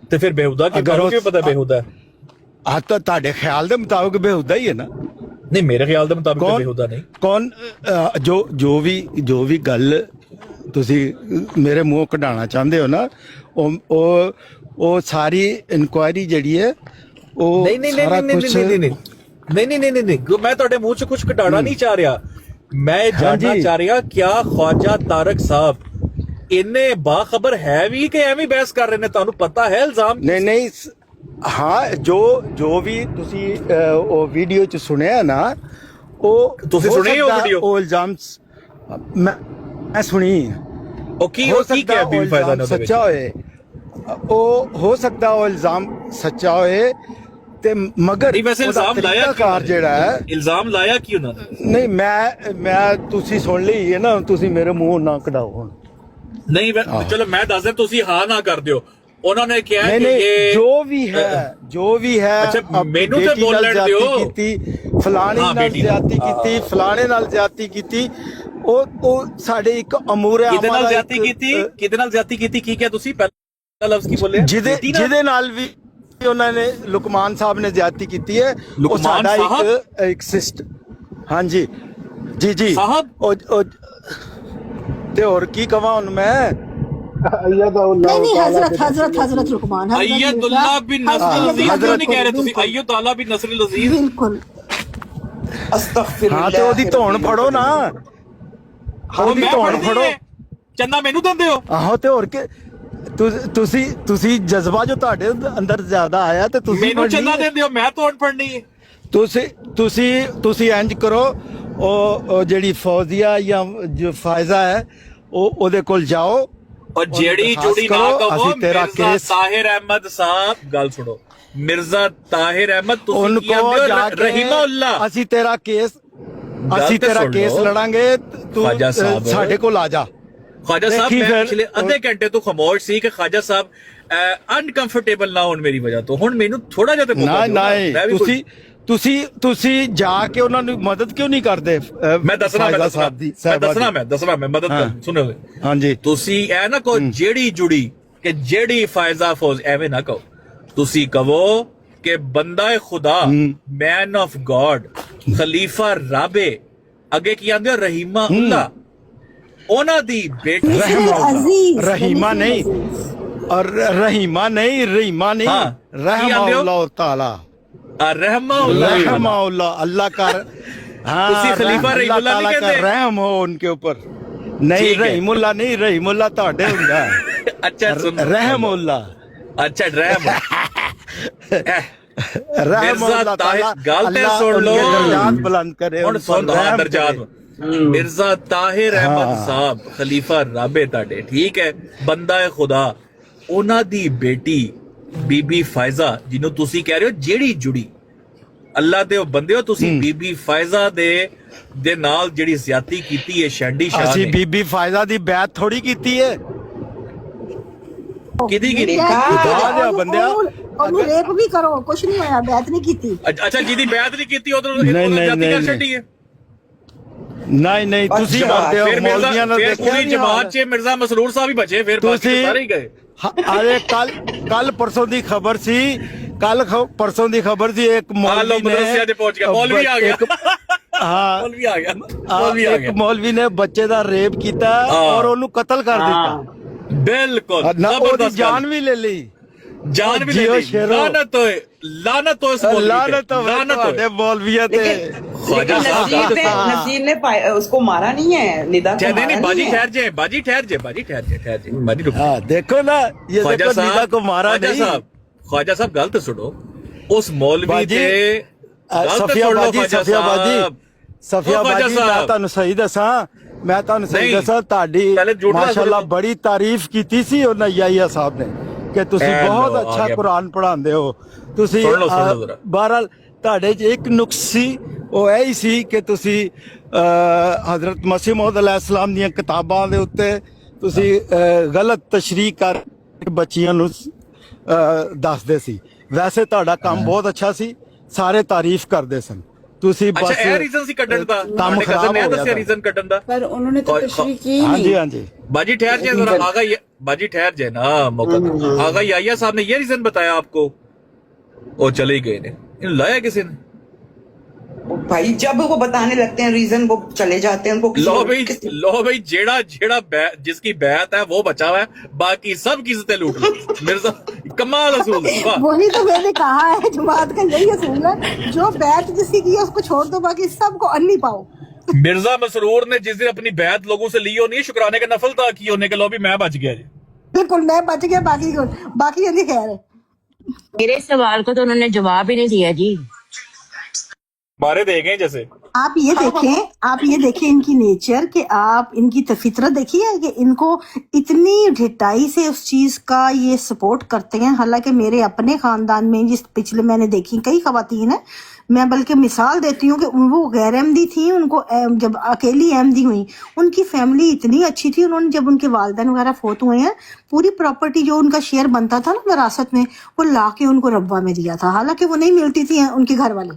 S3: ਤੇ ਫਿਰ ਬੇਹੁਦਾ ਕੀ ਤੁਹਾਨੂੰ ਕਿਉਂ ਪਤਾ ਬੇਹੁਦਾ ਹੈ?
S15: ਆ ਤਾਂ ਤੁਹਾਡੇ ਖਿਆਲ ਦੇ ਮੁਤਾਬਕ ਬੇਹੁਦਾ ਹੀ ਹੈ ਨਾ।
S3: ਨਹੀਂ ਮੇਰੇ ਖਿਆਲ ਦੇ ਮੁਤਾਬਿਕ ਤਾਂ ਬੇਹੁਦਾ ਨਹੀਂ।
S15: ਕੌਣ ਜੋ ਵੀ ਗੱਲ ਤੁਸੀਂ ਮੇਰੇ ਮੂੰਹੋਂ ਕਢਾਉਣਾ ਚਾਹੁੰਦੇ ਹੋ ਨਾ, ਉਹ ਸਾਰੀ ਇਨਕੁਆਇਰੀ ਜਿਹੜੀ ਹੈ ਉਹ ਸਾਰਾ ਕੁਝ
S3: ਨਹੀਂ ਮੈਂ ਤੁਹਾਡੇ ਮੂੰਹ 'ਚ ਕੁਝ ਕਢਾਣਾ ਨਹੀਂ ਚਾਹ ਰਿਹਾ। ਮੈਂ ਜਾਣਨਾ ਚਾਹ ਰਿਹਾ ਕਿਆ ख्वाजा तारक साहब ਇੰਨੇ ਬਾਖਬਰ ਹੈ ਵੀ ਕਿ ਐਵੇਂ ਬਹਿਸ ਕਰ ਰਹੇ ਨੇ? ਤੁਹਾਨੂੰ ਪਤਾ ਹੈ ਇਲਜ਼ਾਮ?
S15: ਨਹੀਂ ਹਾਂ ਜੋ ਵੀ ਤੁਸੀਂ ਉਹ ਵੀਡੀਓ 'ਚ ਸੁਣਿਆ ਨਾ, ਉਹ
S3: ਤੁਸੀਂ ਸੁਣੀ ਉਹ ਵੀਡੀਓ?
S15: ਉਹ ਇਲਜ਼ਾਮ ਮੈਂ ਸੁਣੀ।
S3: ਉਹ ਕੀ ਕਿਹਾ ਬੀਬੀ ਫਾਇਜ਼ਾ ਨੇ ਉਹਦੇ ਵਿੱਚ?
S15: ਸੱਚਾ ਹੋਏ, ਉਹ ਹੋ ਸਕਦਾ ਉਹ ਇਲਜ਼ਾਮ ਸੱਚਾ ਹੋਏ, ਤੇ ਮਗਰ
S3: नहीं वैसे
S15: ਉਹਦਾ
S3: इल्जाम लाया
S15: ਤਰੀਕਾਕਾਰ ਜਿਹੜਾ ਹੈ
S3: इल्जाम लाया कि उन्होंने
S15: ਨਹੀਂ ਮੈਂ ਤੁਸੀਂ ਸੁਣ ਲਈ ਹੈ ਨਾ ਤੁਸੀਂ ਮੇਰੇ ਮੂੰਹ ਨਾ ਕਢਾਓ ਹੁਣ
S3: नहीं चलो मैं दस दिन तुसी हाँ ना कर दियो उन्होंने क्या है
S15: नहीं
S3: कि
S15: नहीं
S3: ये
S15: जो भी है
S3: अच्छा,
S15: अब
S3: मैनू ते
S15: बेटी
S3: बोल
S15: नाल
S3: लैण
S15: ज्यादती
S3: दियो।
S15: कीती फलाने
S3: हाँ,
S15: नाल
S3: बेटी
S15: ज्यादती कीती फलाने नाल ज्यादती कीती ਉਹ ਸਾਡੇ ਇੱਕ ਅਮੂਰ ਹੈ
S3: किदे नाल ज्यादती कीती किदे नाल ज्यादती कीती की क्या तुसी पहला लफ्ज की बोले
S15: ਜਿਹਦੇ ਨਾਲ ਵੀ ਉਹਨਾਂ ਨੇ ਲੁਕਮਾਨ ਸਾਹਿਬ ਨੇ ਜ਼ਿਆਦਤੀ ਕੀਤੀ ਹੈ ਉਹ
S3: ਲੁਕਮਾਨ
S15: ਸਾਡਾ ਇੱਕ ਸਿਸਟਮ ਹਾਂਜੀ ਜੀ
S3: साहब
S15: ਤੇ ਹੋਰ ਕੀ ਕਵਾਂ ਹੁਣ ਮੈਂ
S8: नहीं हजरत लुकमान
S3: अय्यदुल्लाह बिन नसर अजीज क्यों नहीं कह रहे तुसी अय्यदुल्लाह बिन नसर अजीज
S8: बिल्कुल
S15: ਹਾਂ ਤੇ ਉਹਦੀ ਧੌਣ ਫੜੋ ਨਾ ਉਹਦੀ ਧੌਣ ਫੜੋ
S3: ਚੰਦਾ ਮੈਨੂੰ ਦਿੰਦੇ ਹੋ
S15: ਆਹੋ ਤੇ ਹੋਰ ਕਿ ਤੁਸੀਂ ਜਜ਼ਬਾ ਜੋ ਤੁਹਾਡੇ ਅੰਦਰ ਜ਼ਿਆਦਾ ਆਇਆ ਤੇ ਤੁਸੀਂ
S3: ਮੈਨੂੰ ਚੰਦਾ ਦਿੰਦੇ ਹੋ ਮੈਂ ਤੋੜ ਫੜਨੀ ਹੈ
S15: ਤੁਸੀਂ ਇੰਜ ਕਰੋ ਉਹ ਜਿਹੜੀ ਫੌਜ਼ੀਆ ਜਾਂ ਜੋ ਫਾਇਜ਼ਾ ਹੈ ਉਹਦੇ ਕੋਲ ਜਾਓ
S3: और जेड़ी जुड़ी ना कहो मिर्जा ताहिर अहमद साहब गल सुनो मिर्जा ताहिर अहमद तुसी की आंदे हो रहीमाउल्लाह
S15: ਅਸੀਂ ਤੇਰਾ ਕੇਸ ਲੜਾਂਗੇ ਤੂੰ ਸਾਡੇ ਕੋਲ ਆ ਜਾ
S3: ख्वाजा साहब मैं पिछले आधे घंटे तो खामोश सी कि ख्वाजा साहब अनकंफर्टेबल ना होन मेरी वजह तो हुन मेनू थोड़ा जिहा ते मौका
S15: ਨਹੀਂ ਤੁਸੀਂ ਜਾ ਕੇ ਉਹਨਾਂ ਨੂੰ ਮਦਦ ਕਿਉਂ ਨਹੀਂ ਕਰਦੇ
S3: ਮੈਂ ਦੱਸਣਾ ਮੈਂ ਮਦਦ ਕਰ ਸੁਣੋ
S15: ਹਾਂਜੀ
S3: ਤੁਸੀਂ ਐ ਨਾ ਕਹੋ ਜਿਹੜੀ ਜੁੜੀ ਕਿ ਜਿਹੜੀ ਫਾਇਜ਼ਾ ਫੌਜ਼ ਐਵੇਂ ਨਾ ਕਹੋ ਤੁਸੀਂ ਕਹੋ ਕਿ ਬੰਦਾ ਖੁਦਾ ਮੈਨ ਆਫ ਗॉड ਖਲੀਫਾ ਰਾਬੇ ਅੱਗੇ ਕੀ ਆਂਦੇ ਰਹੀਮਾ ਅੱਲਾ ਉਹਨਾਂ ਦੀ ਬੇਟੀ
S15: ਰਹੀਮਾ ਨਹੀਂ ਰਹੀਮਾ ਨਹੀਂ ਰਹਿਮਾ ਤਾਲਾ रहमाउल्ला अल्लाह का
S3: खलीफा रहीमुल्लाह नहीं कहते
S15: रहम हो उनके ऊपर नहीं रहीमुल्लाह नहीं रहीमुल्लाह ਤੁਹਾਡੇ ਹੁੰਦਾ
S3: अच्छा सुन
S15: रहमुल्ला
S3: अच्छा रहम
S15: रहमुल्ला ताला
S3: गलते सुन लो
S15: दर्जात बुलंद करे
S3: ਹੁਣ ਸੁਣ ਦਰਜਾਤ मिर्जा ताहिर अहमद साहब खलीफा राबे ਤੁਹਾਡੇ ਠੀਕ ਹੈ ਬੰਦਾ ਹੈ ਖੁਦਾ ਉਹਨਾਂ ਦੀ ਬੇਟੀ ਬੀਬੀ ਫਾਇਜ਼ਾ ਜਿਹਨੂੰ ਤੁਸੀਂ ਕਹਿ ਰਹੇ ਹੋ ਜਿਹੜੀ ਜੁੜੀ ਅੱਲਾ ਦੇ ਬੰਦੇ ਹੋ ਤੁਸੀਂ ਬੀਬੀ ਫਾਇਜ਼ਾ ਦੇ ਨਾਲ ਜਿਹੜੀ ਜ਼ਿਆਦਤੀ ਕੀਤੀ ਹੈ ਸ਼ੈਂਡੀ ਸ਼ਾਹ ਨੇ
S15: ਅਸੀਂ ਬੀਬੀ ਫਾਇਜ਼ਾ ਦੀ ਬੈਤ ਥੋੜੀ ਕੀਤੀ ਹੈ
S3: ਕਿਹਦੀ ਕੀਤੀ
S15: ਖੁਦਾ ਦੇ ਬੰਦਿਆ
S8: ਉਹਨੂੰ ਰੇਪ ਵੀ ਕਰੋ ਕੁਛ ਨਹੀਂ ਹੋਇਆ ਬੈਤ ਨਹੀਂ ਕੀਤੀ
S3: ਅੱਛਾ ਜਿਹਦੀ ਬੈਤ ਨਹੀਂ ਕੀਤੀ ਉਧਰ ਜ਼ਿਆਦਤੀ ਕਰ ਛੱਡੀ ਹੈ
S15: ਨਹੀਂ ਤੁਸੀਂ ਕਰਦੇ ਹੋ ਮੌਲਵੀਆਂ ਨਾਲ ਦੇਖਿਆ
S3: ਪੂਰੀ ਜਮਾਤ 'ਚ ਮਿਰਜ਼ਾ ਮਸਰੂਰ ਸਾਹਿਬ ਹੀ ਬਚੇ ਫਿਰ ਬਾਕੀ ਸਾਰੇ ਹੀ ਗਏ
S15: ਅਰੇ ਕੱਲ ਪਰਸੋਂ ਦੀ ਖਬਰ ਸੀ ਪਰਸੋਂ ਦੀ ਖਬਰ ਸੀ ਇੱਕ ਮੌਲਵੀ
S3: ਨੇ ਪਹੁੰਚ ਗਿਆ ਮੌਲਵੀ ਆ ਗਿਆ
S15: ਹਾਂ
S3: ਮੌਲਵੀ ਆ ਗਿਆ
S15: ਇੱਕ ਮੌਲਵੀ ਨੇ ਬੱਚੇ ਦਾ ਰੇਪ ਕੀਤਾ ਔਰ ਉਹਨੂੰ ਕਤਲ ਕਰ ਦਿੱਤਾ
S3: ਬਿਲਕੁਲ
S15: ਉਹਦੀ ਜਾਨ ਵੀ ਲੈ ਲਈ
S3: ਜਾਨ ਵੀ ਲੈ ਲਈ ਲਾਨਤ ਹੋਏ ਇਸ
S15: लानत ਤੁਹਾਡੇ ਮੌਲਵੀਆਂ ਤੇ
S4: नजीर ने उसको मारा नहीं है निदा को
S3: नहीं बाजी ठहर जाए
S15: हाँ देखो ना ये देखो निदा को मारा नहीं
S3: ख्वाजा साहब गलत सुनो उस मौलवी दे
S15: सफिया बाजी मैं ਤੁਹਾਨੂੰ ਸਹੀ ਦੱਸਾਂ ਤੁਹਾਡੀ ਮਾਸ਼ਾਅੱਲਾ ਬੜੀ ਤਾਰੀਫ ਕੀਤੀ ਸੀ ਉਹਨਾਂ ਯਾਇਆ ਸਾਹਿਬ ਨੇ ਕਿ ਤੁਸੀਂ ਬਹੁਤ ਅੱਛਾ ਕੁਰਾਨ ਪੜ੍ਹਾਉਂਦੇ ਹੋ ਤੁਸੀਂ ਬਹਰਹਾਲ ਤੁਹਾਡੇ 'ਚ ਇੱਕ ਨੁਕਸ ਸੀ ਉਹ ਇਹ ਹੀ ਸੀ ਕਿ ਤੁਸੀਂ ਹਜ਼ਰਤ ਮਸੀਹ ਮੌਦ ਅਲੈਹਿਸਲਾਮ ਦੀਆਂ ਕਿਤਾਬਾਂ ਦੇ ਉੱਤੇ ਤੁਸੀਂ ਗਲਤ ਤਸ਼ਰੀਹ ਕਰ ਬੱਚੀਆਂ ਨੂੰ ਦੱਸਦੇ ਸੀ ਵੈਸੇ ਤੁਹਾਡਾ ਕੰਮ ਬਹੁਤ ਅੱਛਾ ਸੀ ਸਾਰੇ ਤਾਰੀਫ ਕਰਦੇ ਸਨ ਤੁਸੀਂ ਬਸ
S3: ਇਹ ਰੀਜ਼ਨ ਸੀ ਕੱਢਣ ਦਾ
S15: ਕੰਮ ਖਰਾਬ ਹੋ ਗਿਆ
S3: ਰੀਜ਼ਨ ਕੱਢਣ ਦਾ
S8: पर उन्होंने तो तशरीह की नहीं
S15: ਹਾਂਜੀ
S3: बाजी ठहर जाए जरा आगा बाजी ठहर जाए ना मौका आगा याया साहब ने ये रीजन बताया आपको वो चले ही गए ने इन लाया किसी ने
S4: भाई जब वो बताने लगते हैं रीजन वो चले जाते हैं उनको
S3: लो भाई जेड़ा जिसकी बैत है वो बचा हुआ है बाकी सब किस्तें लूट लो मिर्जा कमाल असूल
S8: वही तो मैंने कहा है जमात का यही असूल है जो बैत जिसकी की है उसको छोड़ दो बाकी सबको अन्नी पाओ
S3: मिर्जा मसरूर ने जिस दिन अपनी बैत लोगों से ली होनी शुक्राने का नफल अदा की होने के लो भी मैं बच गया जी
S8: बिल्कुल मैं बच गया बाकी यदि खैर है
S16: मेरे सवाल को तो उन्होंने जवाब ही नहीं दिया जी
S3: मारे दे गए जैसे
S8: आप ये देखें इनकी नेचर कि आप इनकी फितरत देखिए कि इनको इतनी ढिठाई से उस चीज का ये सपोर्ट करते हैं। हालांकि मेरे अपने खानदान में जिस पिछले मैंने देखी कई खवातीन है, मैं बल्कि मिसाल देती हूँ कि वो गैर अहमदी थी, उनको जब अकेली अहमदी हुई उनकी फैमिली इतनी अच्छी थी, उन्होंने जब उनके वालिदैन वगैरह फोत हुए हैं पूरी प्रॉपर्टी जो उनका शेयर बनता था ना विरासत में वो ला के उनको रब्बा में दिया था। हालांकि वो नहीं मिलती थी उनके घर वाले,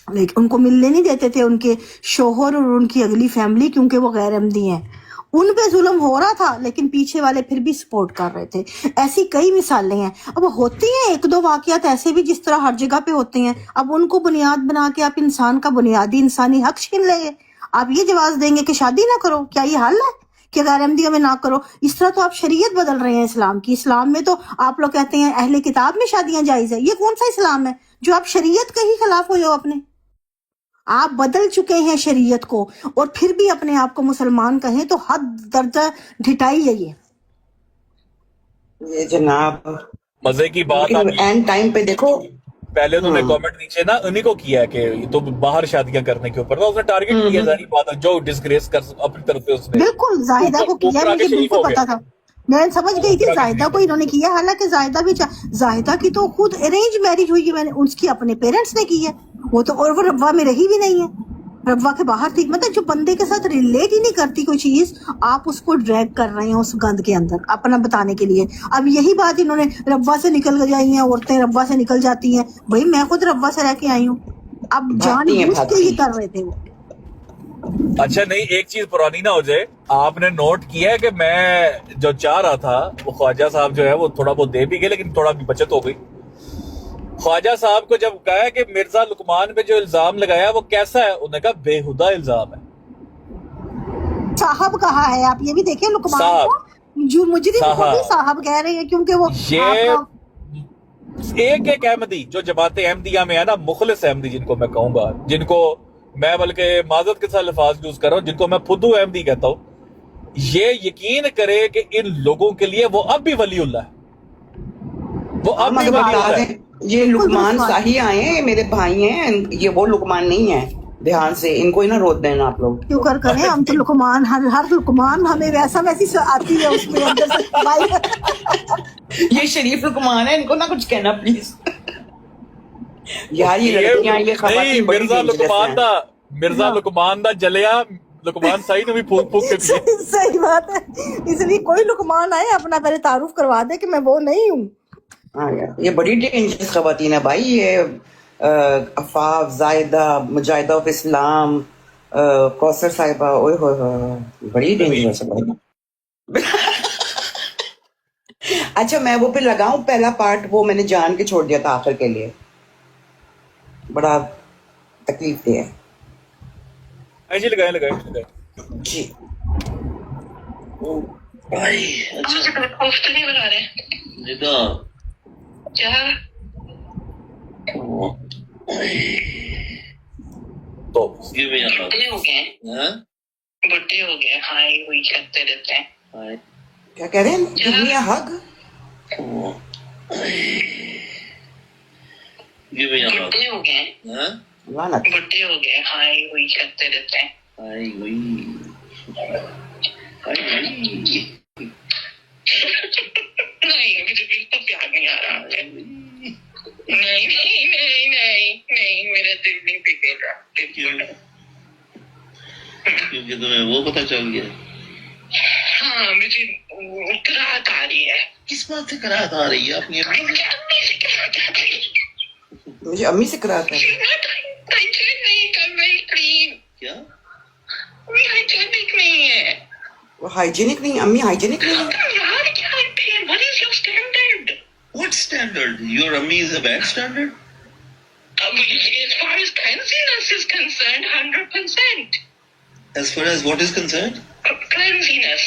S8: लेकिन उनको मिलने नहीं देते थे उनके शोहर और उनकी अगली फैमिली, क्योंकि वो गैर अहमदी हैं। उन पे जुल्म हो रहा था लेकिन पीछे वाले फिर भी सपोर्ट कर रहे थे। ऐसी कई मिसालें हैं। अब होती हैं एक दो वाकयात ऐसे भी जिस तरह हर जगह पे होते हैं, अब उनको बुनियाद बना के आप इंसान का बुनियादी इंसानी हक छीन लेंगे। आप ये जवाब देंगे कि शादी ना करो, क्या ये हल है कि गैर अहमदियों में ना करो? इस तरह तो आप शरीयत बदल रहे हैं इस्लाम की। इस्लाम में तो आप लोग कहते हैं अहले किताब में शादियां जायज है। ये कौन सा इस्लाम है जो आप शरीयत के ही खिलाफ हो जाओ? अपने आप बदल चुके हैं शरीयत को और फिर भी अपने आप को मुसलमान कहें तो हद दर्जा ढिठाई है
S4: ये जनाब।
S3: मजे की बात आप
S4: एंड टाइम पे देखो,
S3: पहले उन्होंने कमेंट नीचे ना उन्हीं को किया कि ये तो बाहर शादियां करने के ऊपर ना उसने टारगेट किया, सारी बात है जो डिस्ग्रेस कर अपनी तरफ से उसने
S8: बिल्कुल जाहिदा को किया, मुझे बिल्कुल पता था, मैं समझ गई थी जाहिदा को इन्होंने किया। हालांकि जाहिदा की तो खुद अरेंज मैरिज हुई है, मैंने उसकी अपने पेरेंट्स ने की है वो तो, और वो रब्वा में रही भी नहीं है, रब्वा के बाहर थी। मतलब जो बंदे के साथ रिलेट ही नहीं करती कोई चीज, आप उसको ड्रैग कर रहे हैं उस गंद के अंदर अपना बताने के लिए। अब यही बात इन्होंने रब्वा से निकल जाई हैं, औरतें रब्वा से निकल जाती हैं। भाई मैं खुद रब्वा से रह के आई हूँ, अब जानबूझ के ही कर रहे थे वो।
S3: अच्छा नहीं, एक चीज पुरानी ना हो जाए, आपने नोट किया है कि मैं जो चाह रहा था वो ख्वाजा साहब जो है वो थोड़ा बहुत दे भी गए, लेकिन थोड़ा भी बचत हो गई। ख्वाजा साहब को जब कहा कि मिर्जा लुकमान पे जो इल्जाम लगाया वो कैसा है, उन्होंने कहा बेहुदा इल्जाम है।
S8: साहब कहा है, आप ये भी देखें लुकमान को जो मुजरिम को भी साहब कह रहे हैं, क्योंकि वो
S3: ये एक अहमदी जो जमात अहमदिया में है ना, मुखलिस अहमदी जिनको मैं कहूंगा, जिनको मैं बल्कि माजरत के साथ अल्फाज यूज कर रहा हूँ, जिनको मैं फुद्दू अहमदी कहता हूँ, ये यकीन करे कि इन लोगों के लिए वो अब भी वलीउल्लाह है, वो अब भी वलीउल्लाह है।
S4: ये लुकमान शाही आए हैं, मेरे भाई हैं, ये वो लुकमान नहीं है। ध्यान से इनको ही ना रोक देना आप लोग।
S8: क्यों कर करें, हम तो लुकमान हर लुकमान हमें वैसी आती है उसके अंदर से।
S4: ये शरीफ लुकमान है, इनको ना कुछ कहना प्लीज। यार ये लड़कियां ये खवातीन बड़ी
S3: मिर्जा लुकमान दा जलिया लुकमान सही ने भी फूक फूक के पिए।
S8: सही बात है, इसलिए कोई लुकमान आए अपना पहले तारुफ करवा दे कि मैं वो नहीं हूँ।
S4: हाँ यार ये बड़ी डेंजरस खवातीन है भाई, ये अफाफ, जायदा, मुजाहिदा ऑफ इस्लाम, कौसर साहिबा, ओए होए बड़ी डेंजरस है भाई। अच्छा मैं वो पे लगाऊं पहला पार्ट, वो मैंने जान के छोड़ दिया था आखिर के लिए, बड़ा तकलीफ दे है
S3: जी। लगाए
S4: जी।
S5: भाई
S6: अच्छा कोफ्त नहीं बना रहे
S5: जिदा
S6: क्या
S3: तो
S5: गिव मी अ हग।
S6: बुढ़े हो गए, बुढ़े हो गए, हाँ वही करते रहते हैं।
S4: क्या कह रहे हैं? गिव मी अ हग।
S5: गिव मी अ हग।
S6: बुढ़े हो गए, बुढ़े हो गए, हाँ वही करते रहते हैं। नहीं मुझे बिल्कुल प्यार नहीं आ रहा है। नहीं नहीं नहीं नहीं नहीं मेरा दिल नहीं पिघल रहा।
S5: क्योंकि तुम्हें वो पता चल गया।
S6: हाँ मुझे कराहत आ रही है।
S5: किस बात से कराहत आ रही है? अपनी
S6: अम्मी से कराहत आ रही है।
S4: मुझे अम्मी से कराहत आ रही है।
S6: नहीं कर रही क्लीन।
S5: क्या?
S6: वो हाइजीनिक नहीं है।
S4: वो हाइजीनिक नहीं, अम्मी हाइजीनिक नहीं है।
S6: यार क्या है? What is your standard?
S5: What standard? Your Ammi is a bad standard?
S6: As far as cleanliness is concerned, 100%.
S5: As far as what is concerned?
S6: Cleanliness.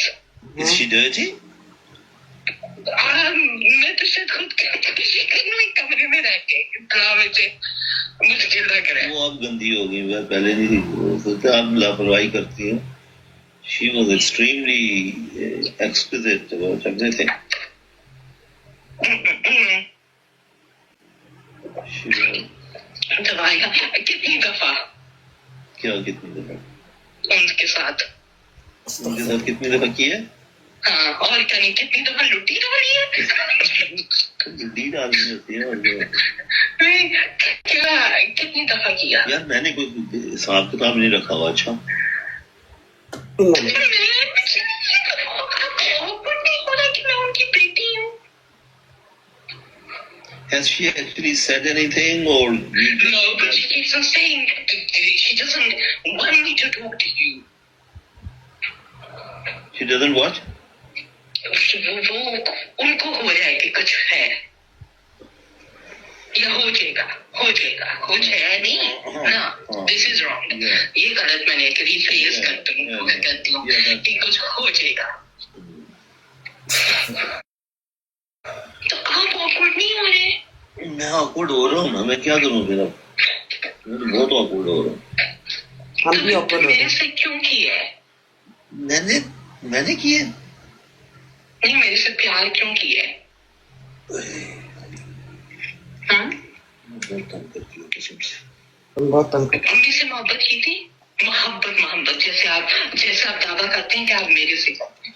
S5: Is she dirty?
S6: मैं तो शायद खुद कमरे में रह के ड्रामे से मुश्किल लग रहा है।
S5: वो अब गंदी हो गई, वह पहले नहीं थी। वो सोचते आप लापरवाही करती है। She was extremely exquisite about everything.
S6: दवाइयाँ कितनी दफा
S5: کیا کتنی دفعہ
S6: उनके साथ
S5: کتنی دفعہ کی ہے؟
S6: हाँ, और क्या नहीं, कितनी दफा लुटी ڈالی है
S5: ڈی ڈالنی ہوتی ہے اور
S6: क्या कितनी दफा किया
S5: یار میں نے کوئی حساب کتاب نہیں رکھا ہوا. اچھا
S6: मैं उनकी बेटी हूँ.
S5: Has she actually said anything or
S6: No, but she keeps on saying she doesn't want me to talk to you.
S5: she doesn't what?
S6: वो उनको हो रहा है कि कुछ है या हो जाएगा नहीं ना. This is wrong. ये गलत मैंने रिफ्रेज करती हूँ कि कुछ हो जाएगा. तो आप awkward नहीं हो रहे?
S5: میں awkward ہو رہا ہوں نا. میں کیا کروں پھر اب؟ میں تو بہت awkward ہو رہا ہوں.
S4: ہم بھی awkward ہو رہے
S6: میرے سے کیوں کیا ہے؟
S5: میں نے کی ہے.
S6: نہیں, میرے سے پیار کیوں کیا ہے؟ ہاں
S5: بہت تنگ کرتی ہوں قسم سے.
S4: بہت تنگ کرتے
S6: امی سے محبت کی تھی. محبت جیسے آپ دعویٰ کرتے ہیں کہ آپ میرے سے کرتے ہیں.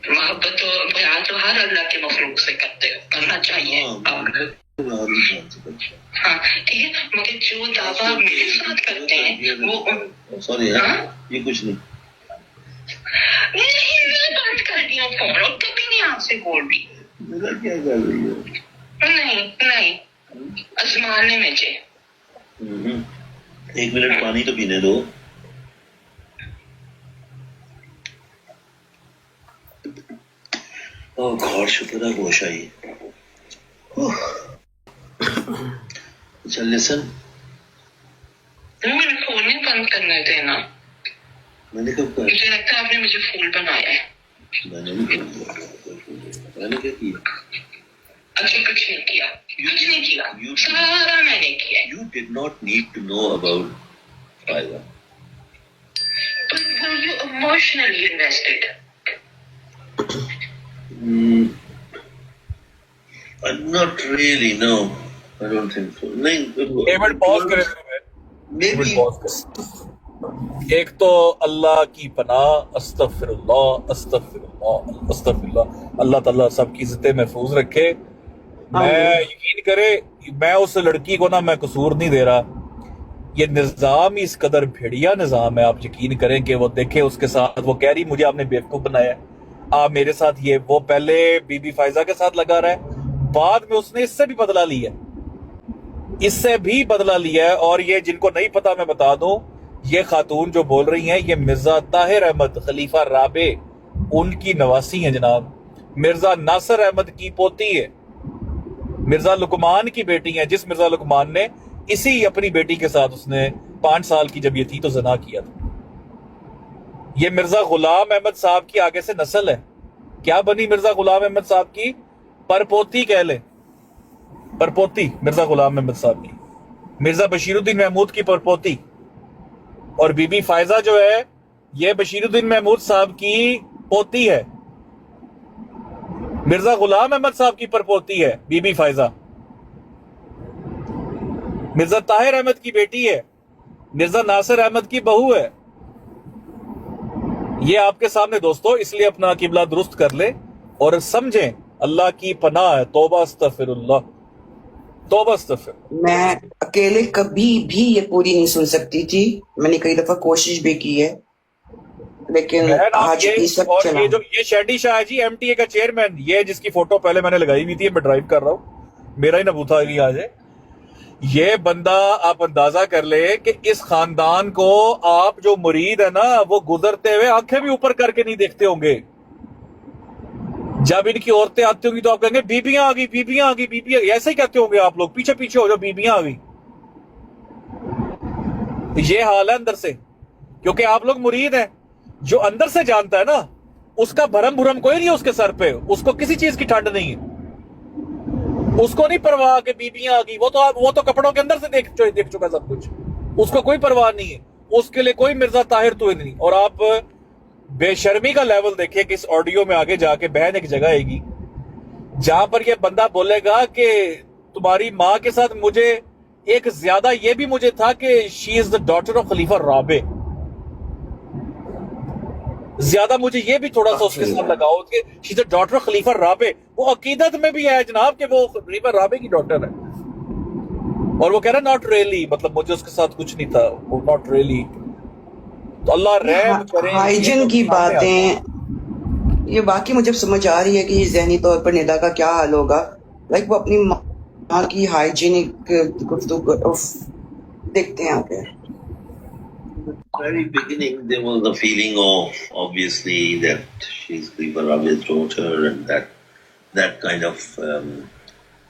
S6: محبت تو پیار تو ہر اللہ کے مخلوق سے کرتے ہو, کرنا چاہیے. ہاں ٹھیک ہے, مگر جو دعویٰ میرے ساتھ کرتے ہیں وہ
S5: سوری یہ کچھ نہیں.
S6: نہیں بات کر دیا فون, اور کبھی نہیں آپ سے بول رہی.
S5: میرا کیا کر رہی ہے؟
S6: نہیں آزمانے میں چاہیے.
S5: 1 منٹ پانی تو پینے دو. اوہ گاڈ, شکر ہے ہوش آئی. اچھا لسن,
S6: میرے فون نہیں بند کرنے دینا.
S5: میں نے کب کہا؟
S6: مجھے لگتا ہے آپ نے مجھے پھول بنایا ہے.
S5: میں نے نہیں کیا. میں نے کیا کیا؟
S6: اچھا کچھ نہیں کیا. سارا میں نے کیا.
S5: You did not need to know about Faiza.
S6: But were you emotionally invested?
S5: Not really, no. I don't think so.
S3: ایک پاز کریں.
S5: Maybe.
S3: ایک تو اللہ کی پناہ, استغفر اللہ. اللہ تعالیٰ سب کی عزتیں محفوظ رکھے. میں یقین کرے, میں اس لڑکی کو میں قصور نہیں دے رہا. یہ نظام ہی اس قدر بھیڑیا نظام ہے. آپ یقین کریں کہ وہ دیکھیں اس کے ساتھ, وہ کہہ رہی مجھے آپ نے بیوقوف بنایا ہے, آپ میرے ساتھ یہ, وہ پہلے بی بی فائزہ کے ساتھ لگا رہا ہے, بعد میں اس نے اس سے بھی بدلہ لیا ہے. اور یہ جن کو نہیں پتا میں بتا دوں, یہ خاتون جو بول رہی ہیں یہ مرزا طاہر احمد خلیفہ رابع ان کی نواسی ہیں جناب. مرزا ناصر احمد کی پوتی ہے, مرزا لقمان کی بیٹی ہیں, جس مرزا لقمان نے اسی اپنی بیٹی کے ساتھ اس نے 5 سال کی جب یہ تھی تو زنا کیا تھا. یہ مرزا غلام احمد صاحب کی آگے سے نسل ہے. کیا بنی مرزا غلام احمد صاحب کی؟ پرپوتی کہہ لیں, پرپوتی مرزا غلام احمد صاحب کی, مرزا بشیر الدین محمود کی پرپوتی. اور بی بی فائزہ جو ہے یہ بشیر الدین محمود صاحب کی پوتی ہے. مرزا غلام احمد صاحب کی پرپوتی ہے بی بی فائزہ. مرزا طاہر احمد کی بیٹی ہے, مرزا ناصر احمد کی بہو ہے. یہ آپ کے سامنے دوستو, اس لیے اپنا قبلہ درست کر لیں اور سمجھیں اللہ کی پناہ ہے. توبہ استغفر اللہ, توبہ استغفر. میں
S4: اکیلے کبھی بھی یہ پوری نہیں سن سکتی تھی. میں نے کئی دفعہ کوشش بھی کی ہے, لیکن آج
S3: یہ شیڈی شاہ ہے جی, ایم ٹی اے کا چیئرمین, یہ جس کی فوٹو پہلے میں نے لگائی ہوئی تھی, میں ڈرائیو کر رہا ہوں, میرا ہی نبوتھا علی آج ہے. یہ بندہ آپ اندازہ کر لے کہ اس خاندان کو آپ جو مرید ہے نا, وہ گزرتے ہوئے آنکھیں بھی اوپر کر کے نہیں دیکھتے ہوں گے. جب ان کی عورتیں آتی ہوں گی تو آپ کہیں گے بیبیاں آ گئی, بیبیاں آ گئی, بیبیاں, ایسے ہی کہتے ہوں گے آپ لوگ, پیچھے پیچھے ہو جاؤ, بیبیاں آ گئی. یہ حال ہے اندر سے, کیونکہ آپ لوگ مرید ہیں. جو اندر سے جانتا ہے نا, اس کا بھرم بھرم کوئی نہیں ہے اس کے سر پہ, اس کو کسی چیز کی ٹھنڈ نہیں ہے, اس کو نہیں پرواہ کہ بیبیاں آ گئی. وہ تو کپڑوں کے اندر سے دیکھ چکا سب کچھ, اس کو کوئی پرواہ نہیں ہے. اس کے لیے کوئی مرزا طاہر تو نہیں. اور آپ بے شرمی کا لیول دیکھیں کہ اس آڈیو میں آگے جا کے بہن ایک جگہ آئے گی جہاں پر یہ بندہ بولے گا کہ تمہاری ماں کے ساتھ مجھے ایک زیادہ یہ بھی مجھے تھا کہ شی از دا ڈاٹر آف خلیفہ رابع. زیادہ مجھے یہ بھی تھوڑا سا اس کے ساتھ لگاؤ کہ شی از دا ڈاٹر آف خلیفہ رابع. وہ عقیدت میں بھی ہے جناب کہ وہ خلیفہ رابع کی ڈاٹر ہے. اور وہ کہہ رہا ناٹ ریئلی, مطلب مجھے اس کے ساتھ کچھ نہیں تھا, وہ ناٹ ریئلی. تو اللہ رحم کرے.
S4: ہائیجن کی باتیں یہ باقی مجھے سمجھ آ رہی ہے کہ ذہنی طور پر ندا کا کیا حال ہوگا. لائک وہ اپنی ماں کی ہائیجینک گفتگو دیکھتے ہیں آگے.
S5: Very beginning, there was the feeling of obviously that she's Khalifa Rabi's daughter and that kind of.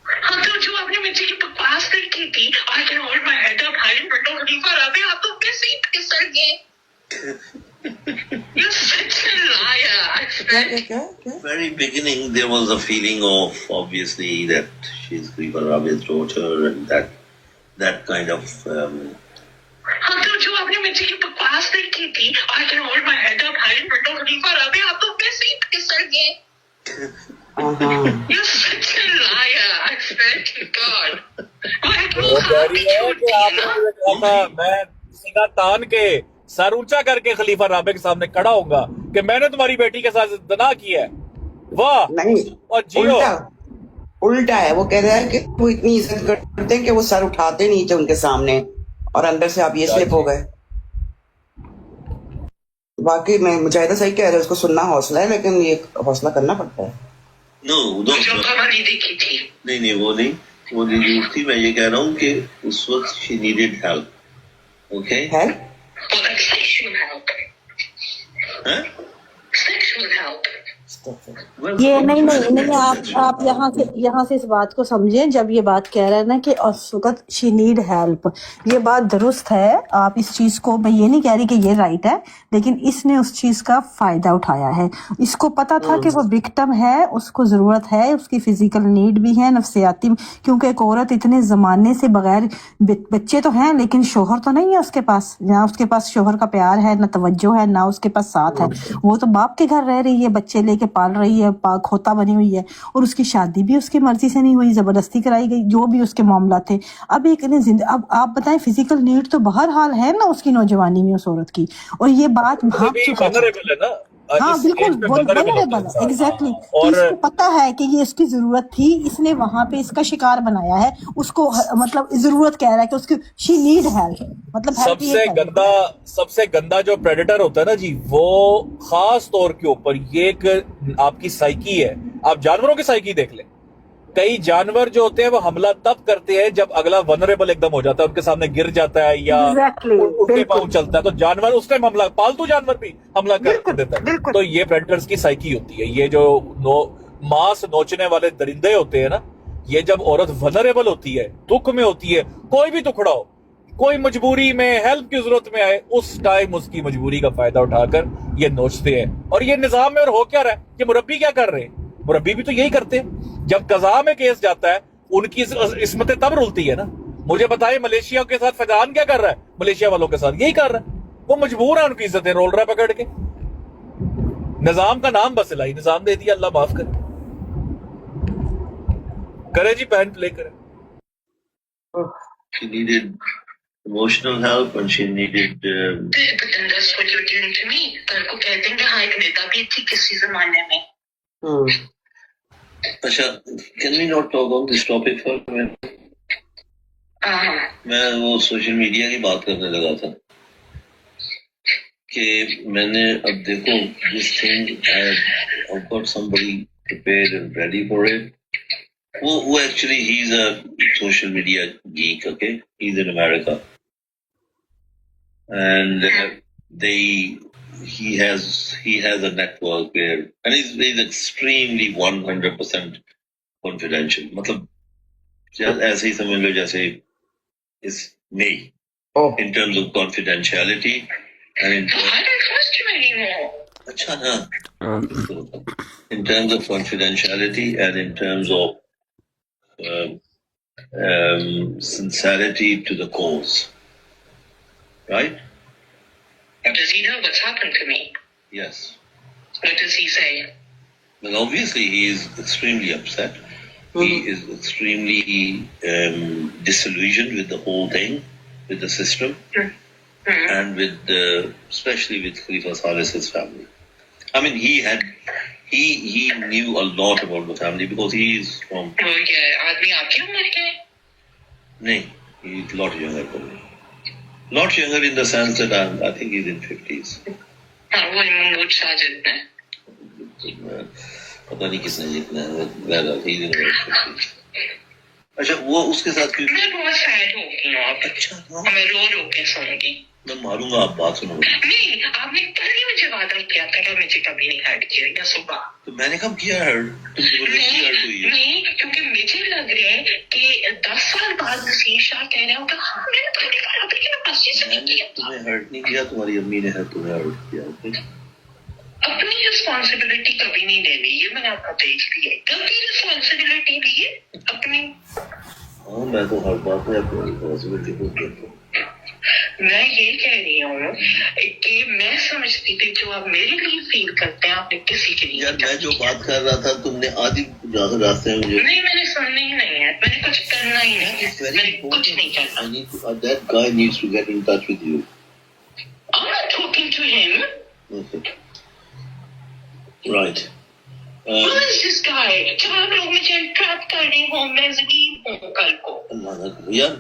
S6: हाँ तो जो आपने मुझे ये बकवास की थी, I can hold my head up high, but no Khalifa Rabi, आप तो कैसे इतने सर गए? You're such a liar. I swear.
S5: Very beginning, there was a feeling of obviously that she's Khalifa Rabi's daughter and that kind of.
S6: हाँ तो जो आपने मुझे ये बकवास की थी, I can hold my head up high, but no Khalifa Rabi, आप तो कैसे इतने सर गए? You're such a liar. I swear to God.
S3: میں سینہ تان کے سر اونچا کر کے خلیفہ رابع کے سامنے کھڑا ہوں گا کہ میں نے تمہاری بیٹی کے ساتھ زنا کیا ہے. واہ.
S4: نہیں,
S3: اور جیو
S4: الٹا ہے. وہ کہہ رہا ہے کہ وہ اتنی عزت کرتے ہیں کہ وہ سر اٹھاتے نہیں تھے ان کے سامنے, اور اندر سے آپ یہ سلپ ہو گئے. باقی میں مجاہدہ صحیح کہہ رہے اس کو سننا حوصلہ ہے, لیکن یہ حوصلہ کرنا پڑتا ہے.
S5: نہیں وہ نہیں, وہ جھوٹ تھی. میں یہ کہہ رہا ہوں کہ اس وقت she needed help. Okay?
S6: Sexual help.
S5: Huh?
S6: Sexual help.
S12: یہ نہیں آپ یہاں سے اس بات کو سمجھیں. جب یہ بات کہہ رہے ہیں نا کہ اس وقت شی نیڈ ہیلپ, یہ بات درست ہے. آپ اس چیز کو, میں یہ نہیں کہہ رہی کہ یہ رائٹ ہے, لیکن اس نے اس چیز کا فائدہ اٹھایا ہے. اس کو پتا تھا کہ وہ وکٹم ہے, اس کو ضرورت ہے, اس کی فزیکل نیڈ بھی ہے, نفسیاتی, کیونکہ ایک عورت اتنے زمانے سے بغیر, بچے تو ہیں لیکن شوہر تو نہیں ہے اس کے پاس. نہ اس کے پاس شوہر کا پیار ہے, نہ توجہ ہے, نہ اس کے پاس ساتھ ہے. وہ تو باپ کے گھر رہ رہی ہے, بچے لے کے پال رہی ہے, کھوتا بنی ہوئی ہے, اور اس کی شادی بھی اس کی مرضی سے نہیں ہوئی, زبردستی کرائی گئی, جو بھی اس کے معاملات تھے. اب اب آپ بتائیں, فزیکل نیڈ تو بہرحال ہے نا اس کی نوجوانی میں اس عورت کی, اور یہ بات بھاپ چکا ہے. ہاں بالکل vulnerable ہے, ایگزیکٹلی. اس کو پتا ہے کہ یہ اس کی ضرورت تھی, اس نے وہاں پہ اس کا شکار بنایا ہے, اس کو مطلب ضرورت کہہ رہا ہے کہ اس کی شی نیڈ ہیلپ. مطلب
S3: سب سے گندا جو پریڈیٹر ہوتا ہے نا جی, وہ خاص طور کے اوپر یہ ایک آپ کی سائیکی ہے. آپ جانوروں کی سائیکی دیکھ لیں. کئی جانور جو ہوتے ہیں وہ حملہ تب کرتے ہیں جب اگلا ونریبل ایک دم ہو جاتا ہے, ان کے سامنے گر جاتا ہے یا ان کے پاؤں چلتا ہے, تو جانور اس ٹائم حملہ, پالتو جانور بھی حملہ کر دیتا ہے. تو یہ پریڈیٹرز کی سائیکی ہوتی ہے. یہ جو ماس نوچنے والے درندے ہوتے ہیں نا, یہ جب عورت ونریبل ہوتی ہے, دکھ میں ہوتی ہے, کوئی بھی ٹکڑا ہو, کوئی مجبوری میں ہیلپ کی ضرورت میں آئے, اس ٹائم اس کی مجبوری کا فائدہ اٹھا کر یہ نوچتے ہیں. اور یہ نظام میں اور ہو کیا رہا ہے, کہ مربی کیا کر رہے ہیں, مربی بھی تو یہی کرتے ہیں. جب قضاء میں کیس جاتا ہے, ان کی عصمتیں تب رولتی ہے نا. مجھے بتائیں ملیشیا کے ساتھ فیضان کیا کر رہا ہے, ملیشیا والوں کے ساتھ یہی کر رہا ہے. وہ مجبور ہے, ان کی عزتیں رول رہا ہے پکڑ کے. نظام کا نام بس الہی نظام دے دیا, اللہ معاف کرے جی. بہن پلے کرے.
S5: She needed emotional help and she needed.
S6: But then that's what you're doing to me. کل کو کہہ دیں گے ہاں ایک نیتا بھی تھی کسی زمانے میں.
S5: اچھا, can we not talk on this topic for a minute? میں وہ سوشل میڈیا کی بات کرنے لگا تھا کہ میں نے اب دیکھو this thing I've got somebody prepared and ready for it. وہ actually he's a social media geek, okay? He's in America. And he has a network there, and he's extremely 100% confidential. مطلب ایسے ہی سمجھ لو جیسے is me in terms of confidentiality and in اچھا نا in terms of confidentiality and in terms of sincerity to the cause, right?
S6: Does he know what's happened to me?
S5: Yes.
S6: What does he say?
S5: Well, obviously he is extremely upset. He is extremely disillusioned with the whole thing, with the system, and with especially with Khalifa Saleh's family. I mean, he knew a lot about the family because he is from.
S6: आदमी आपकी उम्र के है?
S5: No, he's a lot younger than me. Not younger in the sense that I think he's in 50s.
S6: हाँ, वो महमूद शाह जितना है।
S5: पता नहीं किसने जीतना है। अच्छा, वो उसके साथ क्यों?
S6: मैं बहुत सैड हो गई हूँ। अच्छा, मैं रो के सुनूंगी।
S5: मैं मारूंगा, आप बात सुनोगे।
S6: नहीं, आपने कल ही मुझे वादा किया था कि मुझे कभी नहीं हर्ट किया सुबह।
S5: तो मैंने कब किया हर्ट? तुम जबरदस्ती हर्ट हुई है।
S6: नहीं, क्योंकि मुझे लग रहा है कि 10 साल बाद नसीर शाह कह रहे होगा, हाँ मैंने पहली बार अपनी बच्ची से नहीं किया।
S5: तुम्हें हर्ट नहीं किया, तुम्हारी अम्मी ने तुम्हें हर्ट किया।
S6: अपनी रिस्पॉन्सिबिलिटी कभी नहीं लेनी, ये मैंने आपको देख लिया है। कभी रिस्पॉन्सिबिलिटी ली है अपनी।
S5: हाँ, मैं तो हर बात में अपनी रिस्पॉन्सिबिलिटी को देता हूँ।
S6: मैं ये कह रही हूँ कि मैं समझती थी जो आप मेरे लिए फील करते हैं आपने किसी के लिए।
S5: यार, मैं जो बात कर रहा था तुमने आधी रास्ते में मुझे।
S6: नहीं, मैंने सुननी ही नहीं है, मैंने कुछ करना ही नहीं है, मैंने कुछ नहीं करना।
S5: That guy needs to get in touch with you.
S6: I'm not talking to him.
S5: Okay. Right.
S6: Who is this guy? जब आप लोग मुझे ट्रैप कर रहे हो, मैं ज़लील हूँ कल को।
S5: अल्लाह ना यार,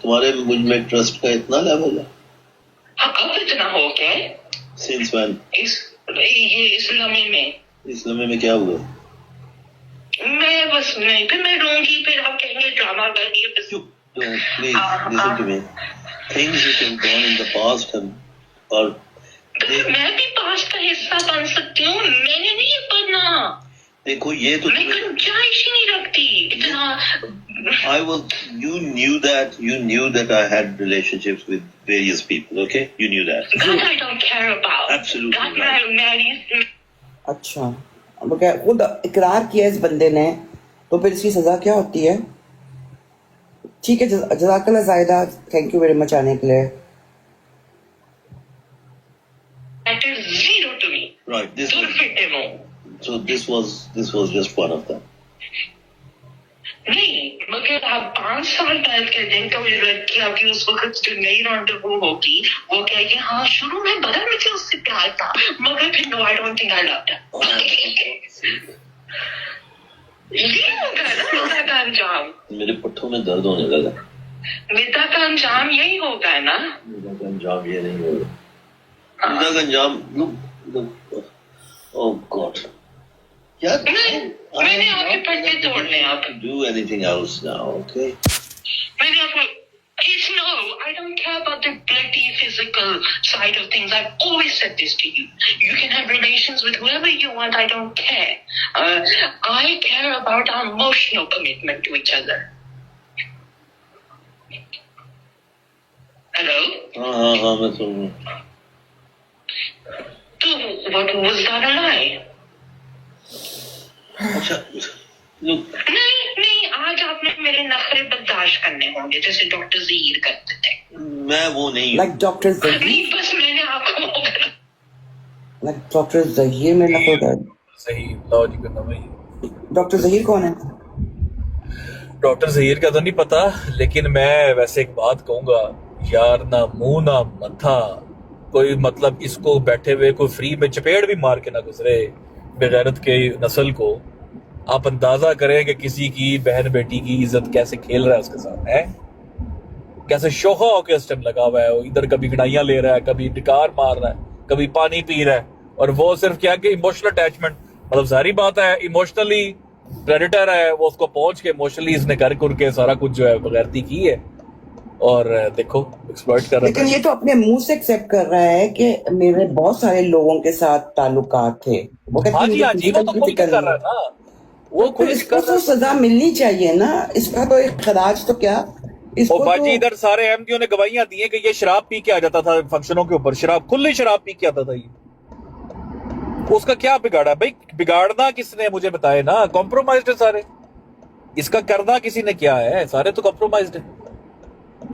S5: तुम्हारे मुझ में ट्रस्ट का इतना लेवल है?
S6: हाँ, अब इतना हो गया?
S5: Since when?
S6: ये इस लम्हे में
S5: क्या हुआ?
S6: मैं बस नहीं, फिर मैं रोऊंगी, फिर आप कहेंगे ड्रामा कर रही है।
S5: चुप, please listen to me. Things which have gone in the past और
S6: मैं भी पास्ट का हिस्सा बन सकती हूँ, मैंने नहीं बनना।
S5: देखो, ये तो
S6: मैं गुंजाइश ही नहीं रखती इतना।
S5: You knew that I had relationships with various people, okay? You knew that.
S6: That I don't care about.
S5: Absolutely.
S6: That right. marries.
S4: अच्छा, अब अगर खुद इकरार किया इस बंदे ने, तो फिर इसकी सजा क्या होती है? ठीक है, जज़ाकल्लाह Zahida, thank you very much आने के लिए।
S6: Matters zero to me.
S5: Right. This was just one of them.
S6: नहीं, मगर आप 5 साल बाद कहते हैं कोई लड़की आपकी उस वक्त जो नई रॉन्डेवू होगी, वो कहेगी हाँ शुरू में बड़ा मुझे उससे प्यार था, मगर फिर no, I don't think I loved her. ये होगा ना मिता का अंजाम।
S5: मेरे पट्टों में दर्द होने लगा।
S6: मिता का अंजाम यही होगा ना?
S5: मिता का अंजाम ये नहीं होगा। मिता का अंजाम oh God. यार,
S6: मैंने आपके पट्टे तोड़ने आप।
S5: Do anything else now, okay?
S6: मैंने आपको no, I don't care about the bloody physical side of things. I've always said this to you. You can have relations with whoever you want. I don't care. I care about our emotional commitment to each other. Hello?
S5: हाँ, मैं सुन रहा हूँ।
S6: So, what was that a lie?
S5: अच्छा,
S6: नहीं, आज आपने मेरे नखरे बर्दाश्त करने होंगे जैसे डॉक्टर ज़हीर करते थे।
S5: मैं वो नहीं।
S4: Like doctor Zaheer?
S6: नहीं, बस मैंने आपको
S4: Like डॉक्टर ज़हीर में नखरे दर्द?
S3: सही, लो जी करना भाई।
S4: डॉक्टर ज़हीर कौन है?
S3: डॉक्टर ज़हीर का तो नहीं पता, लेकिन मैं वैसे एक बात कहूंगा यार, ना मुंह ना मथा, कोई मतलब इसको बैठे हुए कोई फ्री में चपेड़ भी मार के ना गुजरे बेगैरत के नस्ल को। आप अंदाजा करें कि किसी की बहन बेटी की इज्जत कैसे खेल रहा है उसके साथ, है कैसे शोखा होके इस टाइम लगा हुआ है, इधर कभी गड़ाइयां ले रहा है, कभी डिकार मार रहा है, कभी पानी पी रहा है, और वो सिर्फ क्या कि इमोशनल अटैचमेंट, मतलब सारी बात है इमोशनली प्रेडेटर है वो, उसको पहुंच के इमोशनली इसने कर के सारा कुछ जो है बगैरती की है, और देखो एक्सप्लॉइट कर रहा है।
S4: लेकिन ये तो अपने मुंह से एक्सेप्ट कर रहा है कि मेरे बहुत सारे लोगों के साथ ताल्लुकात थे। वो कहते
S3: हाँ जी, हाँ जी, वो तो खुद कर रहा है ना, वो खुद
S4: इसको तो सजा मिलनी चाहिए ना, इसका तो एक खराज तो क्या इसको।
S3: बाजी इधर सारे अहमदियों ने गवाहियां दी हैं कि ये शराब पी के आ जाता था फंक्शनों के ऊपर, शराब खुली शराब पी के आता था ये। उसका क्या बिगाड़ा भाई? बिगाड़ना किसने मुझे बताए ना, कॉम्प्रोमाइज्ड है सारे, इसका करना किसी ने क्या है, सारे तो कॉम्प्रोमाइज्ड है।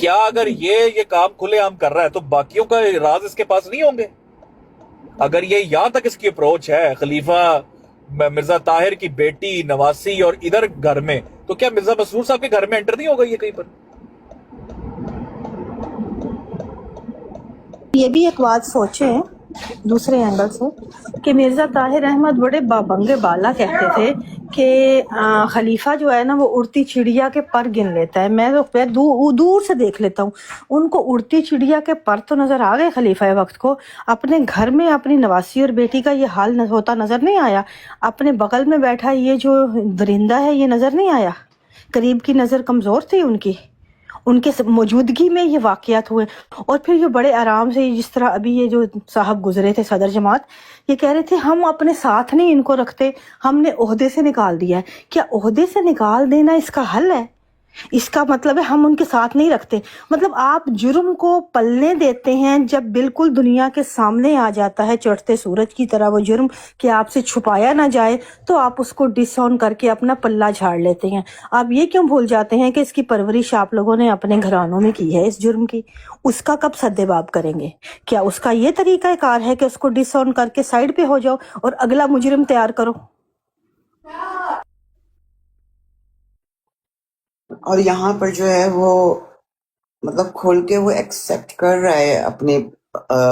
S3: क्या अगर ये काम खुलेआम कर रहा है तो बाकियों का राज इसके पास नहीं होंगे? अगर ये यहां तक इसकी अप्रोच है, खलीफा मिर्जा ताहिर की बेटी नवासी और इधर घर में, तो क्या मिर्जा मसरूर साहब के घर में एंटर नहीं होगा ये कहीं पर?
S12: ये भी एक बात सोचे दूसरे एंगल से कि मिर्जा ताहिर अहमद बड़े बाबंगे बाला कहते थे कि खलीफा जो है ना वो उड़ती चिड़िया के पर गिन लेता है। मैं तो दूर से देख लेता हूँ, उनको उड़ती चिड़िया के पर तो नजर आ गए खलीफा वक्त को। अपने घर में अपनी नवासी और बेटी का ये हाल होता नजर नहीं आया। अपने बगल में बैठा ये जो दरिंदा है ये नजर नहीं आया। करीब की नजर कमजोर थी उनके मौजूदगी में ये वाकयात हुए। और फिर ये बड़े आराम से, जिस तरह अभी ये जो साहब गुजरे थे सदर जमात, ये कह रहे थे हम अपने साथ नहीं इनको रखते, हमने ओहदे से निकाल दिया है। क्या ओहदे से निकाल देना इसका हल है? इसका मतलब है हम उनके साथ नहीं रखते। मतलब आप जुर्म को पलने देते हैं, जब बिल्कुल दुनिया के सामने आ जाता है चढ़ते सूरज की तरह वो जुर्म कि आपसे छुपाया ना जाए, तो आप उसको डिसऑन करके अपना पल्ला झाड़ लेते हैं। आप ये क्यों भूल जाते हैं कि इसकी परवरिश आप लोगों ने अपने घरानों में की है इस जुर्म की? उसका कब सद्देबाब करेंगे? क्या उसका ये तरीका कार है कि उसको डिसऑन करके साइड पे हो जाओ और अगला मुजरिम तैयार करो?
S4: और यहाँ पर जो है वो मतलब खोल के वो एक्सेप्ट कर रहा है अपने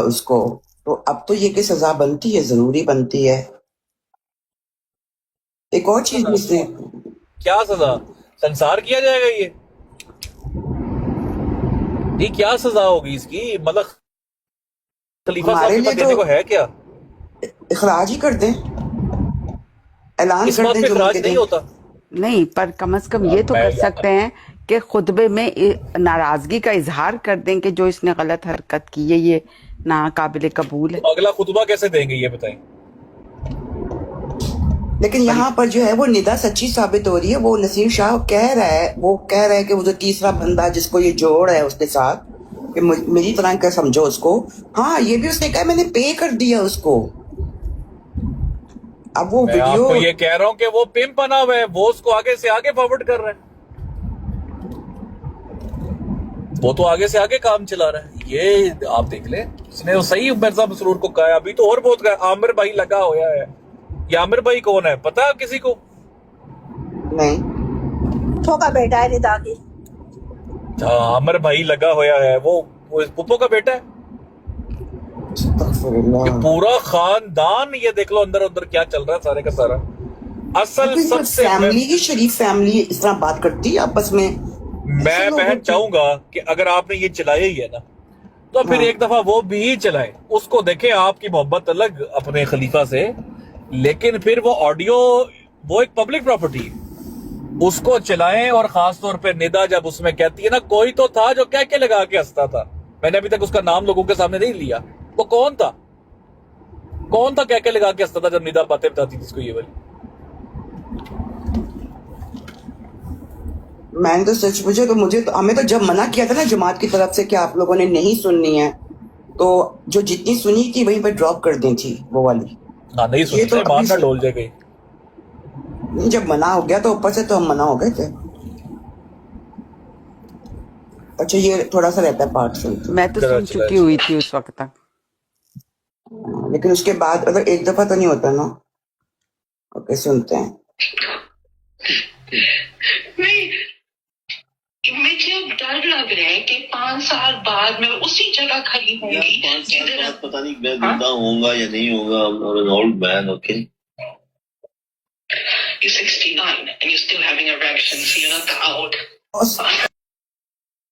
S4: उसको, तो अब तो ये कि सजा बनती है, जरूरी बनती है। एक और चीज इसने
S3: क्या सजा? संसार किया जाएगा ये क्या सजा होगी इसकी? मतलब खलीफा साहब के पास देने को है क्या?
S4: इखराज ही कर दें, ऐलान
S3: इस
S4: कर
S3: बात
S4: दें
S3: पे
S4: जो
S3: इखराज
S4: मुझे
S3: नहीं
S4: दें।
S3: होता।
S7: नहीं, पर कम से कम ये तो कर सकते हैं कि खुतबे में नाराजगी का इजहार कर दें कि जो इसने गलत हरकत की है ये नाकाबिले कबूल है।
S3: तो अगला खुतबा कैसे देंगे ये बताएं?
S4: लेकिन यहाँ पर जो है वो निदा सच्ची साबित हो रही है। वो नसीर शाह कह रहा है कि वो जो तीसरा बंदा जिसको ये जोड़ है उसके साथ कि मेरी तरह का समझो उसको, हाँ ये भी उसने कहा मैंने पे कर दिया उसको। अब वो
S3: मैं
S4: वीडियो
S3: आपको ये कह रहा हूँ कि वो पिम्प बना हुआ है, वो उसको आगे से आगे फॉरवर्ड कर रहा है, वो तो आगे से आगे काम चला रहा है। ये आप देख ले, उसने तो सही मिर्जा मसरूर को कहा। अभी तो और बहुत कहा, आमिर भाई लगा हुआ है। ये आमिर भाई कौन है पता है किसी को?
S4: नहीं,
S12: छोका बेटा है निदा की।
S3: आमिर भाई लगा हुआ है, वो पुप्पो का बेटा है। ये पूरा खानदान, ये देख लो अंदर अंदर क्या चल रहा है सारे का सारा। असल सबसे
S4: फैमिली की शरीफ फैमिली इस तरह बात करती है आपस में।
S3: मैं बहन चाहूंगा कि अगर आपने ये चलाया ही है ना, तो फिर एक दफा वो भी चलाए, उसको देखें। आपकी मोहब्बत अलग अपने खलीफा से, लेकिन फिर वो ऑडियो वो एक पब्लिक प्रॉपर्टी है, उसको चलाएं। और खास तौर पे निदा जब उसमें कहती है ना कोई तो था जो क्या क्या लगा के हंसता था, मैंने अभी तक उसका नाम लोगों के सामने नहीं लिया, वो कौन था क्या क्या लगा के हंसता था जब निदा बातें बताती थी इसको ये वाली?
S4: मैंने तो सच पूछा तो हमें तो जब मना किया था ना जमात की तरफ से कि आप लोगों ने नहीं सुननी है, तो जो जितनी सुनी थी वहीं पर ड्रॉप कर दी थी वो वाली।
S3: हाँ नहीं सुनी तो मानना डोल जाए गई।
S4: जब मना हो गया तो ऊपर से तो हम मना हो गए थे। अच्छा ये थोड़ा सा रहता है पार्ट सुनते,
S7: मैं तो सुन चुकी हुई थी उस वक्त तक,
S4: लेकिन उसके बाद अगर एक दफा तो नहीं होता ना। ओके सुनते हैं।
S6: मुझे अब डर लग रहा है कि 5 साल बाद मैं उसी जगह खड़ी होंगी।
S5: 5 साल बाद पता नहीं मैं जिंदा होऊंगा या नहीं होऊंगा। I'm an old man, okay?
S6: You're 69 and you're still having erections. You're not that old.